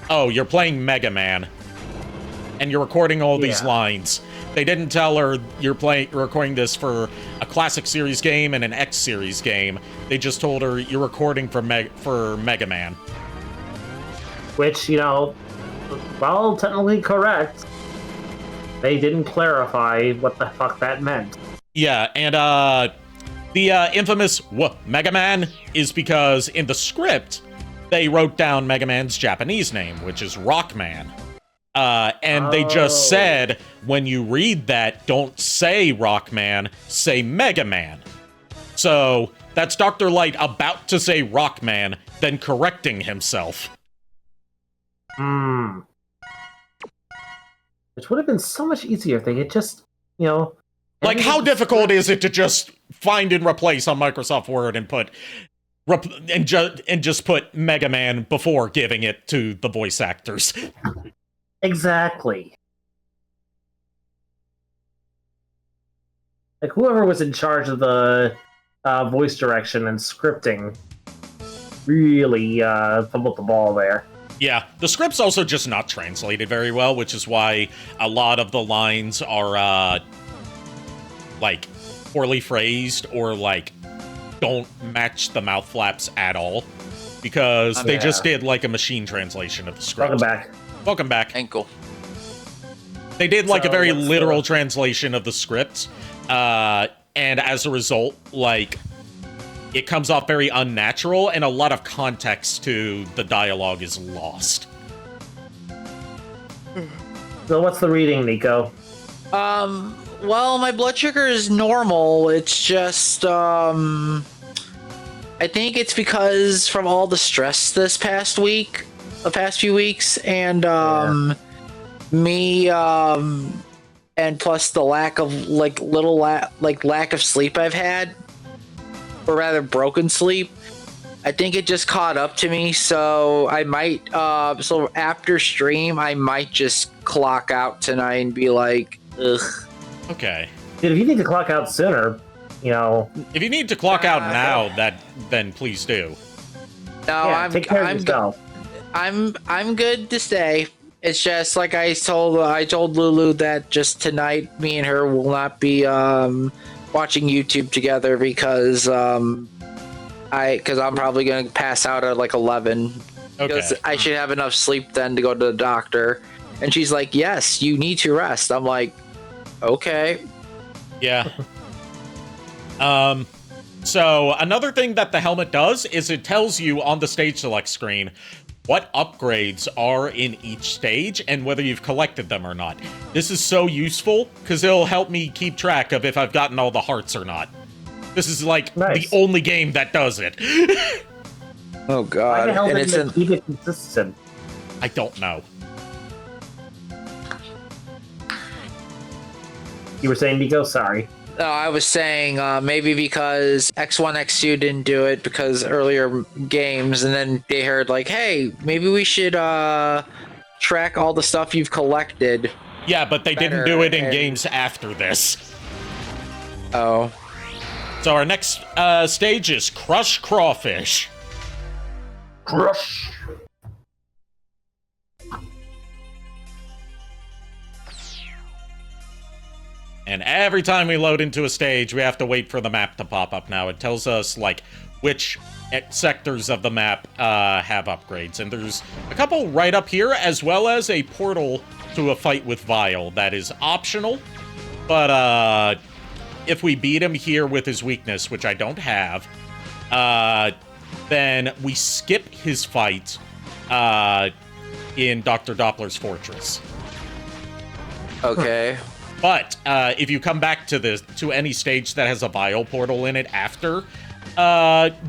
[SPEAKER 1] oh, you're playing Mega Man, and you're recording all these lines. They didn't tell her you're recording this for a classic series game and an X series game. They just told her you're recording for Mega Man.
[SPEAKER 2] Which, you know, while technically correct, they didn't clarify what the fuck that meant.
[SPEAKER 1] Yeah, and the infamous Mega Man is because in the script, they wrote down Mega Man's Japanese name, which is Rockman. And they just said, when you read that, don't say Rockman, say Mega Man. So, that's Dr. Light about to say Rockman, then correcting himself.
[SPEAKER 2] Which would have been so much easier if they had just, you know...
[SPEAKER 1] Like, how difficult is it to just find and replace on Microsoft Word and put... and just put Mega Man before giving it to the voice actors?
[SPEAKER 2] Exactly. Like, whoever was in charge of the voice direction and scripting really fumbled the ball there.
[SPEAKER 1] Yeah, the script's also just not translated very well, which is why a lot of the lines are, like, poorly phrased or, like, don't match the mouth flaps at all. Because they just did, like, a machine translation of the script. Welcome back.
[SPEAKER 3] Ankle.
[SPEAKER 1] They did, like, a very literal translation of the script. And as a result, like, it comes off very unnatural, and a lot of context to the dialogue is lost.
[SPEAKER 2] So what's the reading, Nico?
[SPEAKER 3] Well, my blood sugar is normal. It's just, I think it's because from all the stress this past few weeks, and, me, and plus the lack of, like, lack of sleep I've had, or rather broken sleep, I think it just caught up to me, so I might, so after stream, I might just clock out tonight and be like, ugh.
[SPEAKER 1] Okay.
[SPEAKER 2] Dude, if you need to clock out sooner, you know...
[SPEAKER 1] If you need to clock out now, then please do.
[SPEAKER 3] No,
[SPEAKER 2] yeah, take care of yourself.
[SPEAKER 3] I'm good to stay. It's just like I told Lulu that just tonight, me and her will not be watching YouTube together because I'm probably gonna pass out at like 11.
[SPEAKER 1] Okay.
[SPEAKER 3] Because I should have enough sleep then to go to the doctor. And she's like, "Yes, you need to rest." I'm like, "Okay."
[SPEAKER 1] Yeah. So another thing that the helmet does is it tells you on the stage select screen what upgrades are in each stage and whether you've collected them or not. This is so useful because it'll help me keep track of if I've gotten all the hearts or not. This is like the only game that does it.
[SPEAKER 3] Oh god.
[SPEAKER 2] Why the hell
[SPEAKER 3] and
[SPEAKER 2] did they keep it consistent?
[SPEAKER 1] I don't know.
[SPEAKER 2] You were saying, Nico? Sorry.
[SPEAKER 3] No, I was saying maybe because X1, X2 didn't do it because earlier games, and then they heard like, hey, maybe we should track all the stuff you've collected.
[SPEAKER 1] Yeah, but they didn't do it in games after this.
[SPEAKER 3] Oh.
[SPEAKER 1] So our next stage is Crush Crawfish.
[SPEAKER 2] Crush.
[SPEAKER 1] And every time we load into a stage, we have to wait for the map to pop up now. It tells us, like, which sectors of the map have upgrades. And there's a couple right up here, as well as a portal to a fight with Vile that is optional. But if we beat him here with his weakness, which I don't have, then we skip his fight in Dr. Doppler's fortress.
[SPEAKER 3] Okay.
[SPEAKER 1] But if you come back to any stage that has a vial portal in it after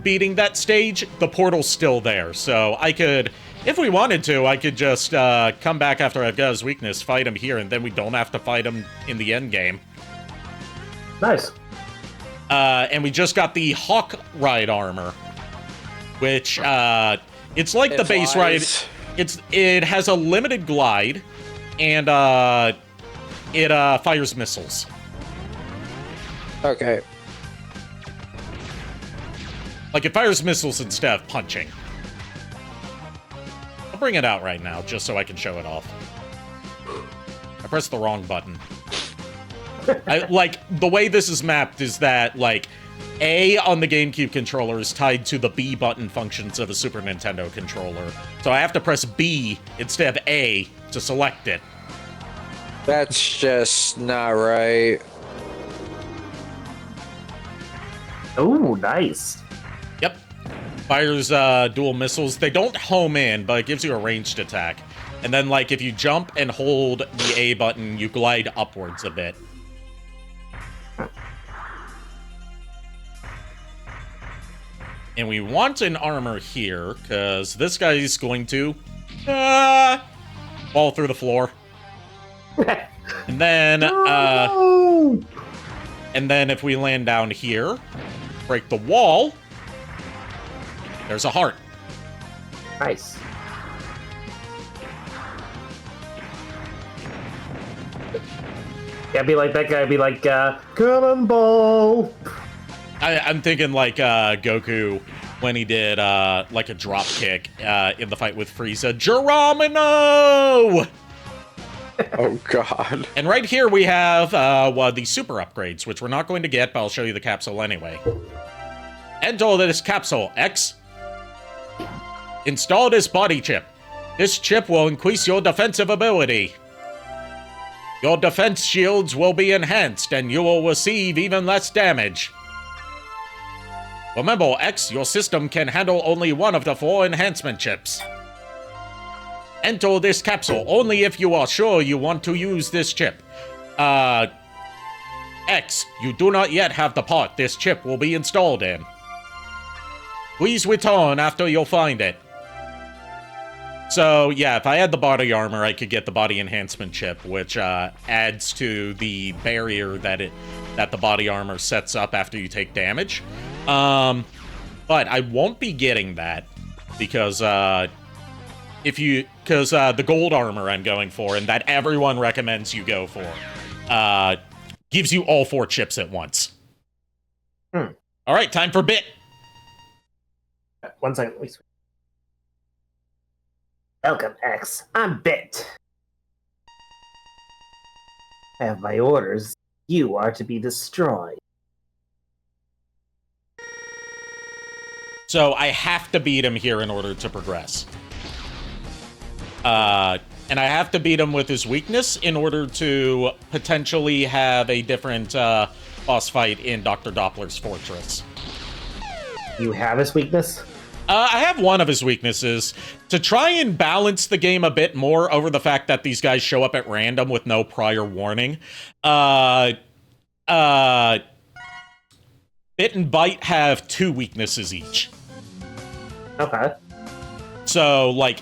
[SPEAKER 1] beating that stage, the portal's still there. So I could, if we wanted to, I could just come back after I've got his weakness, fight him here, and then we don't have to fight him in the end game.
[SPEAKER 2] Nice.
[SPEAKER 1] And we just got the Hawk Ride armor, which it's like the base ride. It has a limited glide, and it fires missiles.
[SPEAKER 3] Okay.
[SPEAKER 1] Like, it fires missiles instead of punching. I'll bring it out right now, just so I can show it off. I pressed the wrong button. Like, the way this is mapped is that, like, A on the GameCube controller is tied to the B button functions of a Super Nintendo controller. So I have to press B instead of A to select it.
[SPEAKER 3] That's just not right.
[SPEAKER 2] Oh, nice.
[SPEAKER 1] Yep. Fires dual missiles. They don't home in, but it gives you a ranged attack. And then, like, if you jump and hold the A button, you glide upwards a bit. And we want an armor here, because this guy's going to fall through the floor. And then, and then if we land down here, break the wall, there's a heart.
[SPEAKER 2] Nice. Yeah, be like that guy, be like, cannonball!
[SPEAKER 1] I'm thinking like Goku when he did like a drop kick in the fight with Frieza. Geronimo!
[SPEAKER 3] Oh, God.
[SPEAKER 1] And right here we have the super upgrades, which we're not going to get, but I'll show you the capsule anyway. Enter this capsule, X. Install this body chip. This chip will increase your defensive ability. Your defense shields will be enhanced, and you will receive even less damage. Remember, X, your system can handle only one of the 4 enhancement chips. Enter this capsule only if you are sure you want to use this chip. X, you do not yet have the part this chip will be installed in. Please return after you'll find it. So, yeah, if I had the body armor, I could get the body enhancement chip, which adds to the barrier that the body armor sets up after you take damage. But I won't be getting that because the gold armor I'm going for, and that everyone recommends you go for, gives you all 4 chips at once. All right, time for bit.
[SPEAKER 2] 1 second, please. Welcome, X. I'm Bit. I have my orders. You are to be destroyed.
[SPEAKER 1] So I have to beat him here in order to progress. And I have to beat him with his weakness in order to potentially have a different boss fight in Dr. Doppler's fortress.
[SPEAKER 2] You have his weakness?
[SPEAKER 1] I have one of his weaknesses. To try and balance the game a bit more over the fact that these guys show up at random with no prior warning, Bit and Bite have 2 weaknesses each.
[SPEAKER 2] Okay.
[SPEAKER 1] So, like,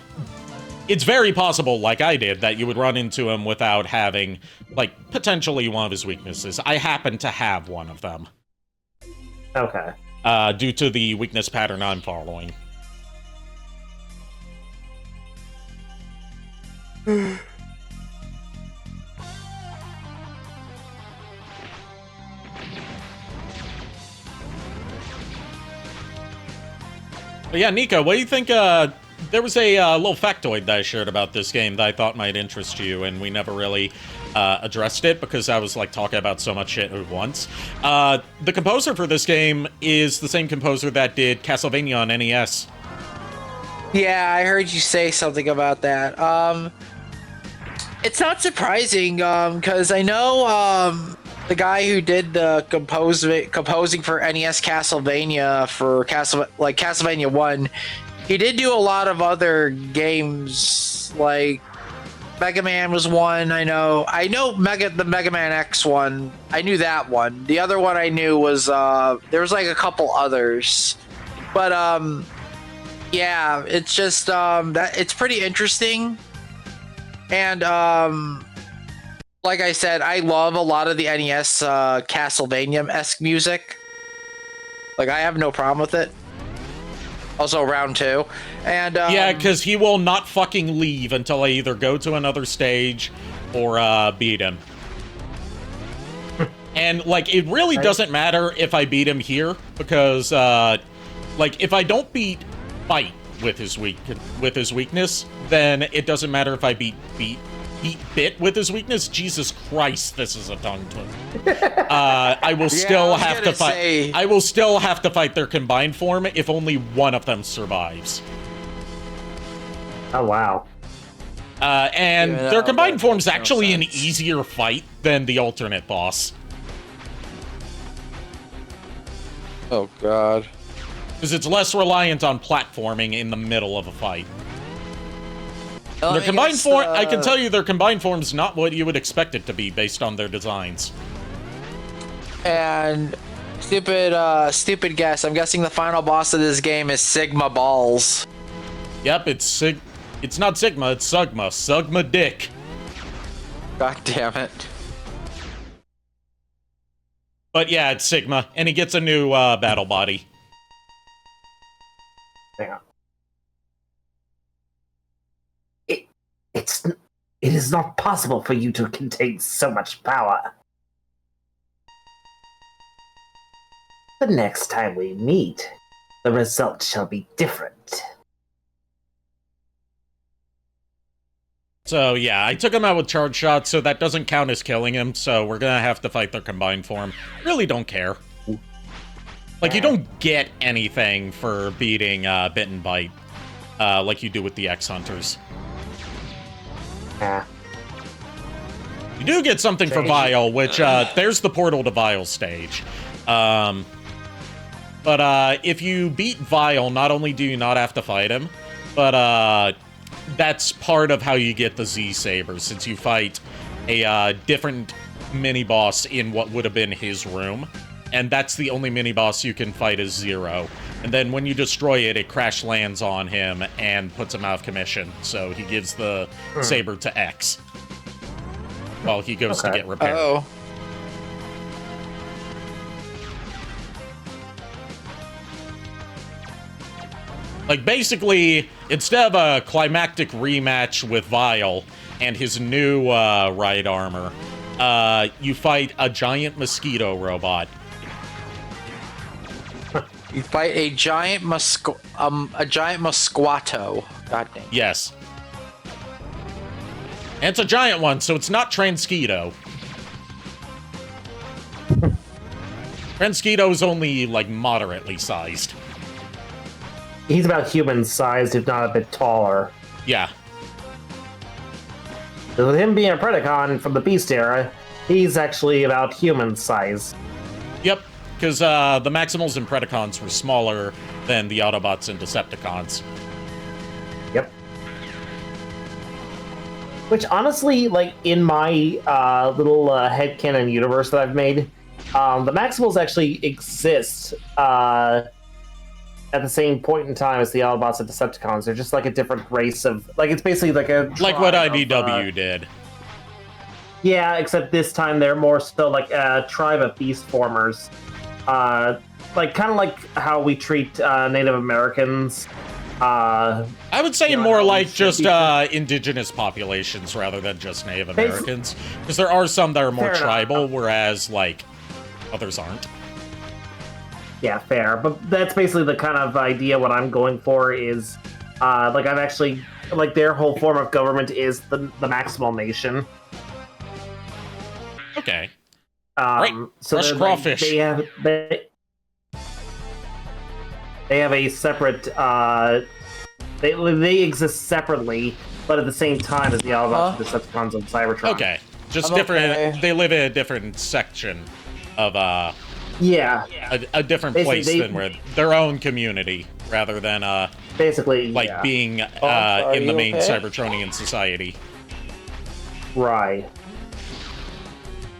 [SPEAKER 1] it's very possible, like I did, that you would run into him without having, like, potentially one of his weaknesses. I happen to have one of them.
[SPEAKER 2] Okay.
[SPEAKER 1] Due to the weakness pattern I'm following. But yeah, Nico, what do you think? There was a little factoid that I shared about this game that I thought might interest you, and we never really addressed it because I was like talking about so much shit at once. The composer for this game is the same composer that did Castlevania on NES.
[SPEAKER 3] Yeah, I heard you say something about that. It's not surprising, because I know the guy who did the composing for NES Castlevania for Castlevania 1, he did do a lot of other games, like Mega Man was one. I know the Mega Man X one. I knew that one. The other one I knew was there was like a couple others, but yeah, it's just that it's pretty interesting, and like I said, I love a lot of the NES Castlevania-esque music. Like, I have no problem with it. Also, round 2. And
[SPEAKER 1] yeah, because he will not fucking leave until I either go to another stage or beat him. And, like, it really doesn't matter if I beat him here, because, like, if I don't beat Fight with his weakness, then it doesn't matter if I beat Bit with his weakness. Jesus Christ, this is a tongue twister. I will still have to fight. I will still have to fight their combined form if only one of them survives.
[SPEAKER 2] Oh wow.
[SPEAKER 1] And their combined form's actually an easier fight than the alternate boss.
[SPEAKER 3] Oh god.
[SPEAKER 1] Because it's less reliant on platforming in the middle of a fight. Their combined form, I can tell you their combined form is not what you would expect it to be based on their designs.
[SPEAKER 3] And stupid guess. I'm guessing the final boss of this game is Sigma Balls.
[SPEAKER 1] Yep, it's not Sigma, it's Sugma. Sugma Dick.
[SPEAKER 3] God damn it.
[SPEAKER 1] But yeah, it's Sigma, and he gets a new battle body.
[SPEAKER 2] Yeah. It is not possible for you to contain so much power. The next time we meet, the result shall be different.
[SPEAKER 1] So yeah, I took him out with charge shots, so that doesn't count as killing him, so we're gonna have to fight their combined form. Really don't care. Like, you don't get anything for beating Bit and Bite, like you do with the X-Hunters. You do get something for Vile, which, there's the portal to Vile stage. But if you beat Vile, not only do you not have to fight him, but, that's part of how you get the Z-Saber, since you fight a, different mini-boss in what would have been his room. And that's the only mini-boss you can fight as Zero. And then when you destroy it, it crash lands on him and puts him out of commission. So he gives the saber to X while he goes to get repaired.
[SPEAKER 3] Oh.
[SPEAKER 1] Like, basically, instead of a climactic rematch with Vile and his new ride armor, you fight a giant mosquito robot.
[SPEAKER 3] You fight a giant mosquito. God dang.
[SPEAKER 1] Yes. And it's a giant one, so it's not Transketo. Transkeito's only, like, moderately sized.
[SPEAKER 2] He's about human-sized, if not a bit taller.
[SPEAKER 1] Yeah.
[SPEAKER 2] With him being a Predacon from the Beast era, he's actually about human-sized.
[SPEAKER 1] Yep. Because the Maximals and Predacons were smaller than the Autobots and Decepticons.
[SPEAKER 2] Yep. Which, honestly, like, in my little headcanon universe that I've made, the Maximals actually exist at the same point in time as the Autobots and Decepticons. They're just, like, a different race of... Like, it's basically like a...
[SPEAKER 1] Like what IDW did.
[SPEAKER 2] Yeah, except this time they're more still like a tribe of beast formers. Like, kind of like how we treat Native Americans.
[SPEAKER 1] I would say more like just indigenous populations rather than just Native Americans. Because there are some that are more tribal, whereas, like, others aren't.
[SPEAKER 2] Yeah, fair. But that's basically the kind of idea what I'm going for is, like, I've actually, like, their whole form of government is the Maximal Nation.
[SPEAKER 1] Okay.
[SPEAKER 2] Right. So
[SPEAKER 1] fresh crawfish.
[SPEAKER 2] They have a separate. They exist separately, but at the same time as the Autobots, the Decepticons, and Cybertron.
[SPEAKER 1] Okay, just different. Okay. They live in a different section of
[SPEAKER 2] Yeah.
[SPEAKER 1] A different place than where their own community, rather than
[SPEAKER 2] basically
[SPEAKER 1] like being in the main Cybertronian society.
[SPEAKER 2] Right.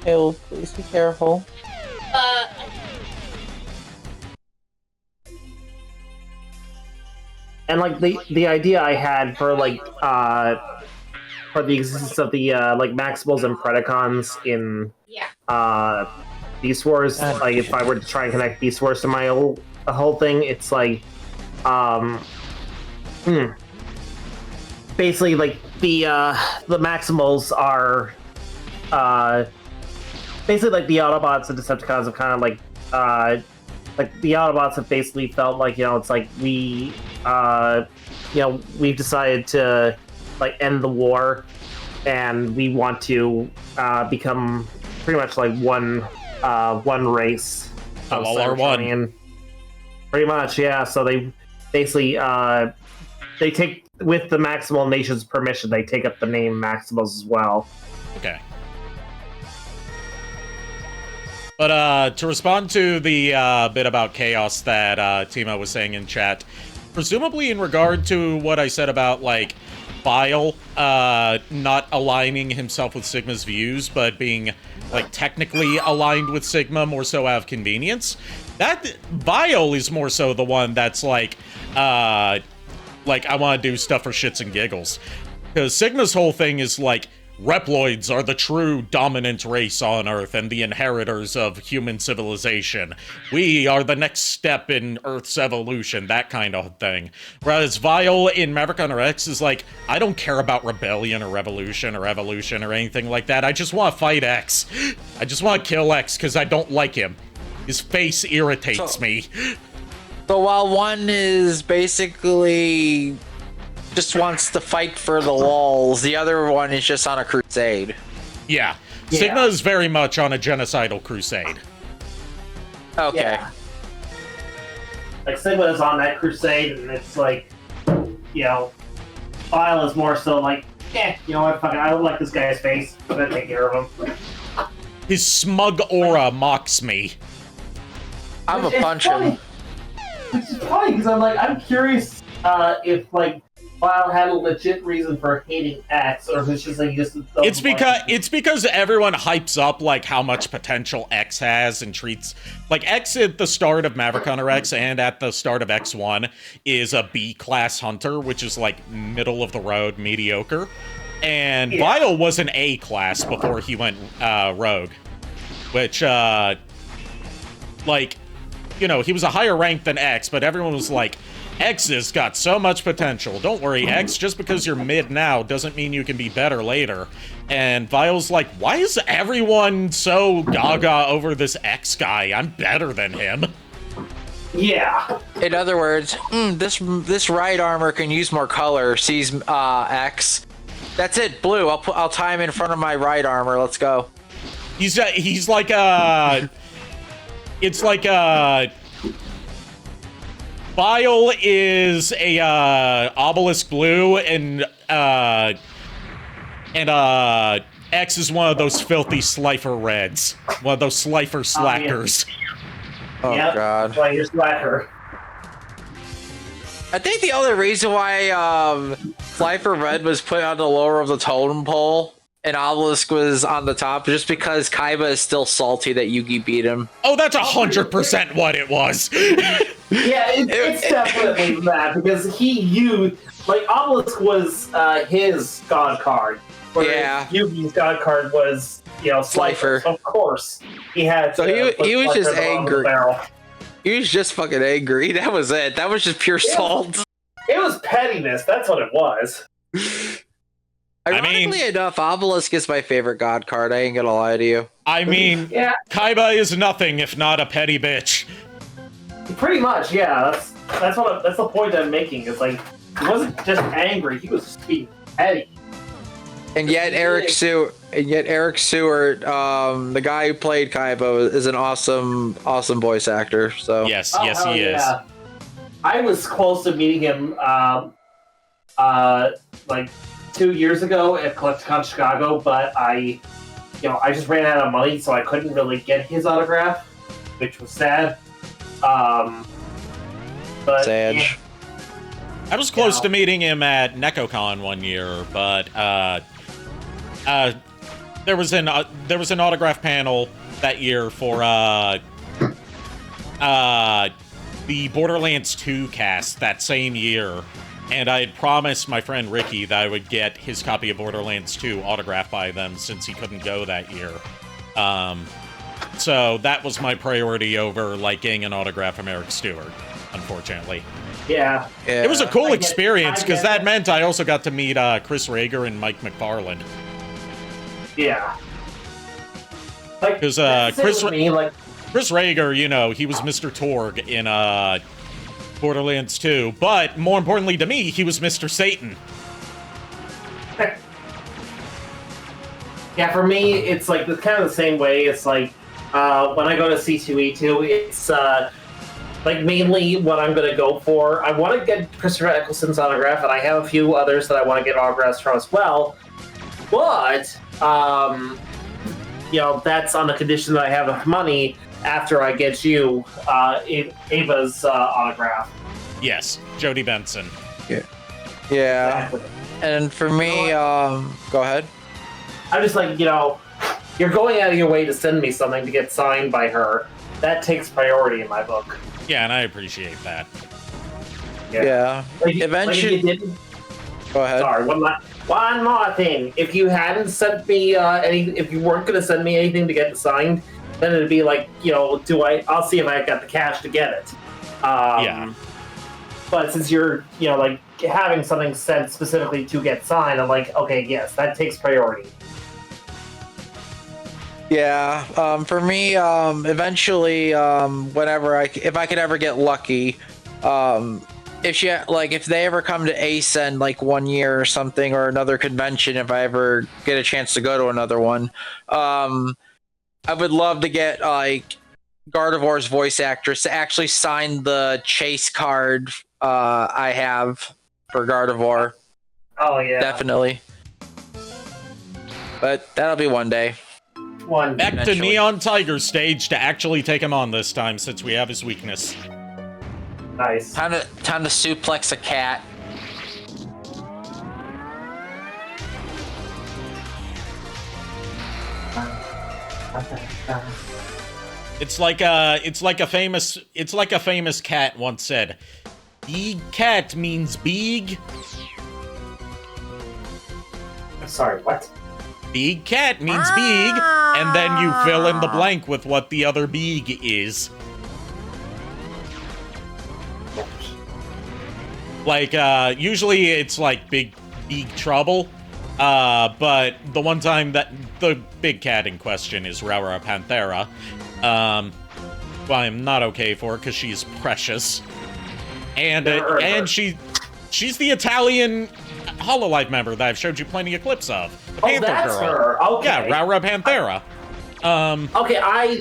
[SPEAKER 3] Ew, please be careful.
[SPEAKER 2] And like the idea I had for like for the existence of the like Maximals and Predacons in Beast Wars, like if I were to try and connect Beast Wars to my whole thing, it's like basically like the Maximals are basically like the Autobots and Decepticons have kind of like the Autobots have basically felt like, you know, it's like we you know, we've decided to like end the war and we want to become pretty much like one race of
[SPEAKER 1] all are one.
[SPEAKER 2] Pretty much, yeah. So they basically they take, with the Maximal Nation's permission, they take up the name Maximals as well.
[SPEAKER 1] Okay. But to respond to the bit about chaos that Timo was saying in chat, presumably in regard to what I said about, like, Vile not aligning himself with Sigma's views, but being, like, technically aligned with Sigma more so out of convenience, that Vile is more so the one that's like, I want to do stuff for shits and giggles. Because Sigma's whole thing is, like, Reploids are the true dominant race on Earth and the inheritors of human civilization. We are the next step in Earth's evolution, that kind of thing. Whereas Vile in Maverick Hunter X is like, I don't care about rebellion or revolution or evolution or anything like that. I just want to fight X. I just want to kill X because I don't like him. His face irritates me.
[SPEAKER 3] So while one is basically just wants to fight for the lulz, the other one is just on a crusade.
[SPEAKER 1] Yeah. Sigma is very much on a genocidal crusade.
[SPEAKER 3] Okay.
[SPEAKER 2] Yeah. Like, Sigma is on that crusade, and it's like, you know, Vile is more so like, you know what, fuck it, I don't like this guy's face, I'm gonna take care of him.
[SPEAKER 1] His smug aura mocks me.
[SPEAKER 3] I'm gonna punch him.
[SPEAKER 2] Which is funny, because I'm curious if, like, Vile had a legit reason for hating X, or if it's just like he just...
[SPEAKER 1] It's because everyone hypes up, like, how much potential X has and treats... Like, X at the start of Maverick Hunter X and at the start of X1 is a B-class hunter, which is, like, middle-of-the-road, mediocre. And Vile was an A-class before he went rogue. Which, like, you know, he was a higher rank than X, but everyone was like, X has got so much potential. Don't worry, X, just because you're mid now doesn't mean you can be better later. And Vile's like, why is everyone so gaga over this X guy? I'm better than him.
[SPEAKER 2] Yeah.
[SPEAKER 3] In other words, this right armor can use more color, sees X. That's it, blue. I'll tie him in front of my right armor. Let's go.
[SPEAKER 1] He's like it's like Vile is a obelisk blue, and X is one of those filthy slifer reds, one of those slifer slackers.
[SPEAKER 3] Oh God!
[SPEAKER 2] Why you're slacker?
[SPEAKER 3] I think the only reason why Slifer Red was put on the lower of the totem pole and Obelisk was on the top just because Kaiba is still salty that Yugi beat him.
[SPEAKER 1] Oh, that's 100% what it was.
[SPEAKER 2] Yeah, it's definitely that, because he used, like, Obelisk was his god card.
[SPEAKER 3] Yeah.
[SPEAKER 2] Yugi's god card was, you know, Slifer. Of course. He had.
[SPEAKER 3] So he was just angry.
[SPEAKER 2] Barrel.
[SPEAKER 3] He was just fucking angry. That was it. That was just pure salt.
[SPEAKER 2] It was pettiness. That's what it was.
[SPEAKER 3] Ironically enough, Obelisk is my favorite god card. I ain't gonna lie to you.
[SPEAKER 1] I mean, Kaiba is nothing if not a petty bitch.
[SPEAKER 2] Pretty much, yeah. That's the point I'm making. It's like, he wasn't just angry; he was just being petty.
[SPEAKER 3] And yet Eric Stewart, the guy who played Kaiba, is an awesome voice actor. So
[SPEAKER 1] yes, he is.
[SPEAKER 2] I was close to meeting him, like 2 years ago at CollectCon Chicago, but I just ran out of money, so I couldn't really get his autograph, which was sad. But
[SPEAKER 3] sad.
[SPEAKER 2] Yeah.
[SPEAKER 1] I was close to meeting him at NecoCon one year, but there was an autograph panel that year for the Borderlands 2 cast that same year, and I had promised my friend Ricky that I would get his copy of Borderlands 2 autographed by them since he couldn't go that year. So that was my priority over, like, getting an autograph from Eric Stewart, unfortunately.
[SPEAKER 2] Yeah.
[SPEAKER 1] It was a cool
[SPEAKER 2] I
[SPEAKER 1] experience, because
[SPEAKER 2] get
[SPEAKER 1] that
[SPEAKER 2] it.
[SPEAKER 1] meant I also got to meet Chris Rager and Mike McFarland.
[SPEAKER 2] Yeah. Like,
[SPEAKER 1] 'Cause,
[SPEAKER 2] that's the same
[SPEAKER 1] Chris
[SPEAKER 2] with me, like,
[SPEAKER 1] Chris Rager, you know, he was Mr. Torg in Borderlands 2, but more importantly to me, he was Mr. Satan.
[SPEAKER 2] yeah, for me, it's like kind of the same way. It's like when I go to C2E2, it's like mainly what I'm going to go for. I want to get Christopher Eccleston's autograph, and I have a few others that I want to get autographs from as well. But you know, that's on the condition that I have enough money after I get you Ava's autograph.
[SPEAKER 1] Yes, Jody Benson.
[SPEAKER 3] Yeah.
[SPEAKER 2] Exactly.
[SPEAKER 3] And for me, go ahead.
[SPEAKER 2] I'm just like, you know, you're going out of your way to send me something to get signed by her. That takes priority in my book.
[SPEAKER 1] Yeah, and I appreciate that.
[SPEAKER 3] Yeah.
[SPEAKER 2] Like,
[SPEAKER 3] Eventually.
[SPEAKER 2] like if you didn't,
[SPEAKER 3] Go ahead.
[SPEAKER 2] sorry, one more thing. If you hadn't sent me if you weren't going to send me anything to get it signed, then it'd be like, you know, I'll see if I got the cash to get it.
[SPEAKER 1] Yeah.
[SPEAKER 2] But since you're, you know, like having something sent specifically to get signed, I'm like, okay, yes, that takes priority.
[SPEAKER 3] Yeah, for me, eventually, whenever if I could ever get lucky, if they ever come to ASEN like 1 year or something, or another convention, if I ever get a chance to go to another one, I would love to get like Gardevoir's voice actress to actually sign the chase card I have for Gardevoir.
[SPEAKER 2] Oh yeah,
[SPEAKER 3] Definitely. But that'll be one day.
[SPEAKER 2] one.
[SPEAKER 1] Back to
[SPEAKER 3] Eventually.
[SPEAKER 1] Neon Tiger's stage to actually take him on this time, since we have his weakness.
[SPEAKER 2] Nice.
[SPEAKER 3] Time to suplex a cat.
[SPEAKER 1] It's like a famous cat once said, "Big cat means big.
[SPEAKER 2] Sorry, what?
[SPEAKER 1] Big cat means big," and then you fill in the blank with what the other big is. Like, usually it's like big trouble, but the one time that the big cat in question is Raura Panthera, well, I'm not okay for because she's precious, and she's the Italian Hololive member that I've showed you plenty of clips of. The
[SPEAKER 2] Oh,
[SPEAKER 1] Panther
[SPEAKER 2] that's
[SPEAKER 1] girl.
[SPEAKER 2] her. Okay.
[SPEAKER 1] Yeah, Raura Panthera.
[SPEAKER 2] Okay, I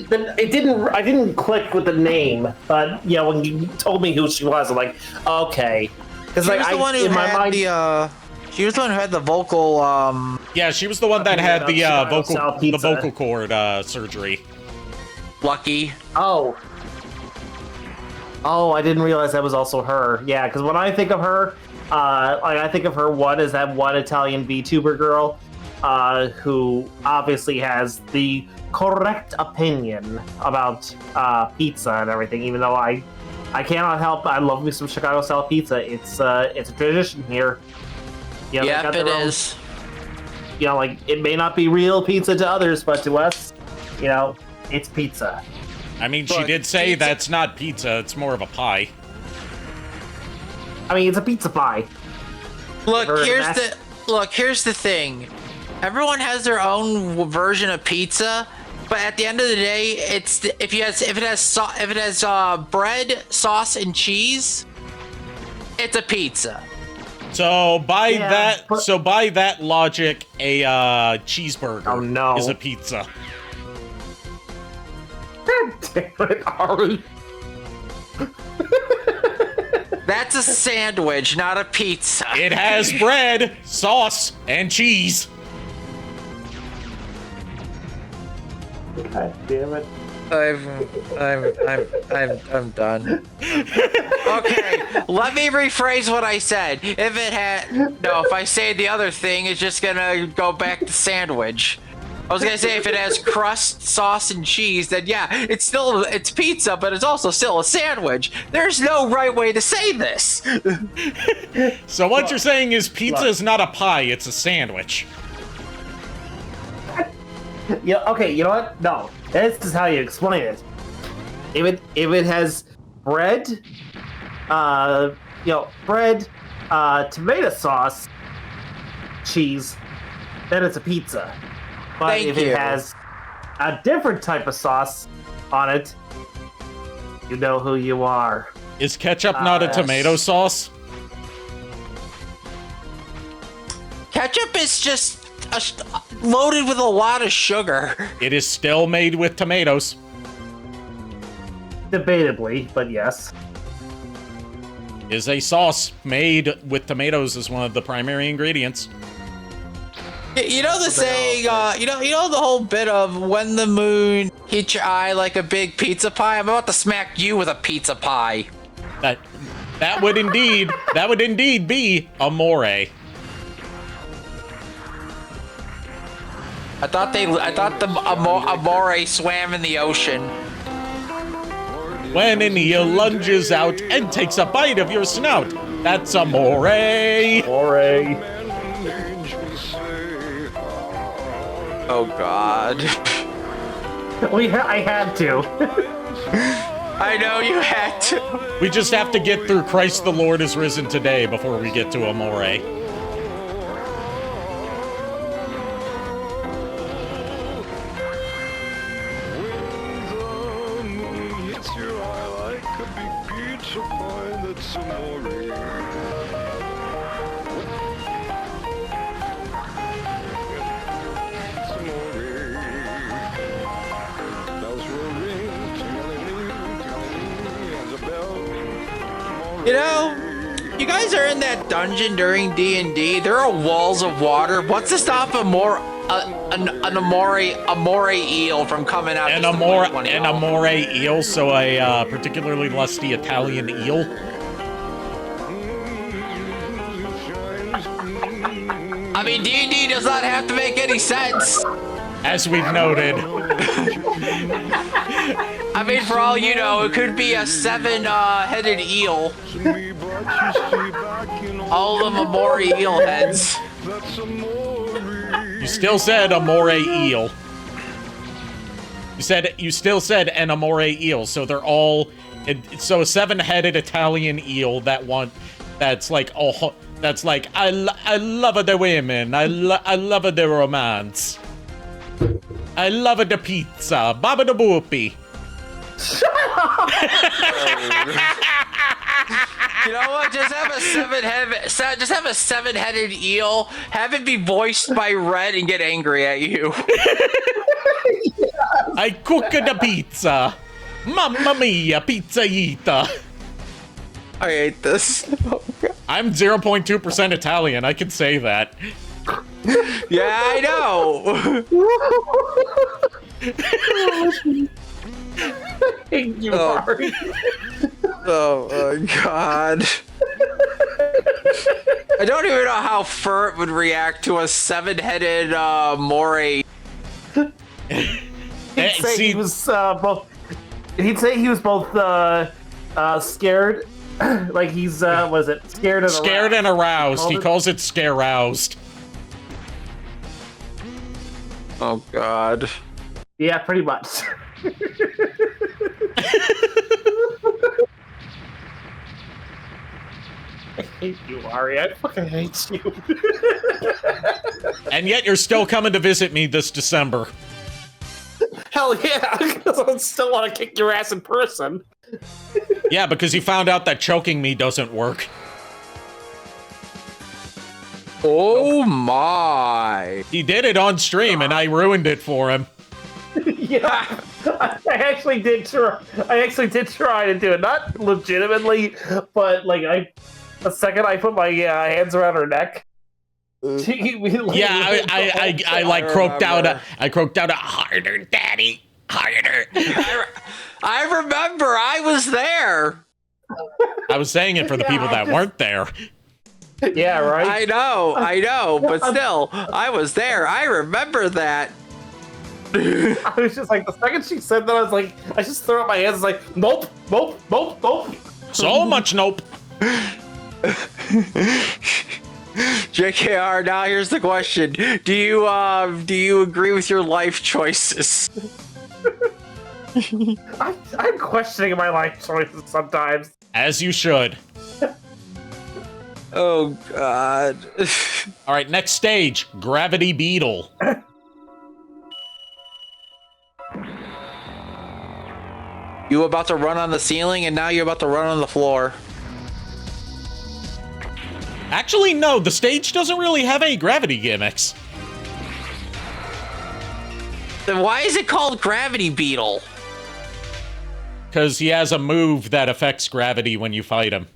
[SPEAKER 2] didn't click with the name, but yeah, when you told me who she was, I'm like, okay, because
[SPEAKER 3] She
[SPEAKER 2] like
[SPEAKER 3] was the one who
[SPEAKER 2] in my
[SPEAKER 3] had
[SPEAKER 2] mind,
[SPEAKER 3] she was the one who had the vocal.
[SPEAKER 1] Yeah, she was the one that had the
[SPEAKER 2] Chicago style
[SPEAKER 1] the
[SPEAKER 2] pizza.
[SPEAKER 1] vocal cord surgery.
[SPEAKER 3] Lucky.
[SPEAKER 2] oh, I didn't realize that was also her. Yeah, because when I think of her, like I think of her one as that one Italian VTuber girl, who obviously has the correct opinion about pizza and everything. Even though I cannot help, I love me some Chicago style pizza. It's a tradition here. You know, they got
[SPEAKER 3] Yep, it
[SPEAKER 2] their own-
[SPEAKER 3] is.
[SPEAKER 2] You know, like it may not be real pizza to others, but to us, you know, it's pizza.
[SPEAKER 1] I mean, she
[SPEAKER 3] But
[SPEAKER 1] did say
[SPEAKER 3] pizza-
[SPEAKER 1] that's not pizza, it's more of a pie.
[SPEAKER 2] I mean, it's a pizza pie.
[SPEAKER 3] Look,
[SPEAKER 2] Heard of
[SPEAKER 3] here's
[SPEAKER 2] that?
[SPEAKER 3] here's the thing. Everyone has their own version of pizza, but at the end of the day, it's if it has bread, sauce, and cheese, it's a pizza.
[SPEAKER 1] So by
[SPEAKER 2] Yeah, but-
[SPEAKER 1] by that logic, a cheeseburger
[SPEAKER 2] Oh, no.
[SPEAKER 1] is a pizza.
[SPEAKER 2] Damn it, Ari.
[SPEAKER 3] That's a sandwich, not a pizza.
[SPEAKER 1] It has bread, sauce, and cheese.
[SPEAKER 2] God damn it.
[SPEAKER 3] I'm done. Okay, let me rephrase what I said. If I say the other thing, it's just gonna go back to sandwich. I was gonna say if it has crust, sauce, and cheese, then yeah, it's pizza, but it's also still a sandwich. There's no right way to say this.
[SPEAKER 1] So what you're saying is pizza is not a pie, it's a sandwich.
[SPEAKER 2] Yeah. Okay. You know what? No. This is how you explain it. If it has bread, bread, tomato sauce, cheese, then it's a pizza. But
[SPEAKER 3] Thank
[SPEAKER 2] if
[SPEAKER 3] you.
[SPEAKER 2] it has a different type of sauce on it, you know who you are.
[SPEAKER 1] Is ketchup not a tomato sauce?
[SPEAKER 3] Ketchup is just loaded with a lot of sugar.
[SPEAKER 1] It is still made with tomatoes.
[SPEAKER 2] Debatably, but yes.
[SPEAKER 1] Is a sauce made with tomatoes as one of the primary ingredients.
[SPEAKER 3] You know the saying, you know the whole bit of when the moon hits your eye like a big pizza pie? I'm about to smack you with a pizza pie.
[SPEAKER 1] That would indeed be amore.
[SPEAKER 3] I thought the amore swam in the ocean.
[SPEAKER 1] When an eel lunges out and takes a bite of your snout, that's amore.
[SPEAKER 3] Oh God.
[SPEAKER 2] I had to.
[SPEAKER 3] I know you had to.
[SPEAKER 1] We just have to get through Christ the Lord is risen today before we get to amore.
[SPEAKER 3] You know, you guys are in that dungeon during D&D. There are walls of water. What's to stop an amore eel from coming out?
[SPEAKER 1] An amore eel, so a particularly lusty Italian eel.
[SPEAKER 3] I mean, D&D does not have to make any sense.
[SPEAKER 1] As we've noted.
[SPEAKER 3] I mean, for all you know, it could be a seven-headed eel. All of them amore eel heads.
[SPEAKER 1] You still said amore eel. You still said an amore eel, so they're all so a seven-headed Italian eel that's like I love the women, I love the romance. I love the pizza. Baba the boopy.
[SPEAKER 3] You know what? Just have a seven-headed eel. Have it be voiced by Red and get angry at you.
[SPEAKER 1] I cook the pizza. Mamma mia, pizza-ita.
[SPEAKER 3] I hate this.
[SPEAKER 1] I'm 0.2% Italian. I can say that.
[SPEAKER 3] Yeah, I know. Oh my God. I don't even know how Furt would react to a seven-headed moray.
[SPEAKER 2] He'd say he was both. He'd say he was both scared, like he's was it scared and aroused?
[SPEAKER 1] Scared and aroused. He calls it scare-roused.
[SPEAKER 3] Oh God.
[SPEAKER 2] Yeah, pretty much. I hate you, Ari. I fucking hate you.
[SPEAKER 1] And yet you're still coming to visit me this December.
[SPEAKER 2] Hell yeah, because I still want to kick your ass in person.
[SPEAKER 1] Yeah, because you found out that choking me doesn't work.
[SPEAKER 3] Oh my.
[SPEAKER 1] He did it on stream and I ruined it for him.
[SPEAKER 2] Yeah, I actually did try. I actually did try to do it, not legitimately, but like the second I put my hands around her neck,
[SPEAKER 1] I croaked out a harder daddy.
[SPEAKER 3] I remember. I was there.
[SPEAKER 1] I was saying it for the people that weren't there.
[SPEAKER 2] Yeah, right.
[SPEAKER 3] I know, but still, I was there. I remember that.
[SPEAKER 2] I was just like, the second she said that, I was like, I just threw up my hands, like, nope, nope, nope, nope.
[SPEAKER 1] So much nope.
[SPEAKER 3] JKR, now here's the question. Do you agree with your life choices?
[SPEAKER 2] I'm questioning my life choices sometimes.
[SPEAKER 1] As you should.
[SPEAKER 3] Oh, God.
[SPEAKER 1] All right, next stage, Gravity Beetle.
[SPEAKER 3] You were about to run on the ceiling, and now you're about to run on the floor.
[SPEAKER 1] Actually, no, the stage doesn't really have any gravity gimmicks.
[SPEAKER 3] Then why is it called Gravity Beetle?
[SPEAKER 1] Because he has a move that affects gravity when you fight him.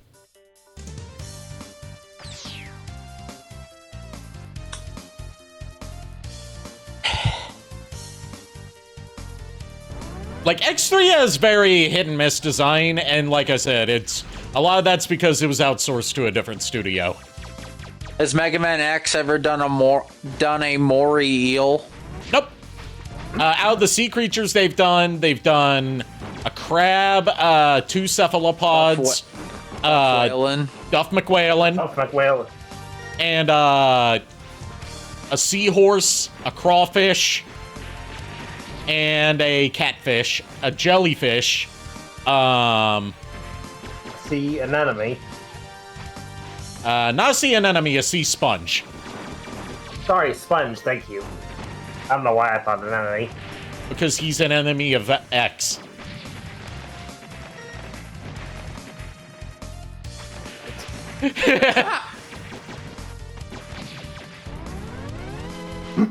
[SPEAKER 1] Like, X3 has very hit-and-miss design, and like I said, a lot of that's because it was outsourced to a different studio.
[SPEAKER 3] Has Mega Man X ever done a Mori eel?
[SPEAKER 1] Nope. Out of the sea creatures they've done a crab, 2 cephalopods, Duff McWhalen, and a seahorse, a crawfish, and a catfish, a jellyfish,
[SPEAKER 2] Sea anemone.
[SPEAKER 1] not a sea anemone, a sea sponge.
[SPEAKER 2] Sorry, sponge, thank you. I don't know why I thought anemone.
[SPEAKER 1] Because he's an enemy of X.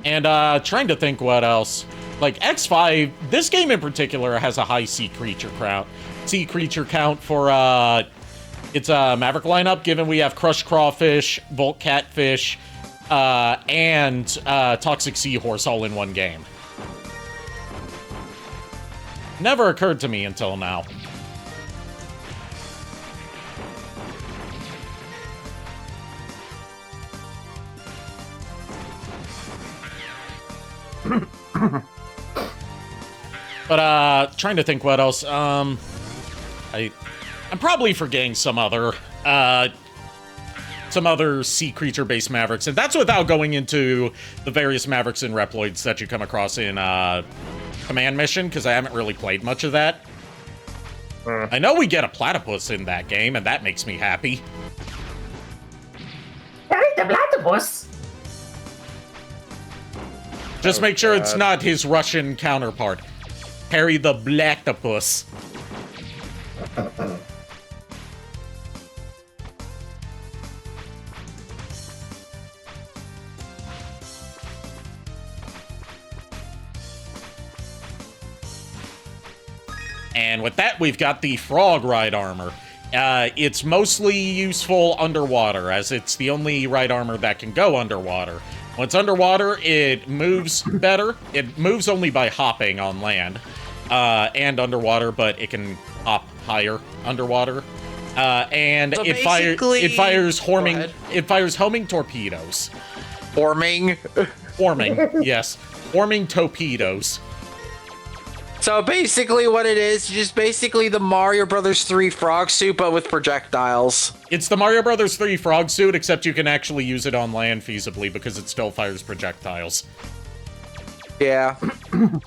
[SPEAKER 1] And trying to think what else. Like X5, this game in particular has a high sea creature count. Sea creature count for its Maverick lineup, given we have Crushed Crawfish, Volt Catfish, and Toxic Seahorse all in one game. Never occurred to me until now. But trying to think what else. I'm probably forgetting some other sea creature based Mavericks, and that's without going into the various Mavericks and Reploids that you come across in Command Mission, because I haven't really played much of that. I know we get a platypus in that game, and that makes me happy.
[SPEAKER 2] Harry the platypus.
[SPEAKER 1] Just make sure it's not his Russian counterpart, Harry the Blacktopus. And with that, we've got the Frog Ride Armor. It's mostly useful underwater, as it's the only ride armor that can go underwater. When it's underwater, it moves better. It moves only by hopping on land and underwater, but it can hop higher underwater. And
[SPEAKER 3] So
[SPEAKER 1] it fires homing torpedoes.
[SPEAKER 3] Forming.
[SPEAKER 1] Forming, yes. Forming torpedoes.
[SPEAKER 3] So basically what it is, just basically the Mario Brothers 3 frog suit, but with projectiles.
[SPEAKER 1] It's the Mario Brothers 3 frog suit, except you can actually use it on land feasibly because it still fires projectiles.
[SPEAKER 3] Yeah. I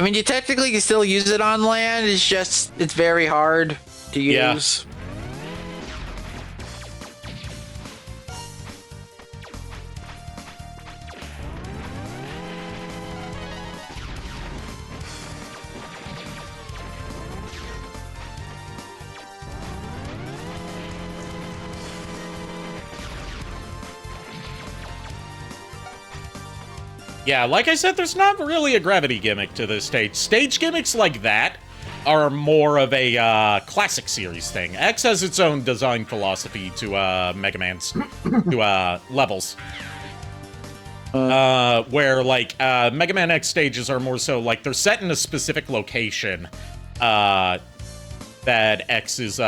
[SPEAKER 3] mean, you technically can still use it on land, it's just, it's very hard to use.
[SPEAKER 1] Yeah, like I said, there's not really a gravity gimmick to this stage. Stage gimmicks like that are more of a classic series thing. X has its own design philosophy to Mega Man's to levels. where like Mega Man X stages are more so like they're set in a specific location that X is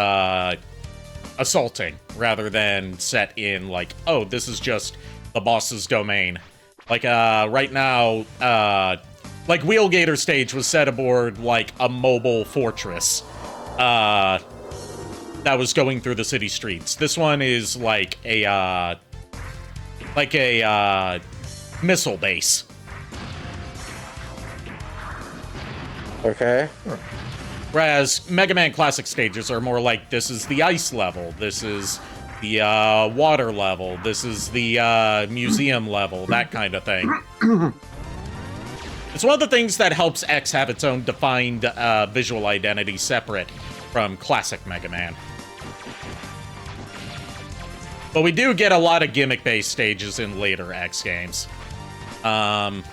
[SPEAKER 1] assaulting, rather than set in like, oh, this is just the boss's domain. Like right now, like Wheelgator stage was set aboard like a mobile fortress that was going through the city streets. This one is like a missile base.
[SPEAKER 3] Okay.
[SPEAKER 1] Whereas Mega Man Classic stages are more like, this is the ice level, this is the water level, this is the museum level, that kind of thing. It's one of the things that helps X have its own defined visual identity separate from classic Mega Man. But we do get a lot of gimmick-based stages in later X games. Like,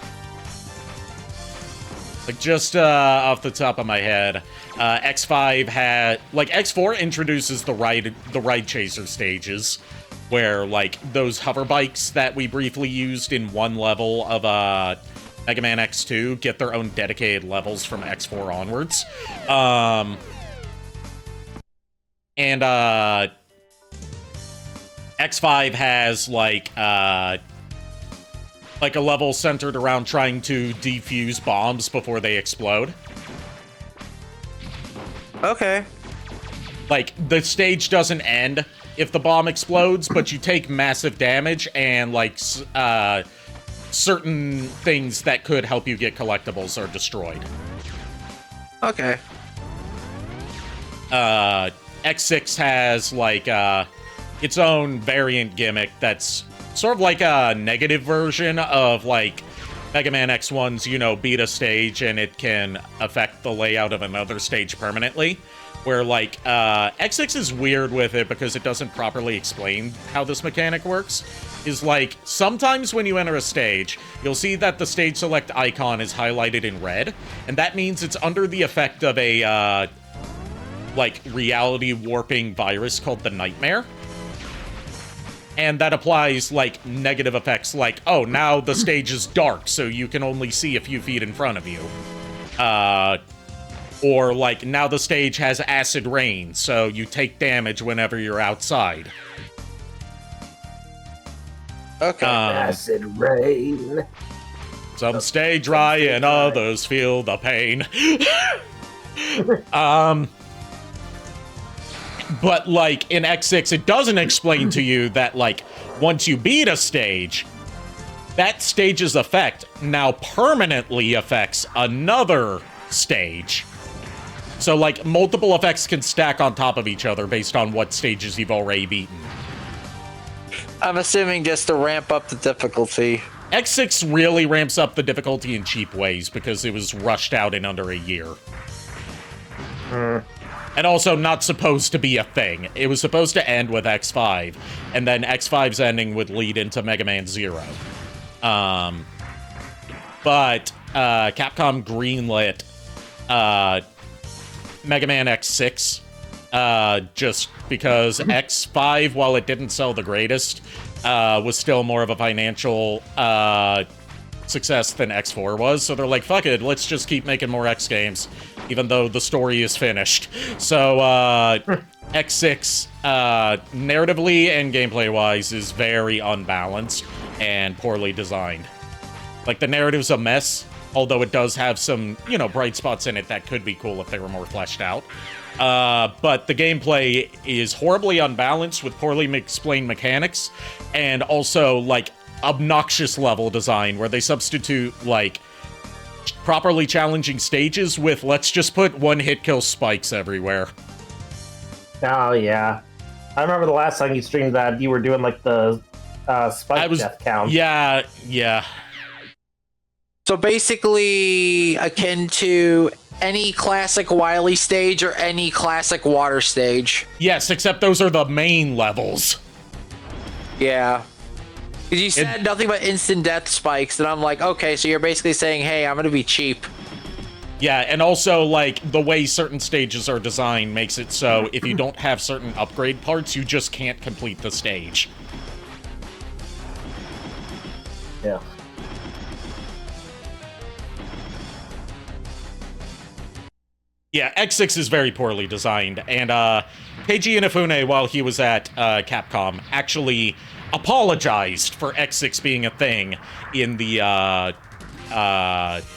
[SPEAKER 1] just off the top of my head, X5 had... Like, X4 introduces the ride chaser stages, where, like, those hover bikes that we briefly used in one level of Mega Man X2 get their own dedicated levels from X4 onwards. And X5 has, like a level centered around trying to defuse bombs before they explode.
[SPEAKER 3] Okay.
[SPEAKER 1] Like, the stage doesn't end if the bomb explodes, but you take massive damage, and, like, certain things that could help you get collectibles are destroyed.
[SPEAKER 3] Okay.
[SPEAKER 1] X6 has, like, its own variant gimmick that's sort of like a negative version of, like, Mega Man X1's, you know, beat a stage and it can affect the layout of another stage permanently. Where, like, X6 is weird with it because it doesn't properly explain how this mechanic works. Is, like, sometimes when you enter a stage, you'll see that the stage select icon is highlighted in red, and that means it's under the effect of a, like, reality warping virus called the Nightmare. And that applies, like, negative effects like, oh, now the stage is dark, so you can only see a few feet in front of you. Or, like, now the stage has acid rain, so you take damage whenever you're outside.
[SPEAKER 3] Okay.
[SPEAKER 2] Acid rain.
[SPEAKER 1] Some stay dry and others feel the pain. But, like, in X6, it doesn't explain to you that, like, once you beat a stage, that stage's effect now permanently affects another stage. So, like, multiple effects can stack on top of each other based on what stages you've already beaten.
[SPEAKER 3] I'm assuming just to ramp up the difficulty.
[SPEAKER 1] X6 really ramps up the difficulty in cheap ways because it was rushed out in under a year. And also not supposed to be a thing. It was supposed to end with X5, and then X5's ending would lead into Mega Man Zero. But Capcom greenlit Mega Man X6 just because X5, while it didn't sell the greatest, was still more of a financial success than X4 was. So they're like, fuck it, let's just keep making more X games, even though the story is finished. So X6, narratively and gameplay-wise, is very unbalanced and poorly designed. Like, the narrative's a mess, although it does have some, you know, bright spots in it that could be cool if they were more fleshed out. But the gameplay is horribly unbalanced with poorly explained mechanics, and also, like, obnoxious level design, where they substitute, like, properly challenging stages with, let's just put one-hit kill spikes everywhere.
[SPEAKER 2] Oh, yeah. I remember the last time you streamed that, you were doing, like, the spike death count.
[SPEAKER 1] Yeah.
[SPEAKER 3] So basically akin to any classic Wily stage or any classic water stage.
[SPEAKER 1] Yes, except those are the main levels.
[SPEAKER 3] Yeah. 'Cause you said nothing but instant death spikes, and I'm like, okay, so you're basically saying, hey, I'm gonna be cheap.
[SPEAKER 1] Yeah, and also, like, the way certain stages are designed makes it so if you don't have certain upgrade parts, you just can't complete the stage.
[SPEAKER 2] Yeah.
[SPEAKER 1] Yeah, X6 is very poorly designed, and Keiji Inafune, while he was at Capcom, actually apologized for X6 being a thing in the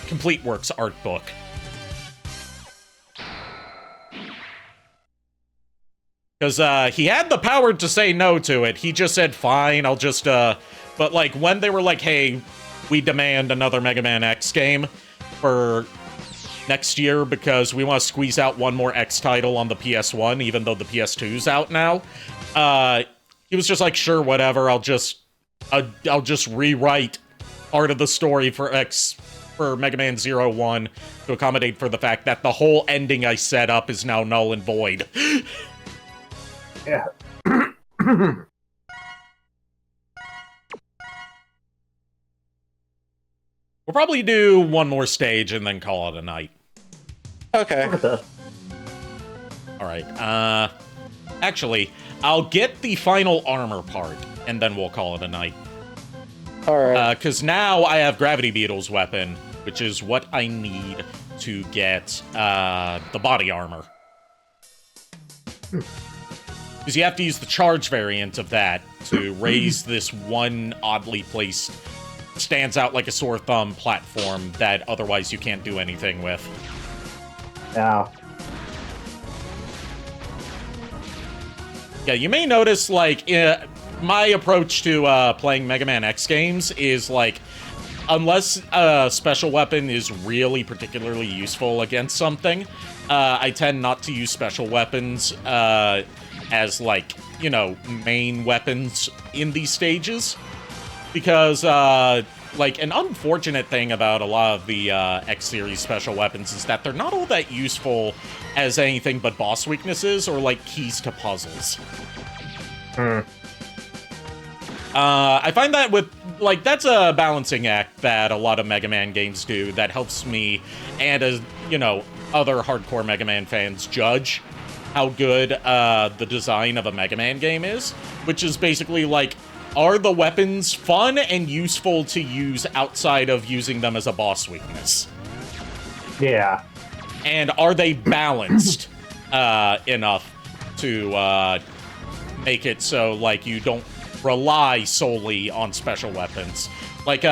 [SPEAKER 1] Complete Works art book. Because he had the power to say no to it. He just said, fine, I'll just... But, like, when they were like, hey, we demand another Mega Man X game for next year because we want to squeeze out one more X title on the PS1, even though the PS2's out now, he was just like, sure, whatever, I'll just rewrite part of the story for Mega Man 01 to accommodate for the fact that the whole ending I set up is now null and void.
[SPEAKER 2] Yeah.
[SPEAKER 1] We'll probably do one more stage and then call it a night.
[SPEAKER 3] Okay.
[SPEAKER 1] Alright, actually, I'll get the final armor part, and then we'll call it a night.
[SPEAKER 3] Alright.
[SPEAKER 1] Because now I have Gravity Beetle's weapon, which is what I need to get, the body armor. Because you have to use the charge variant of that to raise this one oddly placed, stands out like a sore thumb platform that otherwise you can't do anything with.
[SPEAKER 2] Yeah.
[SPEAKER 1] Yeah, you may notice, like, my approach to playing Mega Man X games is, like, unless a special weapon is really particularly useful against something, I tend not to use special weapons as, like, you know, main weapons in these stages. Because, like, an unfortunate thing about a lot of the X-series special weapons is that they're not all that useful as anything but boss weaknesses or, like, keys to puzzles. I find that with, like, that's a balancing act that a lot of Mega Man games do that helps me, and as, you know, other hardcore Mega Man fans judge how good the design of a Mega Man game is, which is basically, like, are the weapons fun and useful to use outside of using them as a boss weakness?
[SPEAKER 2] Yeah.
[SPEAKER 1] And are they balanced enough to make it so, like, you don't rely solely on special weapons? Like,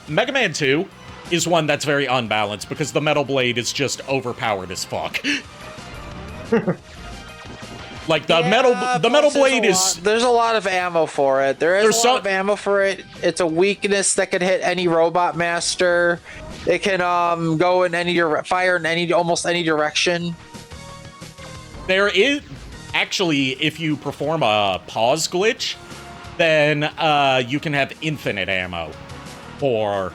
[SPEAKER 1] Mega Man 2 is one that's very unbalanced because the Metal Blade is just overpowered as fuck. Like, the metal blade is...
[SPEAKER 3] There's a lot of ammo for it. There's a lot of ammo for it. It's a weakness that can hit any Robot Master. It can go in fire in almost any direction.
[SPEAKER 1] There is... Actually, if you perform a pause glitch, then you can have infinite ammo for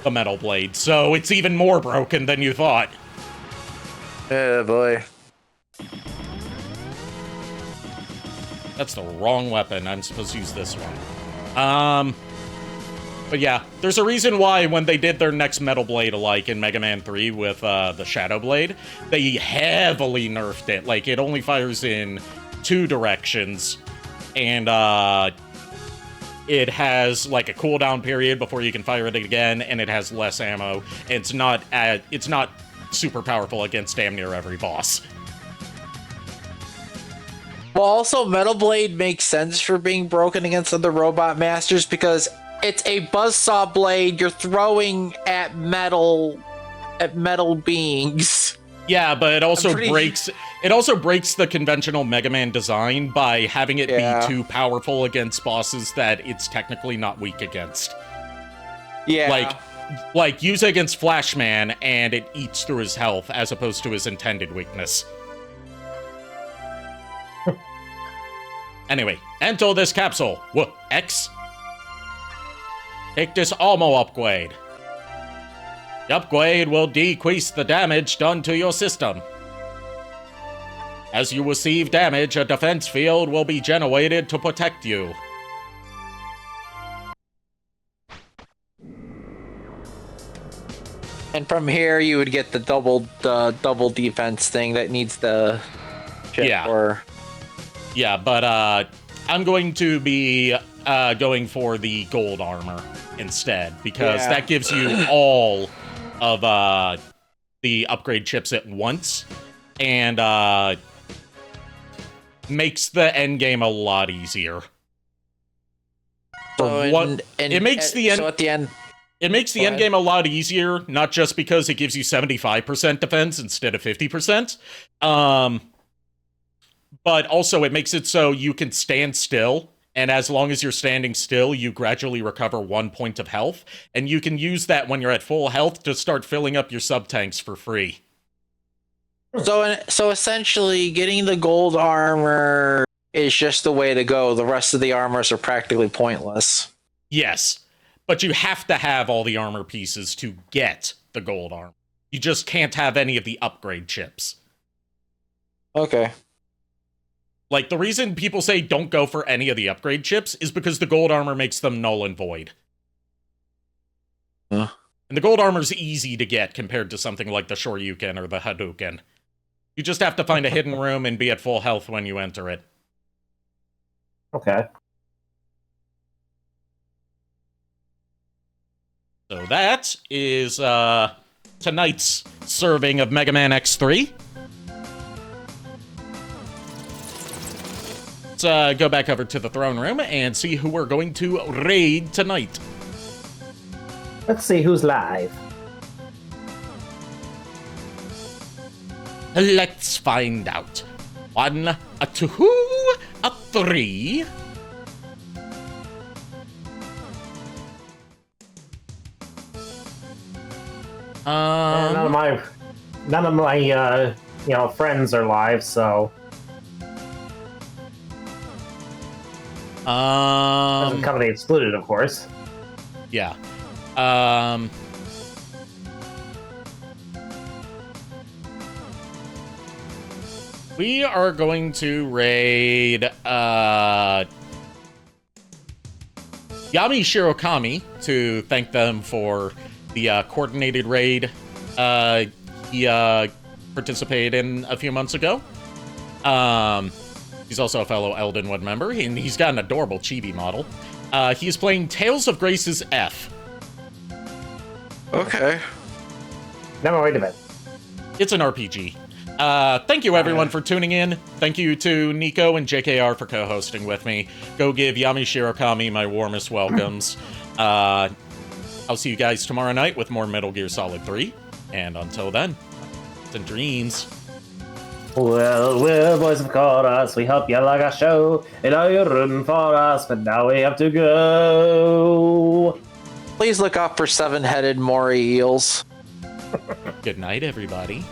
[SPEAKER 1] the Metal Blade. So it's even more broken than you thought.
[SPEAKER 3] Oh, boy.
[SPEAKER 1] That's the wrong weapon. I'm supposed to use this one. But yeah, there's a reason why when they did their next Metal Blade alike in Mega Man 3 with the Shadow Blade, they heavily nerfed it. Like, it only fires in 2 directions, and it has, like, a cooldown period before you can fire it again, and it has less ammo. And it's not super powerful against damn near every boss.
[SPEAKER 3] Well, also, Metal Blade makes sense for being broken against other Robot Masters because it's a buzzsaw blade you're throwing at metal beings.
[SPEAKER 1] Yeah, but it also breaks the conventional Mega Man design by having it be too powerful against bosses that it's technically not weak against.
[SPEAKER 3] Yeah.
[SPEAKER 1] Like use it against Flashman and it eats through his health as opposed to his intended weakness. Anyway, enter this capsule. X? Take this ammo upgrade. The upgrade will decrease the damage done to your system. As you receive damage, a defense field will be generated to protect you.
[SPEAKER 3] And from here, you would get the double defense thing that needs the chip.
[SPEAKER 1] Yeah, but I'm going to be going for the gold armor instead, because that gives you all of the upgrade chips at once, and makes the end game a lot easier.
[SPEAKER 3] So
[SPEAKER 1] It makes the end.
[SPEAKER 3] So at the end,
[SPEAKER 1] It makes the end game a lot easier, not just because it gives you 75% defense instead of 50%, but also it makes it so you can stand still, and as long as you're standing still, you gradually recover 1 point of health, and you can use that when you're at full health to start filling up your sub-tanks for free.
[SPEAKER 3] so essentially, getting the gold armor is just the way to go. The rest of the armors are practically pointless.
[SPEAKER 1] Yes, but you have to have all the armor pieces to get the gold armor. You just can't have any of the upgrade chips.
[SPEAKER 3] Okay.
[SPEAKER 1] Like, the reason people say don't go for any of the upgrade chips is because the gold armor makes them null and void.
[SPEAKER 3] Huh.
[SPEAKER 1] And the gold armor's easy to get compared to something like the Shoryuken or the Hadouken. You just have to find a hidden room and be at full health when you enter it.
[SPEAKER 2] Okay.
[SPEAKER 1] So that is tonight's serving of Mega Man X3. Let's go back over to the throne room and see who we're going to raid tonight.
[SPEAKER 2] Let's see who's live.
[SPEAKER 1] Let's find out. 1, a 2, a 3.
[SPEAKER 2] None of my friends are live, so doesn't cover the excluded, of course.
[SPEAKER 1] Yeah. We are going to raid Yami Shirokami to thank them for the coordinated raid he participated in a few months ago. He's also a fellow Eldenwood member, and he's got an adorable chibi model. He's playing Tales of Grace's F.
[SPEAKER 3] Okay.
[SPEAKER 2] Never wait a minute.
[SPEAKER 1] It's an RPG. Thank you, everyone, for tuning in. Thank you to Nico and JKR for co-hosting with me. Go give Yami Shirokami my warmest welcomes. I'll see you guys tomorrow night with more Metal Gear Solid 3. And until then, it's in dreams.
[SPEAKER 2] Well, boys have caught us. We hope you like our show. And now you're rooting for us, but now we have to go.
[SPEAKER 3] Please look out for 7-headed Mori eels.
[SPEAKER 1] Good night, everybody.